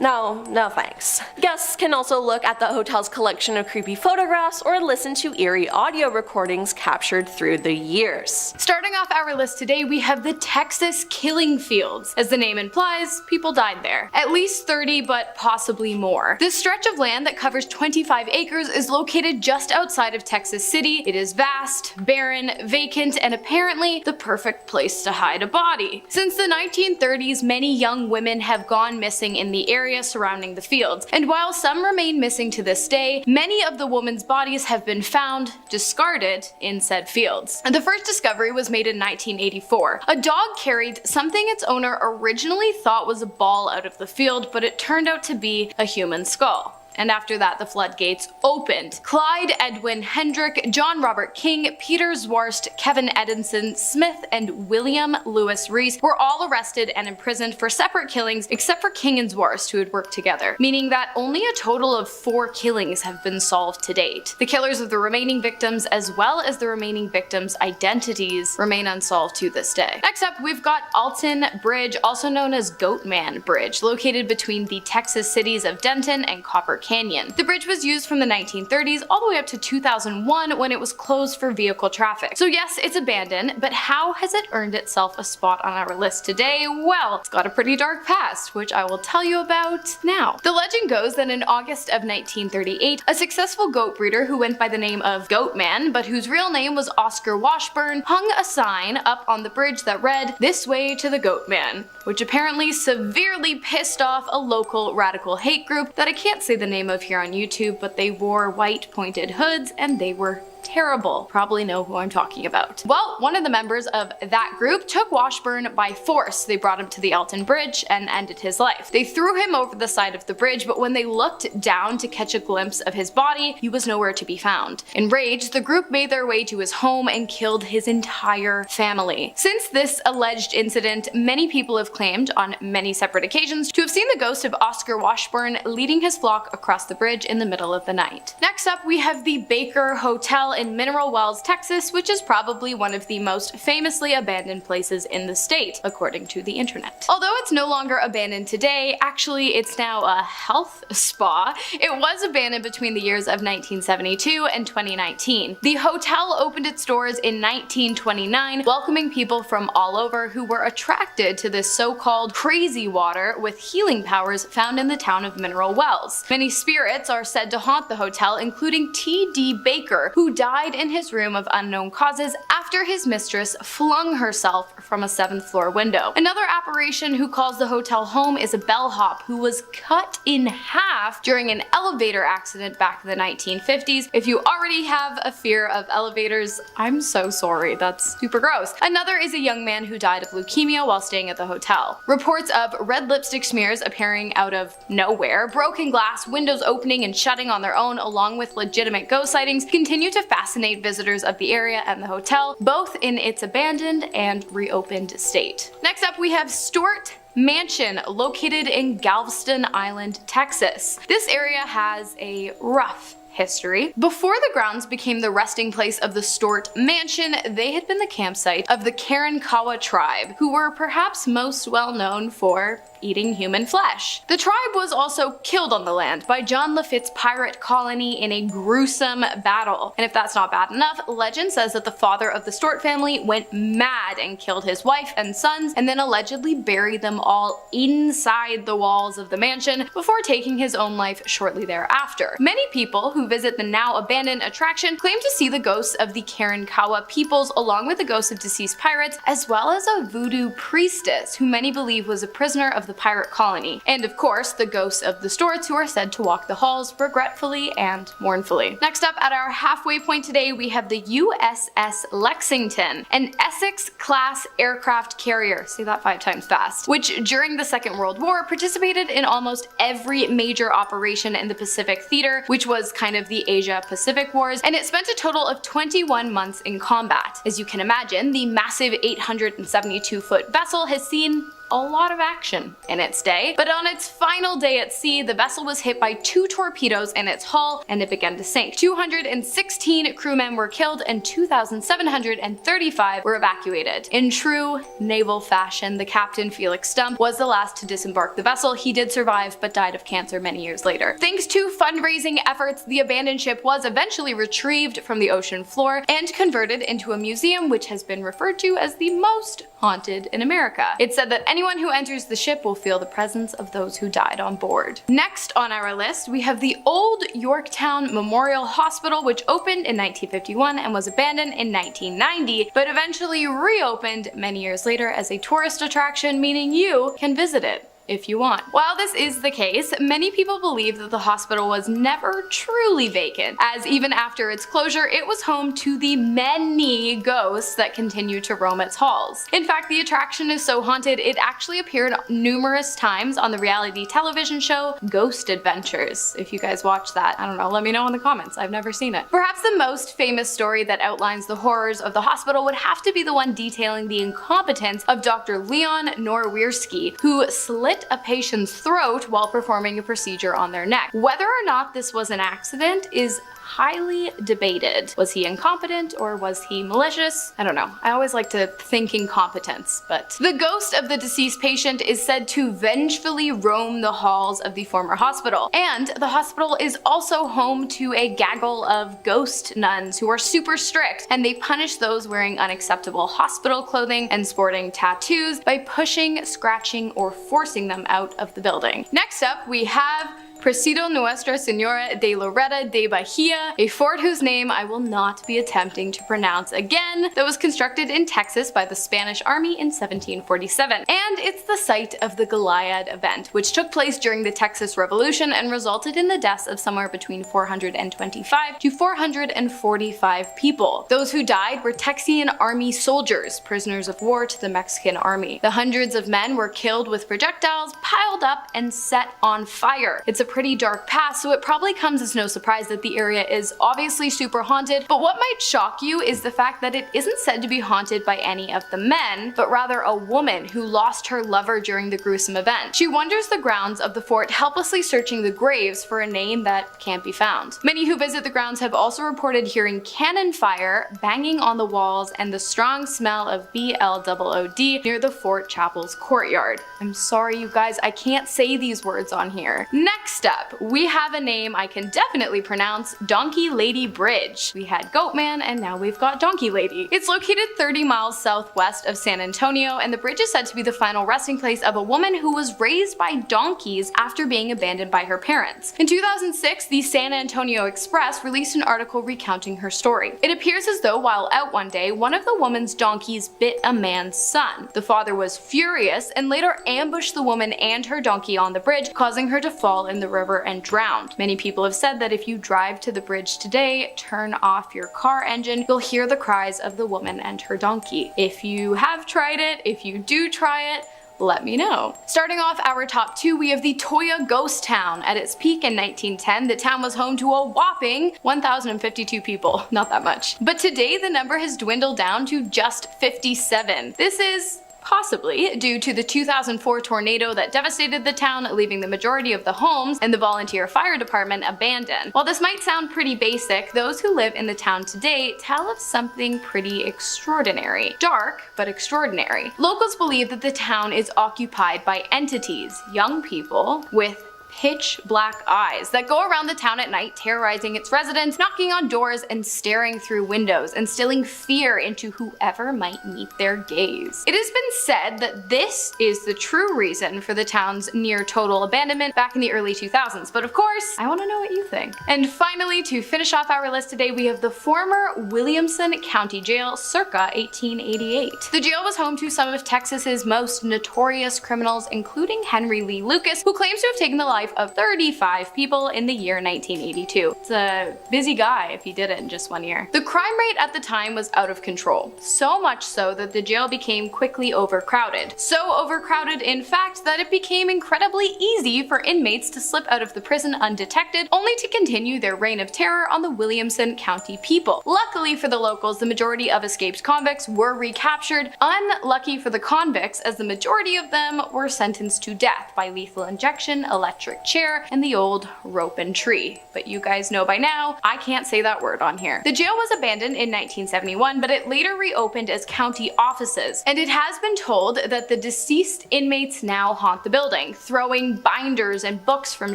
No thanks. Guests can also look at the hotel's collection of creepy photographs or listen to eerie audio recordings captured through the years. Starting off our list today, we have the Texas Killing Fields. As the name implies, people died there. At least 30, but possibly more. This stretch of land that covers 25 acres is located just outside of Texas City. It is vast, barren, vacant, and apparently the perfect place to hide a body. Since the 1930s, many young women have gone missing in the area surrounding the fields, and while some remain missing to this day, many of the women's bodies have been found, discarded, in said fields. The first discovery was made in 1984. A dog carried something its owner originally thought was a ball out of the field, but it turned out to be a human skull. And after that, the floodgates opened. Clyde Edwin Hendrick, John Robert King, Peter Zwarst, Kevin Edinson Smith, and William Lewis Reese were all arrested and imprisoned for separate killings, except for King and Zwarst, who had worked together, meaning that only a total of 4 killings have been solved to date. The killers of the remaining victims, as well as the remaining victims' identities, remain unsolved to this day. Next up, we've got Alton Bridge, also known as Goatman Bridge, located between the Texas cities of Denton and Copper Canyon. The bridge was used from the 1930s all the way up to 2001 when it was closed for vehicle traffic. So yes, it's abandoned, but how has it earned itself a spot on our list today? Well, it's got a pretty dark past, which I will tell you about now. The legend goes that in August of 1938, a successful goat breeder who went by the name of Goatman, but whose real name was Oscar Washburn, hung a sign up on the bridge that read, "This way to the Goatman," which apparently severely pissed off a local radical hate group that I can't say the name of here on YouTube, but they wore white pointed hoods and they were terrible. Probably know who I'm talking about. Well, one of the members of that group took Washburn by force. They brought him to the Alton Bridge and ended his life. They threw him over the side of the bridge, but when they looked down to catch a glimpse of his body, he was nowhere to be found. Enraged, the group made their way to his home and killed his entire family. Since this alleged incident, many people have claimed on many separate occasions to have seen the ghost of Oscar Washburn leading his flock across the bridge in the middle of the night. Next up, we have the Baker Hotel in Mineral Wells, Texas, which is probably one of the most famously abandoned places in the state, according to the internet. Although it's no longer abandoned today, actually it's now a health spa. It was abandoned between the years of 1972 and 2019. The hotel opened its doors in 1929, welcoming people from all over who were attracted to this so-called crazy water with healing powers found in the town of Mineral Wells. Many spirits are said to haunt the hotel, including T.D. Baker, who died in his room of unknown causes after his mistress flung herself from a 7th floor window. Another apparition who calls the hotel home is a bellhop who was cut in half during an elevator accident back in the 1950s. If you already have a fear of elevators, I'm so sorry, that's super gross. Another is a young man who died of leukemia while staying at the hotel. Reports of red lipstick smears appearing out of nowhere, broken glass, windows opening and shutting on their own, along with legitimate ghost sightings, continue to fascinate visitors of the area and the hotel, both in its abandoned and reopened state. Next up, we have Stewart Mansion, located in Galveston Island, Texas. This area has a rough history. Before the grounds became the resting place of the Stort Mansion, they had been the campsite of the Karankawa tribe, who were perhaps most well known for eating human flesh. The tribe was also killed on the land by John Lafitte's pirate colony in a gruesome battle. And if that's not bad enough, legend says that the father of the Stort family went mad and killed his wife and sons, and then allegedly buried them all inside the walls of the mansion before taking his own life shortly thereafter. Many people who visit the now abandoned attraction claim to see the ghosts of the Karankawa peoples along with the ghosts of deceased pirates, as well as a voodoo priestess who many believe was a prisoner of the pirate colony, and of course the ghosts of the Storts who are said to walk the halls regretfully and mournfully. Next up at our halfway point today, we have the USS Lexington, an Essex-class aircraft carrier, say that 5 times fast, which during the Second World War participated in almost every major operation in the Pacific Theater, which was kind of the Asia-Pacific Wars, and it spent a total of 21 months in combat. As you can imagine, the massive 872-foot vessel has seen a lot of action in its day, but on its final day at sea, the vessel was hit by 2 torpedoes in its hull and it began to sink. 216 crewmen were killed and 2,735 were evacuated. In true naval fashion, the captain, Felix Stump, was the last to disembark the vessel. He did survive, but died of cancer many years later. Thanks to fundraising efforts, the abandoned ship was eventually retrieved from the ocean floor and converted into a museum, which has been referred to as the most haunted in America. It's said that anyone who enters the ship will feel the presence of those who died on board. Next on our list, we have the Old Yorktown Memorial Hospital, which opened in 1951 and was abandoned in 1990, but eventually reopened many years later as a tourist attraction, meaning you can visit it if you want. While this is the case, many people believe that the hospital was never truly vacant, as even after its closure, it was home to the many ghosts that continue to roam its halls. In fact, the attraction is so haunted, it actually appeared numerous times on the reality television show Ghost Adventures. If you guys watch that, I don't know, let me know in the comments. I've never seen it. Perhaps the most famous story that outlines the horrors of the hospital would have to be the one detailing the incompetence of Dr. Leon Norwierski, who slit a patient's throat while performing a procedure on their neck. Whether or not this was an accident is highly debated. Was he incompetent or was he malicious? I don't know. I always like to think incompetence, but the ghost of the deceased patient is said to vengefully roam the halls of the former hospital. And the hospital is also home to a gaggle of ghost nuns who are super strict, and they punish those wearing unacceptable hospital clothing and sporting tattoos by pushing, scratching, or forcing them out of the building. Next up, we have Presidio Nuestra Señora de Loretta de Bahia, a fort whose name I will not be attempting to pronounce again, that was constructed in Texas by the Spanish Army in 1747. And it's the site of the Goliad event, which took place during the Texas Revolution and resulted in the deaths of somewhere between 425 to 445 people. Those who died were Texian army soldiers, prisoners of war to the Mexican army. The hundreds of men were killed with projectiles piled up and set on fire. It's a pretty dark past, so it probably comes as no surprise that the area is obviously super haunted, but what might shock you is the fact that it isn't said to be haunted by any of the men, but rather a woman who lost her lover during the gruesome event. She wanders the grounds of the fort, helplessly searching the graves for a name that can't be found. Many who visit the grounds have also reported hearing cannon fire, banging on the walls, and the strong smell of BLOOD near the fort chapel's courtyard. I'm sorry you guys, I can't say these words on here. Next up, we have a name I can definitely pronounce, Donkey Lady Bridge. We had Goatman and now we've got Donkey Lady. It's located 30 miles southwest of San Antonio, and the bridge is said to be the final resting place of a woman who was raised by donkeys after being abandoned by her parents. In 2006, the San Antonio Express released an article recounting her story. It appears as though while out one day, one of the woman's donkeys bit a man's son. The father was furious and later ambushed the woman and her donkey on the bridge, causing her to fall in the river and drowned. Many people have said that if you drive to the bridge today, turn off your car engine, you'll hear the cries of the woman and her donkey. If you have tried it, if you do try it, let me know. Starting off our top 2, we have the Toyah Ghost Town. At its peak in 1910, the town was home to a whopping 1,052 people. Not that much. But today, the number has dwindled down to just 57. This is possibly due to the 2004 tornado that devastated the town, leaving the majority of the homes and the volunteer fire department abandoned. While this might sound pretty basic, those who live in the town today tell of something pretty extraordinary. Dark, but extraordinary. Locals believe that the town is occupied by entities, young people with pitch black eyes that go around the town at night, terrorizing its residents, knocking on doors and staring through windows, instilling fear into whoever might meet their gaze. It has been said that this is the true reason for the town's near total abandonment back in the early 2000s, but of course, I want to know what you think. And finally, to finish off our list today, we have the former Williamson County Jail circa 1888. The jail was home to some of Texas's most notorious criminals, including Henry Lee Lucas, who claims to have taken the life of 35 people in the year 1982. It's a busy guy if he did it in just 1 year. The crime rate at the time was out of control, so much so that the jail became quickly overcrowded. So overcrowded, in fact, that it became incredibly easy for inmates to slip out of the prison undetected, only to continue their reign of terror on the Williamson County people. Luckily for the locals, the majority of escaped convicts were recaptured. Unlucky for the convicts, as the majority of them were sentenced to death by lethal injection, electric chair, and the old rope and tree. But you guys know by now, I can't say that word on here. The jail was abandoned in 1971, but it later reopened as county offices, and it has been told that the deceased inmates now haunt the building, throwing binders and books from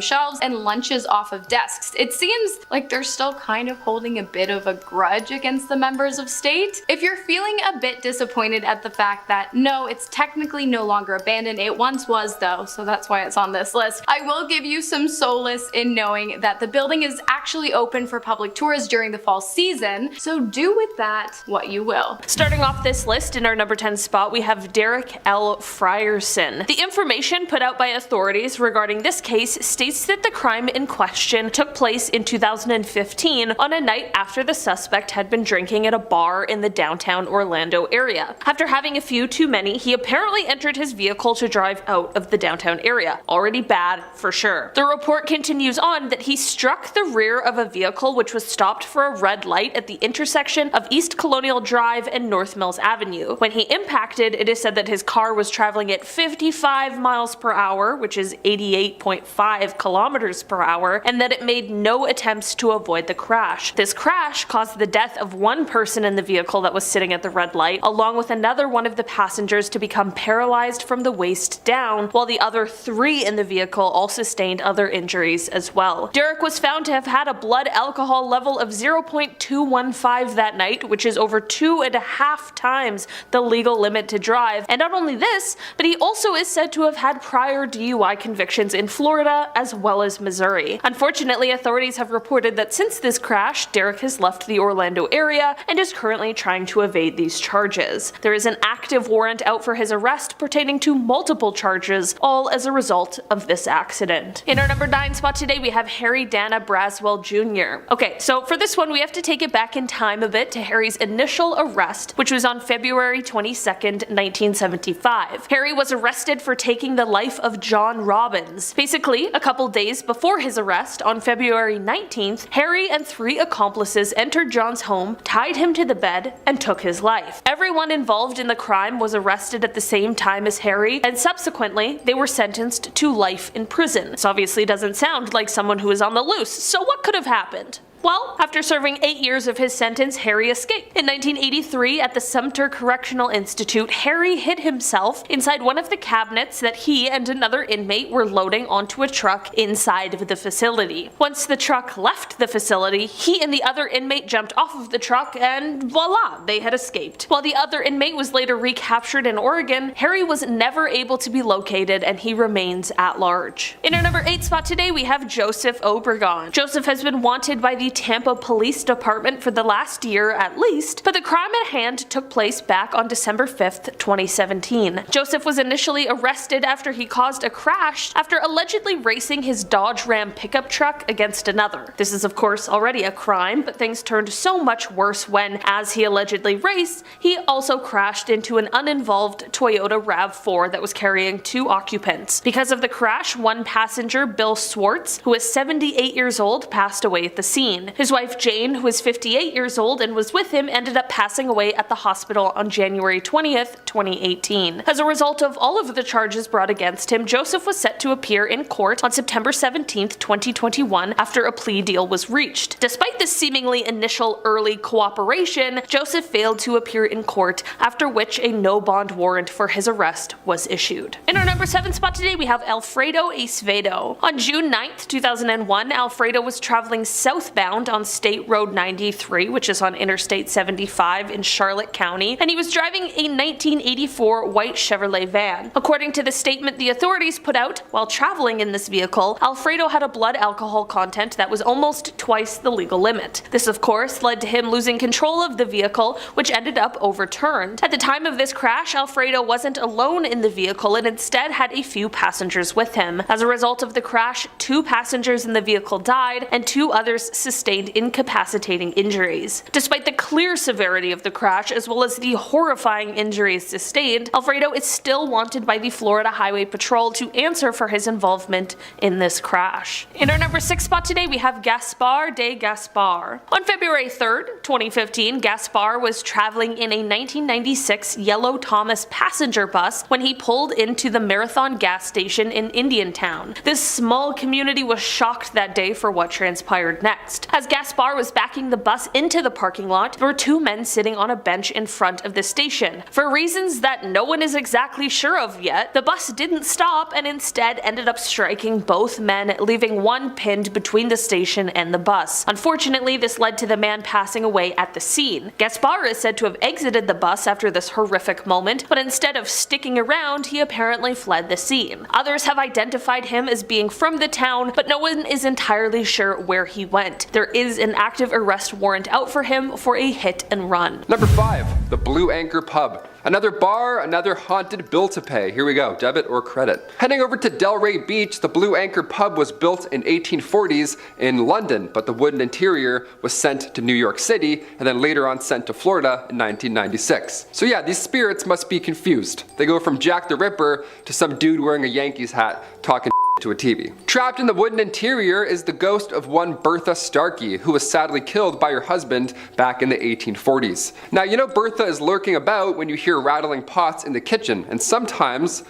shelves and lunches off of desks. It seems like they're still kind of holding a bit of a grudge against the members of state. If you're feeling a bit disappointed at the fact that no, it's technically no longer abandoned, it once was though, so that's why it's on this list, I will give you some solace in knowing that the building is actually open for public tours during the fall season, so do with that what you will. Starting off this list, in our number 10 spot, we have Derek L. Frierson. The information put out by authorities regarding this case states that the crime in question took place in 2015 on a night after the suspect had been drinking at a bar in the downtown Orlando area. After having a few too many, he apparently entered his vehicle to drive out of the downtown area. Already bad for sure. The report continues on that he struck the rear of a vehicle which was stopped for a red light at the intersection of East Colonial Drive and North Mills Avenue. When he impacted, it is said that his car was traveling at 55 miles per hour, which is 88.5 kilometers per hour, and that it made no attempts to avoid the crash. This crash caused the death of one person in the vehicle that was sitting at the red light, along with another one of the passengers to become paralyzed from the waist down, while the other 3 in the vehicle all sustained other injuries as well. Derek was found to have had a blood alcohol level of 0.215 that night, which is over 2.5 times the legal limit to drive. And not only this, but he also is said to have had prior DUI convictions in Florida as well as Missouri. Unfortunately, authorities have reported that since this crash, Derek has left the Orlando area and is currently trying to evade these charges. There is an active warrant out for his arrest pertaining to multiple charges, all as a result of this accident. In our number 9 spot today, we have Harry Dana Braswell Jr. Okay, so for this one, we have to take it back in time a bit to Harry's initial arrest, which was on February 22nd, 1975. Harry was arrested for taking the life of John Robbins. Basically, a couple days before his arrest, on February 19th, Harry and 3 accomplices entered John's home, tied him to the bed, and took his life. Everyone involved in the crime was arrested at the same time as Harry, and subsequently, they were sentenced to life in prison. This obviously doesn't sound like someone who is on the loose, so what could have happened? Well, after serving 8 years of his sentence, Harry escaped. In 1983, at the Sumter Correctional Institute, Harry hid himself inside one of the cabinets that he and another inmate were loading onto a truck inside of the facility. Once the truck left the facility, he and the other inmate jumped off of the truck and voila, they had escaped. While the other inmate was later recaptured in Oregon, Harry was never able to be located and he remains at large. In our number 8 spot today, we have Joseph Obregon. Joseph has been wanted by the Tampa Police Department for the last year at least, but the crime at hand took place back on December 5th, 2017. Joseph was initially arrested after he caused a crash after allegedly racing his Dodge Ram pickup truck against another. This is of course already a crime, but things turned so much worse when, as he allegedly raced, he also crashed into an uninvolved Toyota RAV4 that was carrying 2 occupants. Because of the crash, one passenger, Bill Swartz, who is 78 years old, passed away at the scene. 2015. His wife Jane, who was 58 years old and was with him, ended up passing away at the hospital on January 20th, 2018. As a result of all of the charges brought against him, Joseph was set to appear in court on September 17th, 2021 after a plea deal was reached. Despite this seemingly initial early cooperation, Joseph failed to appear in court, after which a no-bond warrant for his arrest was issued. In our number 7 spot today, we have Alfredo Acevedo. On June 9th, 2001, Alfredo was traveling southbound on State Road 93, which is on Interstate 75 in Charlotte County, and he was driving a 1984 white Chevrolet van. According to the statement the authorities put out while traveling in this vehicle, Alfredo had a blood alcohol content that was almost twice the legal limit. This, of course, led to him losing control of the vehicle, which ended up overturned. At the time of this crash, Alfredo wasn't alone in the vehicle and instead had a few passengers with him. As a result of the crash, 2 passengers in the vehicle died and 2 others sustained incapacitating injuries. Despite the clear severity of the crash as well as the horrifying injuries sustained, Alfredo is still wanted by the Florida Highway Patrol to answer for his involvement in this crash. In our number 6 spot today, we have Gaspar de Gaspar. On February 3rd, 2015, Gaspar was traveling in a 1996 yellow Thomas passenger bus when he pulled into the Marathon gas station in Indiantown. This small community was shocked that day for what transpired next. As Gaspar was backing the bus into the parking lot, there were 2 men sitting on a bench in front of the station. For reasons that no one is exactly sure of yet, the bus didn't stop and instead ended up striking both men, leaving one pinned between the station and the bus. Unfortunately, this led to the man passing away at the scene. Gaspar is said to have exited the bus after this horrific moment, but instead of sticking around, he apparently fled the scene. Others have identified him as being from the town, but no one is entirely sure where he went. There is an active arrest warrant out for him for a hit and run. Number 5, the Blue Anchor Pub. Another bar, another haunted bill to pay. Here we go, debit or credit. Heading over to Delray Beach, the Blue Anchor Pub was built in 1840s in London, but the wooden interior was sent to New York City and then later on sent to Florida in 1996. So yeah, these spirits must be confused. They go from Jack the Ripper to some dude wearing a Yankees hat talking to a TV. Trapped in the wooden interior is the ghost of one Bertha Starkey, who was sadly killed by her husband back in the 1840s. Now, you know Bertha is lurking about when you hear rattling pots in the kitchen, and sometimes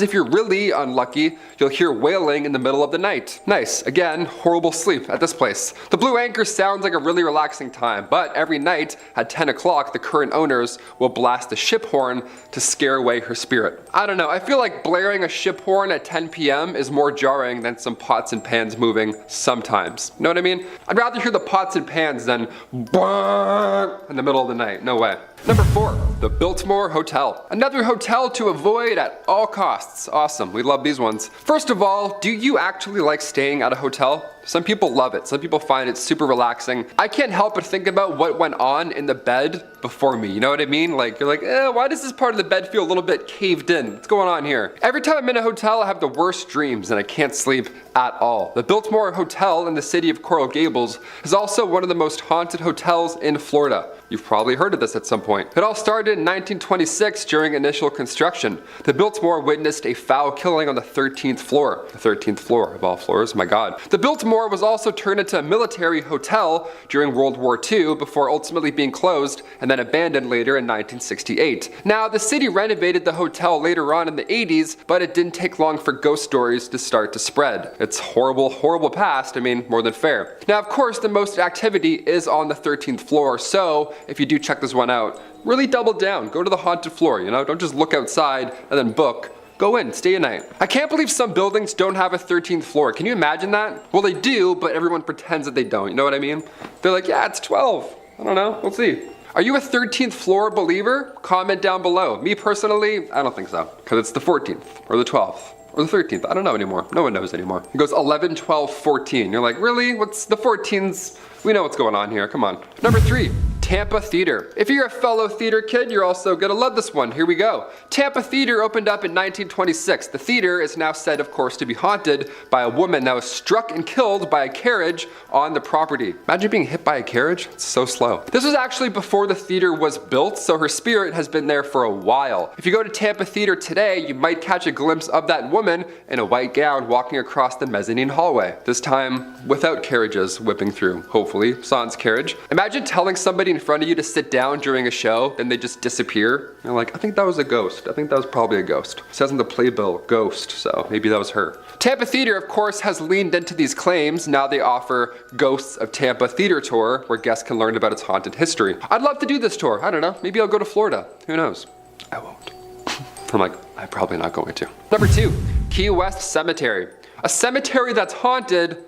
if you're really unlucky, you'll hear wailing in the middle of the night. Nice. Again, horrible sleep at this place. The Blue Anchor sounds like a really relaxing time, but every night at 10 o'clock, the current owners will blast a ship horn to scare away her spirit. I don't know, I feel like blaring a ship horn at 10 p.m. is more jarring than some pots and pans moving sometimes. You know what I mean? I'd rather hear the pots and pans than in the middle of the night. No way. Number 4, the Biltmore Hotel. Another hotel to avoid at all costs. Awesome, we love these ones. First of all, do you actually like staying at a hotel? Some people love it. Some people find it super relaxing. I can't help but think about what went on in the bed before me. You know what I mean? Like, you're like, why does this part of the bed feel a little bit caved in? What's going on here? Every time I'm in a hotel, I have the worst dreams and I can't sleep at all. The Biltmore Hotel in the city of Coral Gables is also one of the most haunted hotels in Florida. You've probably heard of this at some point. It all started in 1926 during initial construction. The Biltmore witnessed a foul killing on the 13th floor. The 13th floor of all floors, my God. The Biltmore was also turned into a military hotel during World War II before ultimately being closed and then abandoned later in 1968. Now, the city renovated the hotel later on in the 80s, but it didn't take long for ghost stories to start to spread. It's horrible, horrible past, I mean, more than fair. Now, of course, the most activity is on the 13th floor, so if you do check this one out, really double down, go to the haunted floor, you know, don't just look outside and then book. Go in, stay a night. I can't believe some buildings don't have a 13th floor. Can you imagine that? Well, they do, but everyone pretends that they don't, you know what I mean? They're like, yeah, it's 12. I don't know, we'll see. Are you a 13th floor believer? Comment down below. Me personally, I don't think so, because it's the 14th or the 12th. Or the 13th, I don't know anymore. No one knows anymore. It goes 11, 12, 14. You're like, really? What's the 14s? We know what's going on here, come on. Number 3, Tampa Theater. If you're a fellow theater kid, you're also gonna love this one. Here we go. Tampa Theater opened up in 1926. The theater is now said, of course, to be haunted by a woman that was struck and killed by a carriage on the property. Imagine being hit by a carriage. It's so slow. This was actually before the theater was built, so her spirit has been there for a while. If you go to Tampa Theater today, you might catch a glimpse of that woman in a white gown walking across the mezzanine hallway. This time without carriages whipping through, hopefully, sans carriage. Imagine telling somebody in front of you to sit down during a show, then they just disappear. You're like, I think that was a ghost. I think that was probably a ghost. It says in the playbill, ghost, so maybe that was her. Tampa Theater, of course, has leaned into these claims. Now they offer Ghosts of Tampa Theater Tour, where guests can learn about its haunted history. I'd love to do this tour. I don't know, maybe I'll go to Florida. Who knows? I won't. I'm probably not going to. Number 2, Key West Cemetery. A cemetery that's haunted.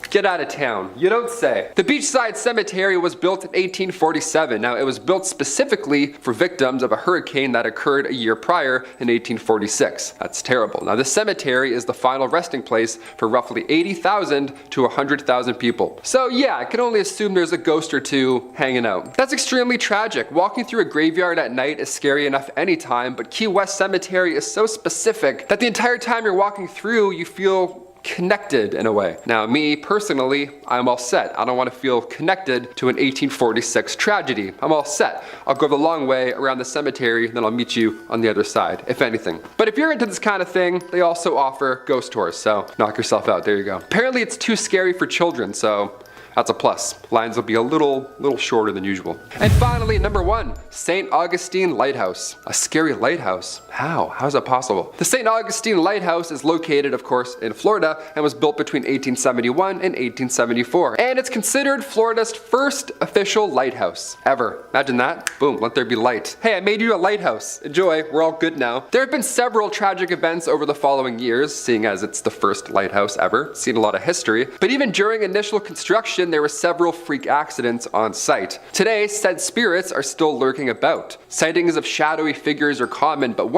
Get out of town. You don't say. The Beachside Cemetery was built in 1847. Now, it was built specifically for victims of a hurricane that occurred a year prior in 1846. That's terrible. Now, this cemetery is the final resting place for roughly 80,000 to 100,000 people. So yeah, I can only assume there's a ghost or two hanging out. That's extremely tragic. Walking through a graveyard at night is scary enough anytime, but Key West Cemetery is so specific that the entire time you're walking through, you feel connected in a way. Now, me personally, I'm all set. I don't want to feel connected to an 1846 tragedy. I'm all set. I'll go the long way around the cemetery, then I'll meet you on the other side, if anything. But if you're into this kind of thing, they also offer ghost tours, so knock yourself out. There you go. Apparently, it's too scary for children, so that's a plus. Lines will be a little shorter than usual. And finally, number 1, St. Augustine Lighthouse. A scary lighthouse? How? How is that possible? The St. Augustine Lighthouse is located, of course, in Florida and was built between 1871 and 1874. And it's considered Florida's first official lighthouse ever. Imagine that. Boom, let there be light. Hey, I made you a lighthouse. Enjoy, we're all good now. There have been several tragic events over the following years, seeing as it's the first lighthouse ever. Seen a lot of history. But even during initial construction, there were several freak accidents on site. Today, said spirits are still lurking about. Sightings of shadowy figures are common, but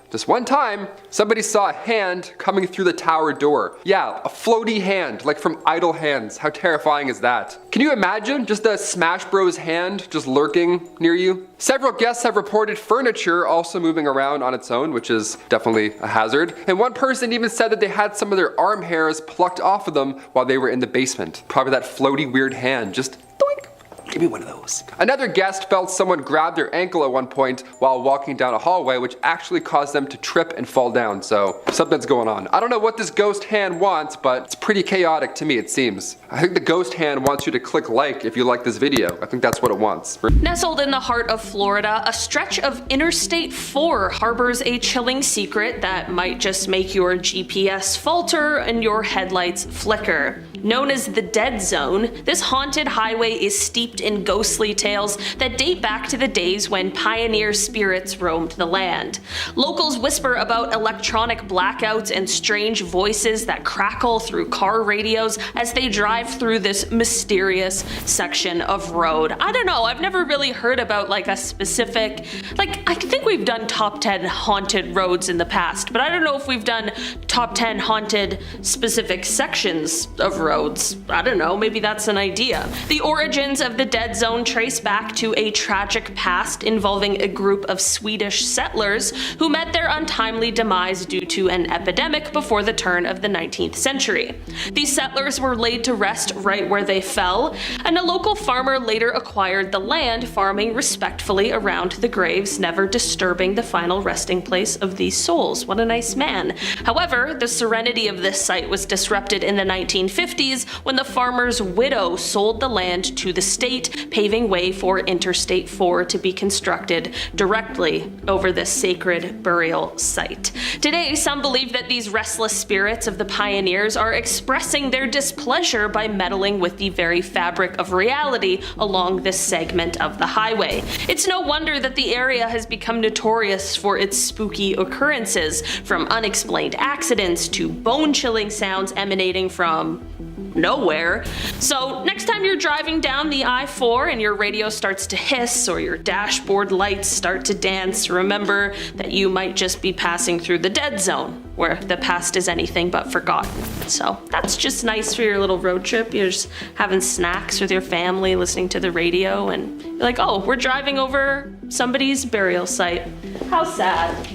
just one time, somebody saw a hand coming through the tower door. Yeah, a floaty hand, like from Idle Hands. How terrifying is that? Can you imagine just a Smash Bros hand just lurking near you? Several guests have reported furniture also moving around on its own, which is definitely a hazard. And one person even said that they had some of their arm hairs plucked off of them while they were in the basement. Probably that floaty weird hand just doink. Give me one of those. Another guest felt someone grab their ankle at one point while walking down a hallway, which actually caused them to trip and fall down, so something's going on. I don't know what this ghost hand wants, but it's pretty chaotic to me, it seems. I think the ghost hand wants you to click like if you like this video. I think that's what it wants. Nestled in the heart of Florida, a stretch of Interstate 4 harbors a chilling secret that might just make your GPS falter and your headlights flicker. Known as the Dead Zone, this haunted highway is steeped in ghostly tales that date back to the days when pioneer spirits roamed the land. Locals whisper about electronic blackouts and strange voices that crackle through car radios as they drive through this mysterious section of road. I don't know, I've never really heard about like a specific, I think we've done top 10 haunted roads in the past, but I don't know if we've done top 10 haunted specific sections of roads. I don't know, maybe that's an idea. The origins of the Dead Zone trace back to a tragic past involving a group of Swedish settlers who met their untimely demise due to an epidemic before the turn of the 19th century. These settlers were laid to rest right where they fell, and a local farmer later acquired the land, farming respectfully around the graves, never disturbing the final resting place of these souls. What a nice man. However, the serenity of this site was disrupted in the 1950s when the farmer's widow sold the land to the state, paving way for Interstate 4 to be constructed directly over this sacred burial site. Today, some believe that these restless spirits of the pioneers are expressing their displeasure by meddling with the very fabric of reality along this segment of the highway. It's no wonder that the area has become notorious for its spooky occurrences, from unexplained accidents to bone-chilling sounds emanating from nowhere. So next time you're driving down the I-4 and your radio starts to hiss or your dashboard lights start to dance, remember that you might just be passing through the dead zone, where the past is anything but forgotten. So that's just nice for your little road trip. You're just having snacks with your family, listening to the radio, and you're like, oh, we're driving over somebody's burial site. How sad.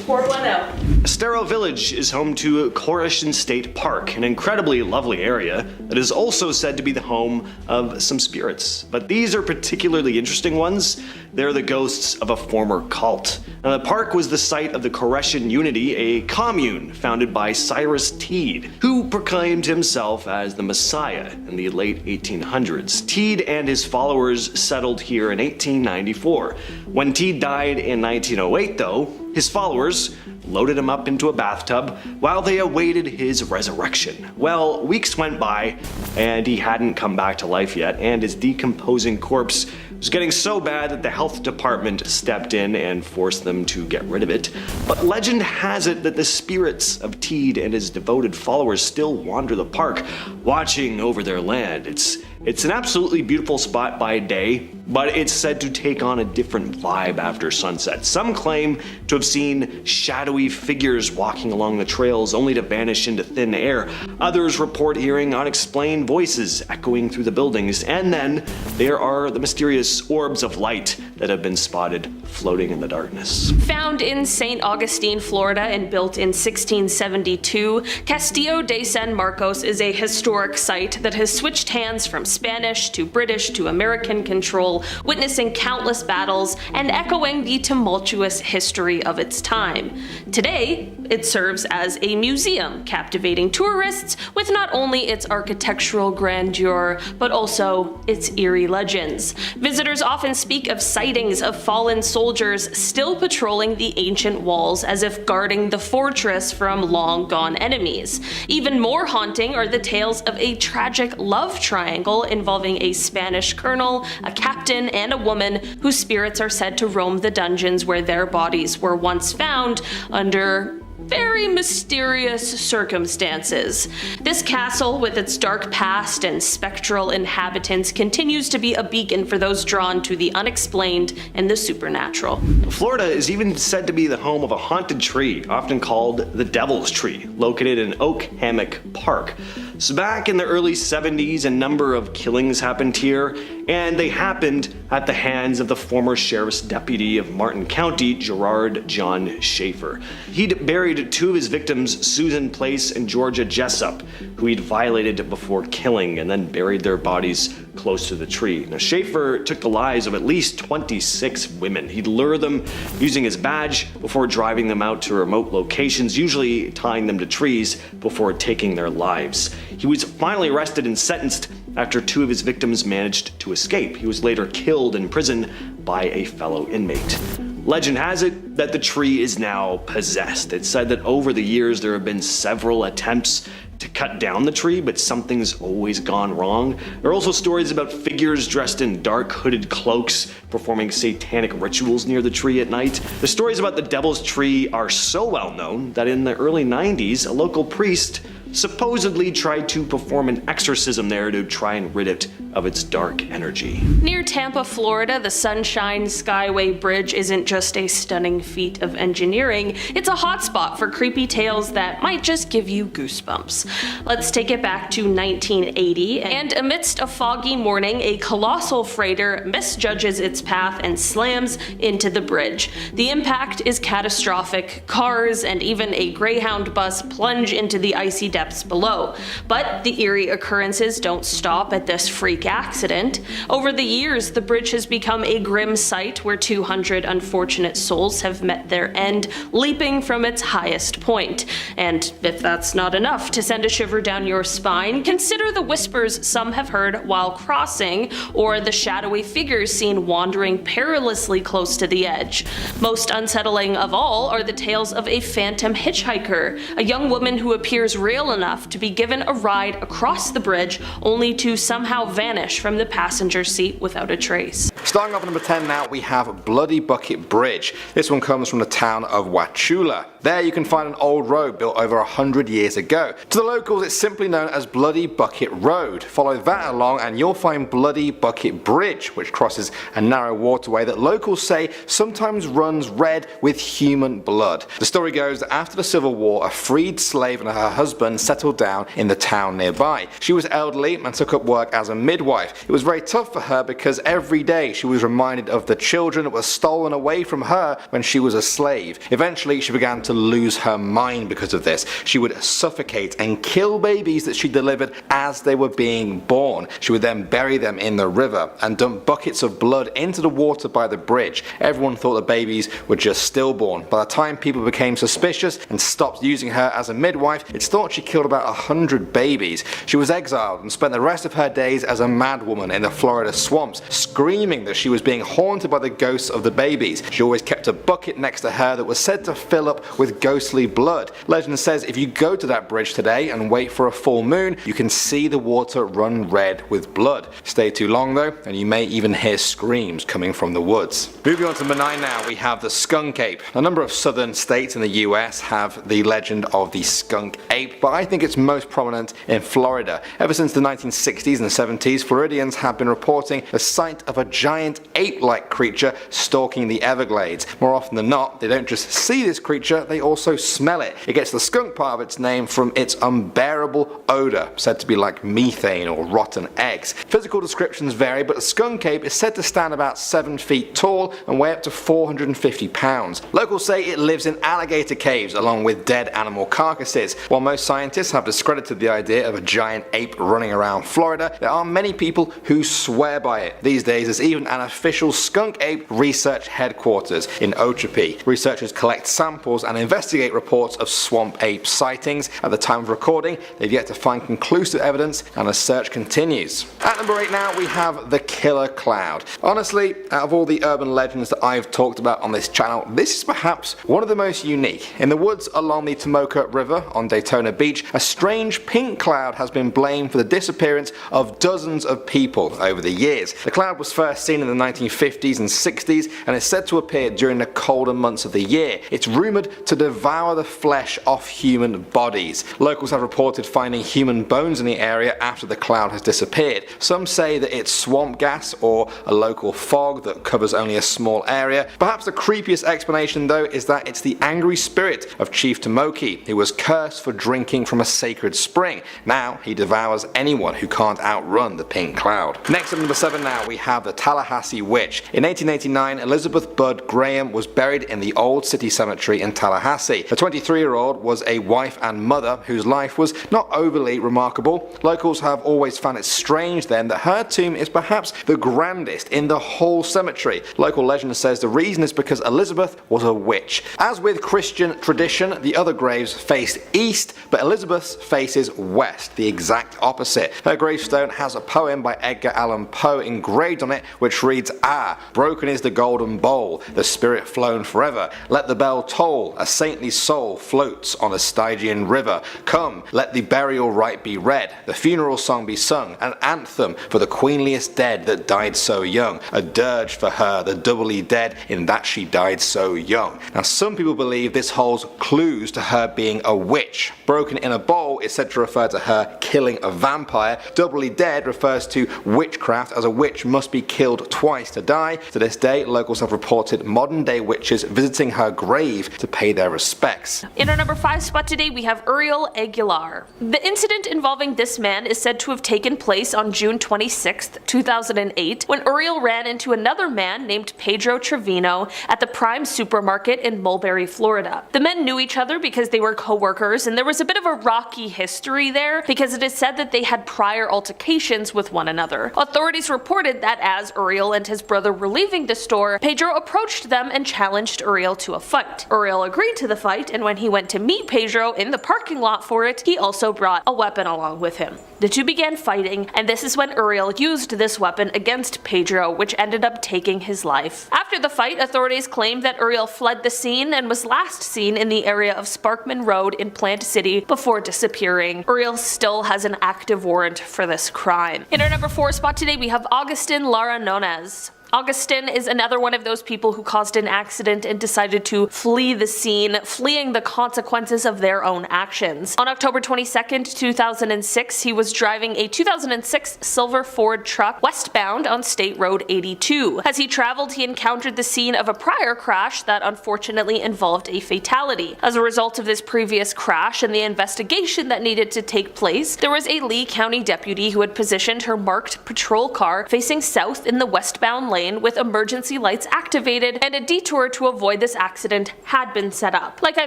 Pour one out. Estero Village is home to Corishan State Park, an incredibly lovely area that is also said to be the home of some spirits. But these are particularly interesting ones. They're the ghosts of a former cult. Now, the park was the site of the Corishan Unity, a commune founded by Cyrus Teed, who proclaimed himself as the Messiah in the late 1800s. Teed and his followers settled here in 1894. When Teed died in 1908, though, his followers loaded him up into a bathtub while they awaited his resurrection. Well, weeks went by and he hadn't come back to life yet, and his decomposing corpse was getting so bad that the health department stepped in and forced them to get rid of it. But legend has it that the spirits of Teed and his devoted followers still wander the park, watching over their land. It's an absolutely beautiful spot by day, but it's said to take on a different vibe after sunset. Some claim to have seen shadowy figures walking along the trails only to vanish into thin air. Others report hearing unexplained voices echoing through the buildings. And then there are the mysterious orbs of light that have been spotted floating in the darkness. Found in St. Augustine, Florida, and built in 1672, Castillo de San Marcos is a historic site that has switched hands from Spanish to British to American control, witnessing countless battles and echoing the tumultuous history of its time. Today, it serves as a museum, captivating tourists with not only its architectural grandeur, but also its eerie legends. Visitors often speak of sightings of fallen soldiers still patrolling the ancient walls as if guarding the fortress from long-gone enemies. Even more haunting are the tales of a tragic love triangle involving a Spanish colonel, a captain, and a woman whose spirits are said to roam the dungeons where their bodies were once found under very mysterious circumstances. This castle, with its dark past and spectral inhabitants, continues to be a beacon for those drawn to the unexplained and the supernatural. Florida is even said to be the home of a haunted tree, often called the Devil's Tree, located in Oak Hammock Park. So back in the early 70s, a number of killings happened here, and they happened at the hands of the former sheriff's deputy of Martin County, Gerard John Schaefer. He'd buried two of his victims, Susan Place and Georgia Jessup, who he'd violated before killing, and then buried their bodies close to the tree. Now, Schaefer took the lives of at least 26 women. He'd lure them using his badge before driving them out to remote locations, usually tying them to trees before taking their lives. He was finally arrested and sentenced after two of his victims managed to escape. He was later killed in prison by a fellow inmate. Legend has it that the tree is now possessed. It's said that over the years there have been several attempts to cut down the tree, but something's always gone wrong. There are also stories about figures dressed in dark hooded cloaks performing satanic rituals near the tree at night. The stories about the Devil's Tree are so well known that in the early 90s, a local priest supposedly tried to perform an exorcism there to try and rid it of its dark energy. Near Tampa, Florida, the Sunshine Skyway Bridge isn't just a stunning feat of engineering, it's a hotspot for creepy tales that might just give you goosebumps. Let's take it back to 1980, and amidst a foggy morning, a colossal freighter misjudges its path and slams into the bridge. The impact is catastrophic. Cars and even a Greyhound bus plunge into the icy depths below. But the eerie occurrences don't stop at this freak accident. Over the years, the bridge has become a grim sight where 200 unfortunate souls have met their end, leaping from its highest point. And if that's not enough to send a shiver down your spine, consider the whispers some have heard while crossing, or the shadowy figures seen wandering perilously close to the edge. Most unsettling of all are the tales of a phantom hitchhiker, a young woman who appears real enough to be given a ride across the bridge only to somehow vanish from the passenger seat without a trace. Starting off at number 10 now, we have Bloody Bucket Bridge. This one comes from the town of Wauchula. There you can find an old road built over 100 years ago. To the locals, it's simply known as Bloody Bucket Road. Follow that along and you'll find Bloody Bucket Bridge, which crosses a narrow waterway that locals say sometimes runs red with human blood. The story goes that after the Civil War, a freed slave and her husband settled down in the town nearby. She was elderly and took up work as a midwife. It was very tough for her because every day she was reminded of the children that were stolen away from her when she was a slave. Eventually she began to lose her mind because of this. She would suffocate and kill babies that she delivered as they were being born. She would then bury them in the river and dump buckets of blood into the water by the bridge. Everyone thought the babies were just stillborn. By the time people became suspicious and stopped using her as a midwife, it's thought she killed about 100 babies. She was exiled and spent the rest of her days as a madwoman in the Florida swamps, screaming that she was being haunted by the ghosts of the babies. She always kept a bucket next to her that was said to fill up with ghostly blood. Legend says if you go to that bridge today and wait for a full moon, you can see the water run red with blood. Stay too long though, and you may even hear screams coming from the woods. Moving on to number 9 now, we have the skunk ape. A number of southern states in the US have the legend of the skunk ape, but I think it's most prominent in Florida. Ever since the 1960s and 70s, Floridians have been reporting the sight of a giant ape-like creature stalking the Everglades. More often than not, they don't just see this creature, they also smell it. It gets the skunk part of its name from its unbearable odor, said to be like methane or rotten eggs. Physical descriptions vary, but the skunk ape is said to stand about 7 feet tall and weigh up to 450 pounds. Locals say it lives in alligator caves along with dead animal carcasses. While most scientists have discredited the idea of a giant ape running around Florida, there are many people who swear by it. These days there's even an official skunk ape research headquarters in Okeechobee. Researchers collect samples and investigate reports of swamp ape sightings. At the time of recording, they've yet to find conclusive evidence and the search continues. At number 8 now, we have the killer cloud. Honestly, out of all the urban legends that I've talked about on this channel, this is perhaps one of the most unique. In the woods along the Tomoka River on Daytona Beach, a strange pink cloud has been blamed for the disappearance of dozens of people over the years. The cloud was first seen in the 1950s and 60s and is said to appear during the colder months of the year. It's rumoured to devour the flesh off human bodies. Locals have reported finding human bones in the area after the cloud has disappeared. Some say that it's swamp gas or a local fog that covers only a small area. Perhaps the creepiest explanation though is that it's the angry spirit of Chief Tomoki, who was cursed for drinking from a sacred spring. Now he devours anyone who can't outrun the pink cloud. Next at number 7 now, we have the Tallahassee Witch. In 1889, Elizabeth Budd Graham was buried in the Old City Cemetery in Tallahassee. The 23-year-old was a wife and mother whose life was not overly remarkable. Locals have always found it strange then that her tomb is perhaps the grandest in the whole cemetery. Local legend says the reason is because Elizabeth was a witch. As with Christian tradition, the other graves faced east, but Elizabeth's faces west, the exact opposite. Her gravestone has a poem by Edgar Allan Poe engraved on it, which reads, "Ah, broken is the golden bowl, the spirit flown forever. Let the bell toll, a saintly soul floats on a Stygian river. Come, let the burial rite be read, the funeral song be sung, an anthem for the queenliest dead that died so young, a dirge for her, the doubly dead, in that she died so young." Now some people believe this holds clues to her being a witch. Broken in a bowl is said to refer to her killing a vampire. Doubly dead refers to witchcraft, as a witch must be killed twice to die. To this day, locals have reported modern day witches visiting her grave to pay their respects. In our number 5 spot today, we have Uriel Aguilar. The incident involving this man is said to have taken place on June 26, 2008, when Uriel ran into another man named Pedro Trevino at the Prime Supermarket in Mulberry, Florida. The men knew each other because they were co-workers, and there was a bit of a rocky history there because it is said that they had prior altercations with one another. Authorities reported that as Uriel and his brother were leaving the store, Pedro approached them and challenged Uriel to a fight. Uriel agreed to the fight, and when he went to meet Pedro in the parking lot for it, he also brought a weapon along with him. The two began fighting, and this is when Uriel used this weapon against Pedro, which ended up taking his life. After the fight, authorities claimed that Uriel fled the scene and was last seen in the area of Sparkman Road in Plant City before disappearing. Uriel still has an active warrant for this crime. In our number 4 spot today, we have Augustin Lara Nunez. Augustin is another one of those people who caused an accident and decided to flee the scene, fleeing the consequences of their own actions. On October 22nd, 2006, he was driving a 2006 silver Ford truck westbound on State Road 82. As he traveled, he encountered the scene of a prior crash that unfortunately involved a fatality. As a result of this previous crash and the investigation that needed to take place, there was a Lee County deputy who had positioned her marked patrol car facing south in the westbound lane with emergency lights activated, and a detour to avoid this accident had been set up. Like I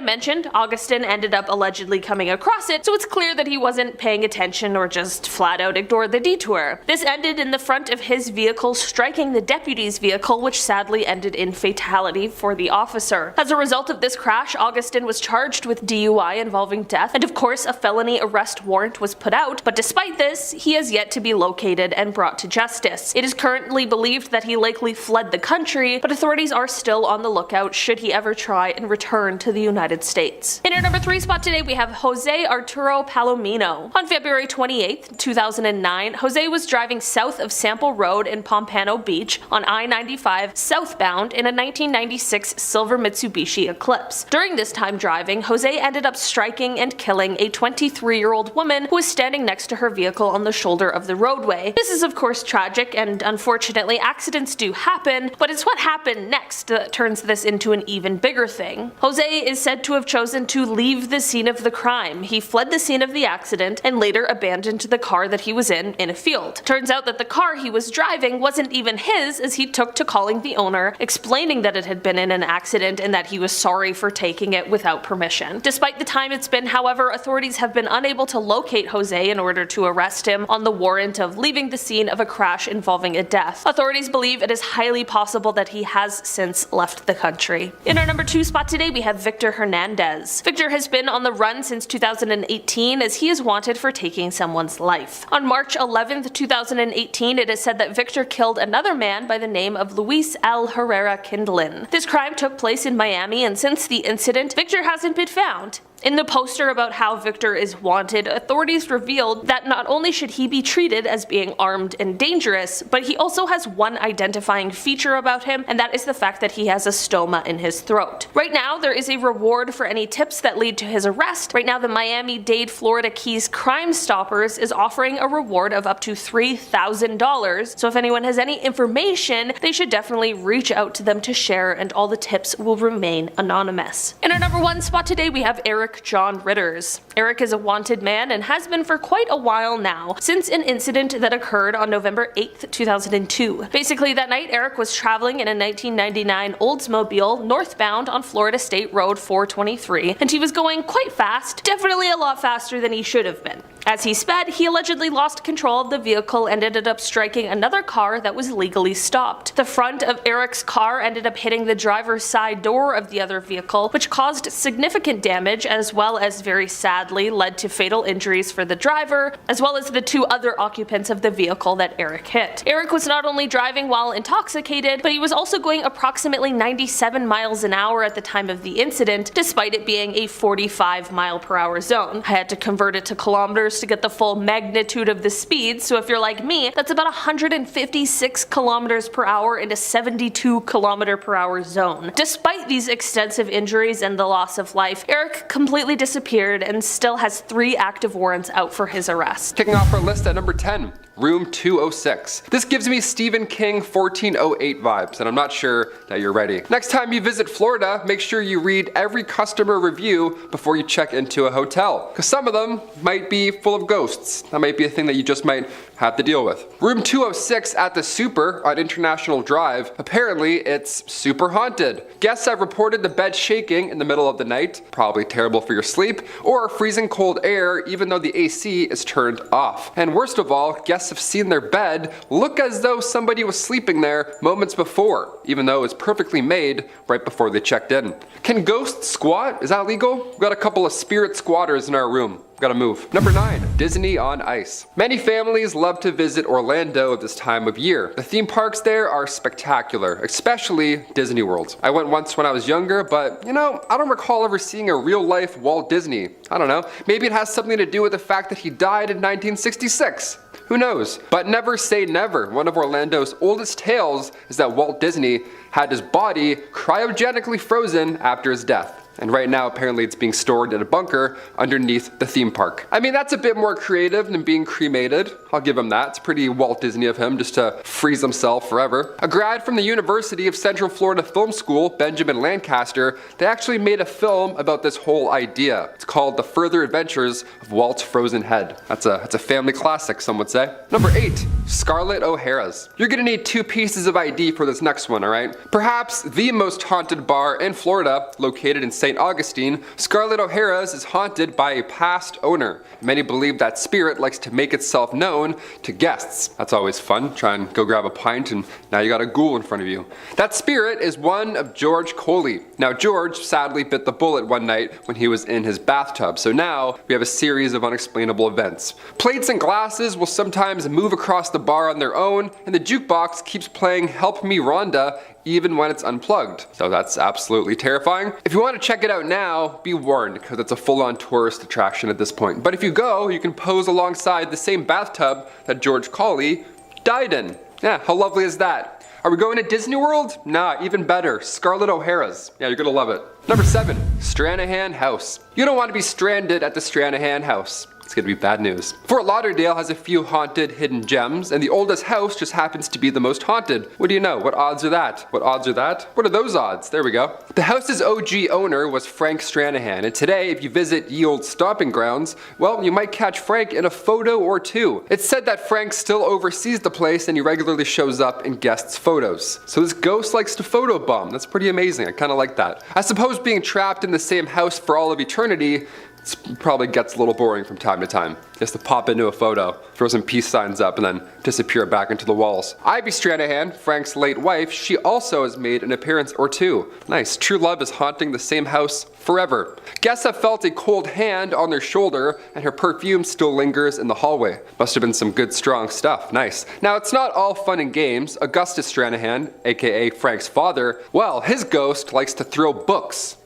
mentioned, Augustin ended up allegedly coming across it, so it's clear that he wasn't paying attention or just flat out ignored the detour. This ended in the front of his vehicle striking the deputy's vehicle, which sadly ended in fatality for the officer. As a result of this crash, Augustin was charged with DUI involving death, and of course a felony arrest warrant was put out, but despite this, he has yet to be located and brought to justice. It is currently believed that he likely fled the country, but authorities are still on the lookout should he ever try and return to the United States. In our number 3 spot today, we have Jose Arturo Palomino. On February 28, 2009, Jose was driving south of Sample Road in Pompano Beach on I-95 southbound in a 1996 silver Mitsubishi Eclipse. During this time driving, Jose ended up striking and killing a 23-year-old woman who was standing next to her vehicle on the shoulder of the roadway. This is of course tragic, and unfortunately accidents do happen, but it's what happened next that turns this into an even bigger thing. Jose is said to have chosen to leave the scene of the crime. He fled the scene of the accident and later abandoned the car that he was in a field. Turns out that the car he was driving wasn't even his, as he took to calling the owner, explaining that it had been in an accident and that he was sorry for taking it without permission. Despite the time it's been, however, authorities have been unable to locate Jose in order to arrest him on the warrant of leaving the scene of a crash involving a death. Authorities believe it is highly possible that he has since left the country. In our number 2 spot today, we have Victor Hernandez. Victor has been on the run since 2018 as he is wanted for taking someone's life. On March 11th, 2018, it is said that Victor killed another man by the name of Luis L. Herrera Kindlin. This crime took place in Miami, and since the incident, Victor hasn't been found. In the poster about how Victor is wanted, authorities revealed that not only should he be treated as being armed and dangerous, but he also has one identifying feature about him, and that is the fact that he has a stoma in his throat. Right now, there is a reward for any tips that lead to his arrest. Right now, the Miami-Dade Florida Keys Crime Stoppers is offering a reward of up to $3,000, so if anyone has any information, they should definitely reach out to them to share, and all the tips will remain anonymous. In our number 1 spot today, we have Eric John Ritters. Eric is a wanted man and has been for quite a while now, since an incident that occurred on November 8th, 2002. Basically, that night Eric was traveling in a 1999 Oldsmobile northbound on Florida State Road 423, and he was going quite fast, definitely a lot faster than he should have been. As he sped, he allegedly lost control of the vehicle and ended up striking another car that was legally stopped. The front of Eric's car ended up hitting the driver's side door of the other vehicle, which caused significant damage, as well as very sadly led to fatal injuries for the driver, as well as the 2 other occupants of the vehicle that Eric hit. Eric was not only driving while intoxicated, but he was also going approximately 97 miles an hour at the time of the incident, despite it being a 45-mile-per-hour zone. I had to convert it to kilometers to get the full magnitude of the speed, so if you're like me, that's about 156 kilometers per hour in a 72 kilometer per hour zone. Despite these extensive injuries and the loss of life, Eric completely disappeared and still has 3 active warrants out for his arrest. Kicking off our list at number 10, Room 206. This gives me Stephen King 1408 vibes, and I'm not sure that you're ready. Next time you visit Florida, make sure you read every customer review before you check into a hotel, because some of them might be full of ghosts. That might be a thing that you just might have to deal with. Room 206 at the Super on International Drive. Apparently, it's super haunted. Guests have reported the bed shaking in the middle of the night, probably terrible for your sleep, or freezing cold air even though the AC is turned off. And worst of all, guests have seen their bed look as though somebody was sleeping there moments before, even though it's perfectly made right before they checked in. Can ghosts squat? Is that legal? We've got a couple of spirit squatters in our room. Gotta move. Number 9, Disney on Ice. Many families love to visit Orlando at this time of year. The theme parks there are spectacular, especially Disney World. I went once when I was younger, but I don't recall ever seeing a real life Walt Disney. I don't know, maybe it has something to do with the fact that he died in 1966. Who knows? But never say never. One of Orlando's oldest tales is that Walt Disney had his body cryogenically frozen after his death. And right now, apparently it's being stored in a bunker underneath the theme park. I mean, that's a bit more creative than being cremated. I'll give him that. It's pretty Walt Disney of him just to freeze himself forever. A grad from the University of Central Florida Film School, Benjamin Lancaster, they actually made a film about this whole idea. It's called The Further Adventures of Walt's Frozen Head. That's a family classic, some would say. Number 8, Scarlett O'Hara's. You're gonna need 2 pieces of ID for this next one, alright? Perhaps the most haunted bar in Florida, located in St. Augustine, Scarlett O'Hara's is haunted by a past owner. Many believe that spirit likes to make itself known to guests. That's always fun. Try and go grab a pint and now you got a ghoul in front of you. That spirit is one of George Coley. Now George sadly bit the bullet one night when he was in his bathtub, so now we have a series of unexplainable events. Plates and glasses will sometimes move across the bar on their own, and the jukebox keeps playing Help Me Rhonda even when it's unplugged. So that's absolutely terrifying. If you want to check it out now, be warned, because it's a full-on tourist attraction at this point. But if you go, you can pose alongside the same bathtub that George Coley died in. Yeah, how lovely is that? Are we going to Disney World? Nah, even better, Scarlett O'Hara's. Yeah, you're gonna love it. Number 7, Stranahan House. You don't want to be stranded at the Stranahan House. It's gonna be bad news. Fort Lauderdale has a few haunted hidden gems, and the oldest house just happens to be the most haunted. What do you know? What odds are that? What odds are that? What are those odds? There we go. The house's OG owner was Frank Stranahan, and today, if you visit ye old stomping grounds, well, you might catch Frank in a photo or two. It's said that Frank still oversees the place and he regularly shows up in guests' photos. So this ghost likes to photobomb. That's pretty amazing. I kind of like that. I suppose being trapped in the same house for all of eternity probably gets a little boring from time to time. Just to pop into a photo, throw some peace signs up, and then disappear back into the walls. Ivy Stranahan, Frank's late wife, she also has made an appearance or two. Nice, true love is haunting the same house forever. Guests have felt a cold hand on their shoulder, and her perfume still lingers in the hallway. Must have been some good strong stuff, nice. Now it's not all fun and games. Augustus Stranahan, aka Frank's father, well, his ghost likes to throw books.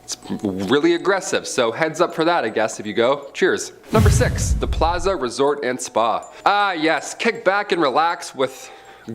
It's really aggressive, so heads up for that, I guess, if you go. Cheers. Number 6, the Plaza Resort and Spa. Ah yes, kick back and relax with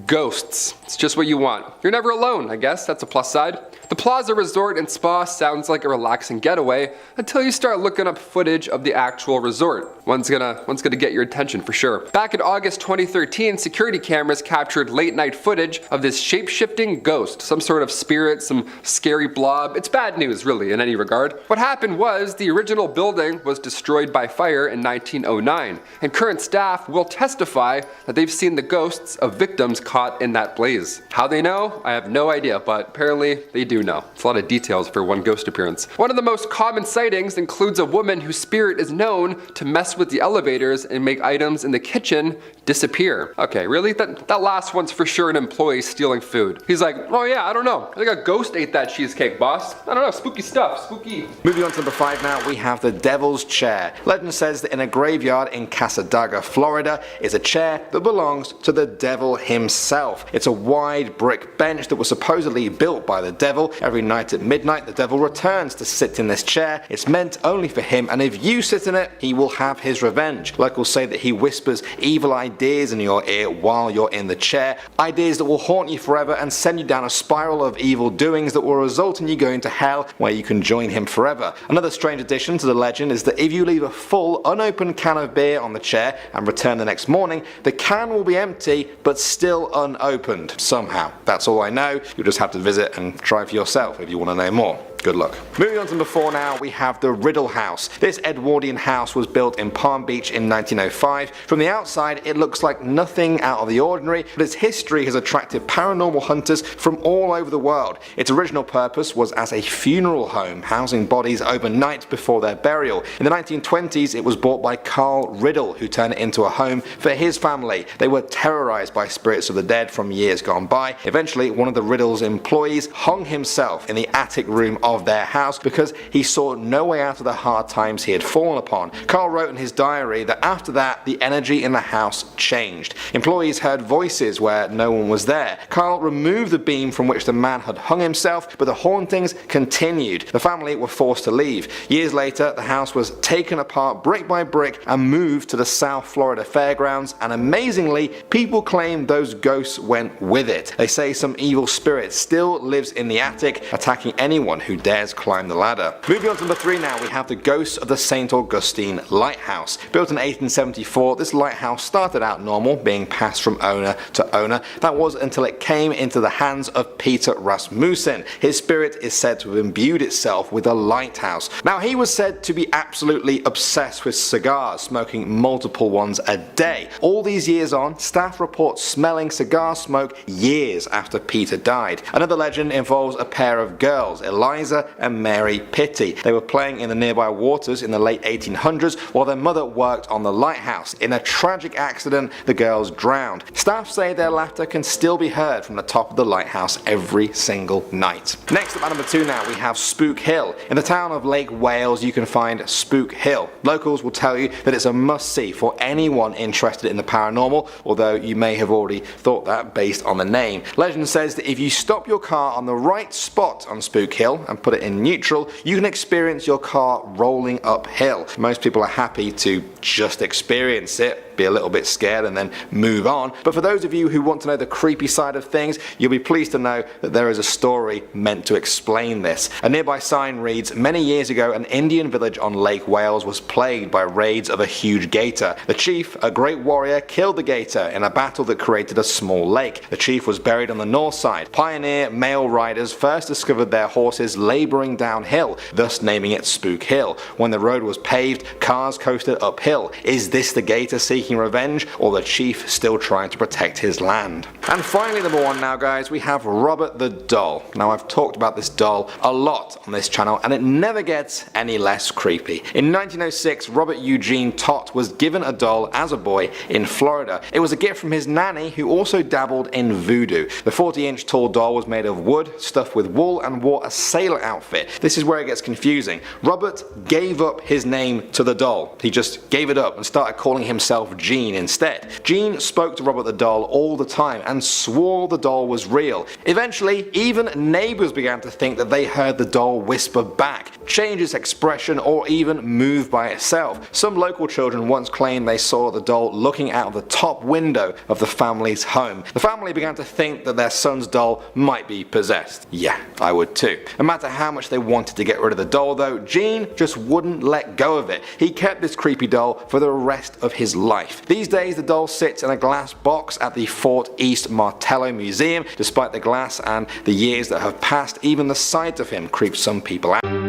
ghosts. It's just what you want. You're never alone, I guess, that's a plus side. The Plaza Resort and Spa sounds like a relaxing getaway until you start looking up footage of the actual resort. One's gonna get your attention for sure. Back in August 2013, security cameras captured late night footage of this shape-shifting ghost, some sort of spirit, some scary blob. It's bad news, really, in any regard. What happened was the original building was destroyed by fire in 1909, and current staff will testify that they've seen the ghosts of victims caught in that blaze. How they know? I have no idea, but apparently they do know. It's a lot of details for one ghost appearance. One of the most common sightings includes a woman whose spirit is known to mess with the elevators and make items in the kitchen disappear. Okay, really? That last one's for sure an employee stealing food. He's like, oh yeah, I don't know. I think a ghost ate that cheesecake, boss. I don't know, spooky stuff, spooky. Moving on to number 5 now, we have the Devil's Chair. Legend says that in a graveyard in Cassadaga, Florida, is a chair that belongs to the devil himself. It's a wide brick bench that was supposedly built by the devil. Every night at midnight, the devil returns to sit in this chair. It's meant only for him, and if you sit in it, he will have his revenge. Locals say that he whispers evil ideas in your ear while you're in the chair, ideas that will haunt you forever and send you down a spiral of evil doings that will result in you going to hell, where you can join him forever. Another strange addition to the legend is that if you leave a full unopened can of beer on the chair and return the next morning, the can will be empty but still unopened somehow. That's all I know. You'll just have to visit and try for yourself if you want to know more. Good luck. Moving on to number 4 now, we have the Riddle House. This Edwardian house was built in Palm Beach in 1905. From the outside, it looks like nothing out of the ordinary, but its history has attracted paranormal hunters from all over the world. Its original purpose was as a funeral home, housing bodies overnight before their burial. In the 1920s, it was bought by Carl Riddle, who turned it into a home for his family. They were terrorized by spirits of the dead from years gone by. Eventually, one of the Riddle's employees hung himself in the attic room of of their house because he saw no way out of the hard times he had fallen upon. Carl wrote in his diary that after that, the energy in the house changed. Employees heard voices where no one was there. Carl removed the beam from which the man had hung himself, but the hauntings continued. The family were forced to leave. Years later, the house was taken apart brick by brick and moved to the South Florida fairgrounds, and amazingly, people claim those ghosts went with it. They say some evil spirit still lives in the attic, attacking anyone who dares climb the ladder. Moving on to number 3 now, we have the ghost of the St. Augustine Lighthouse. Built in 1874, this lighthouse started out normal, being passed from owner to owner. That was until it came into the hands of Peter Rasmussen. His spirit is said to have imbued itself with a lighthouse. Now, he was said to be absolutely obsessed with cigars, smoking multiple ones a day. All these years on, staff report smelling cigar smoke years after Peter died. Another legend involves a pair of girls, Eliza and Mary Pitty. They were playing in the nearby waters in the late 1800s while their mother worked on the lighthouse. In a tragic accident, the girls drowned. Staff say their laughter can still be heard from the top of the lighthouse every single night. Next up at number 2 now, we have Spook Hill. In the town of Lake Wales, you can find Spook Hill. Locals will tell you that it's a must-see for anyone interested in the paranormal, although you may have already thought that based on the name. Legend says that if you stop your car on the right spot on Spook Hill and put it in neutral, you can experience your car rolling uphill. Most people are happy to just experience it, be a little bit scared and then move on. But for those of you who want to know the creepy side of things, you'll be pleased to know that there is a story meant to explain this. A nearby sign reads, "Many years ago, an Indian village on Lake Wales was plagued by raids of a huge gator. The chief, a great warrior, killed the gator in a battle that created a small lake. The chief was buried on the north side. Pioneer male riders first discovered their horses laboring downhill, thus naming it Spook Hill. When the road was paved, cars coasted uphill. Is this the gator seeking revenge, or the chief still trying to protect his land?" And finally, number 1 now, guys, we have Robert the Doll. Now, I've talked about this doll a lot on this channel, and it never gets any less creepy. In 1906, Robert Eugene Tott was given a doll as a boy in Florida. It was a gift from his nanny, who also dabbled in voodoo. The 40-inch tall doll was made of wood, stuffed with wool, and wore a sailor outfit. This is where it gets confusing. Robert gave up his name to the doll. He just gave it up and started calling himself Gene instead. Gene spoke to Robert the Doll all the time and swore the doll was real. Eventually, even neighbors began to think that they heard the doll whisper back, change its expression, or even move by itself. Some local children once claimed they saw the doll looking out of the top window of the family's home. The family began to think that their son's doll might be possessed. Yeah, I would too. No matter how much they wanted to get rid of the doll though, Gene just wouldn't let go of it. He kept this creepy doll for the rest of his life. These days, the doll sits in a glass box at the Fort East Martello Museum. Despite the glass and the years that have passed, even the sight of him creeps some people out.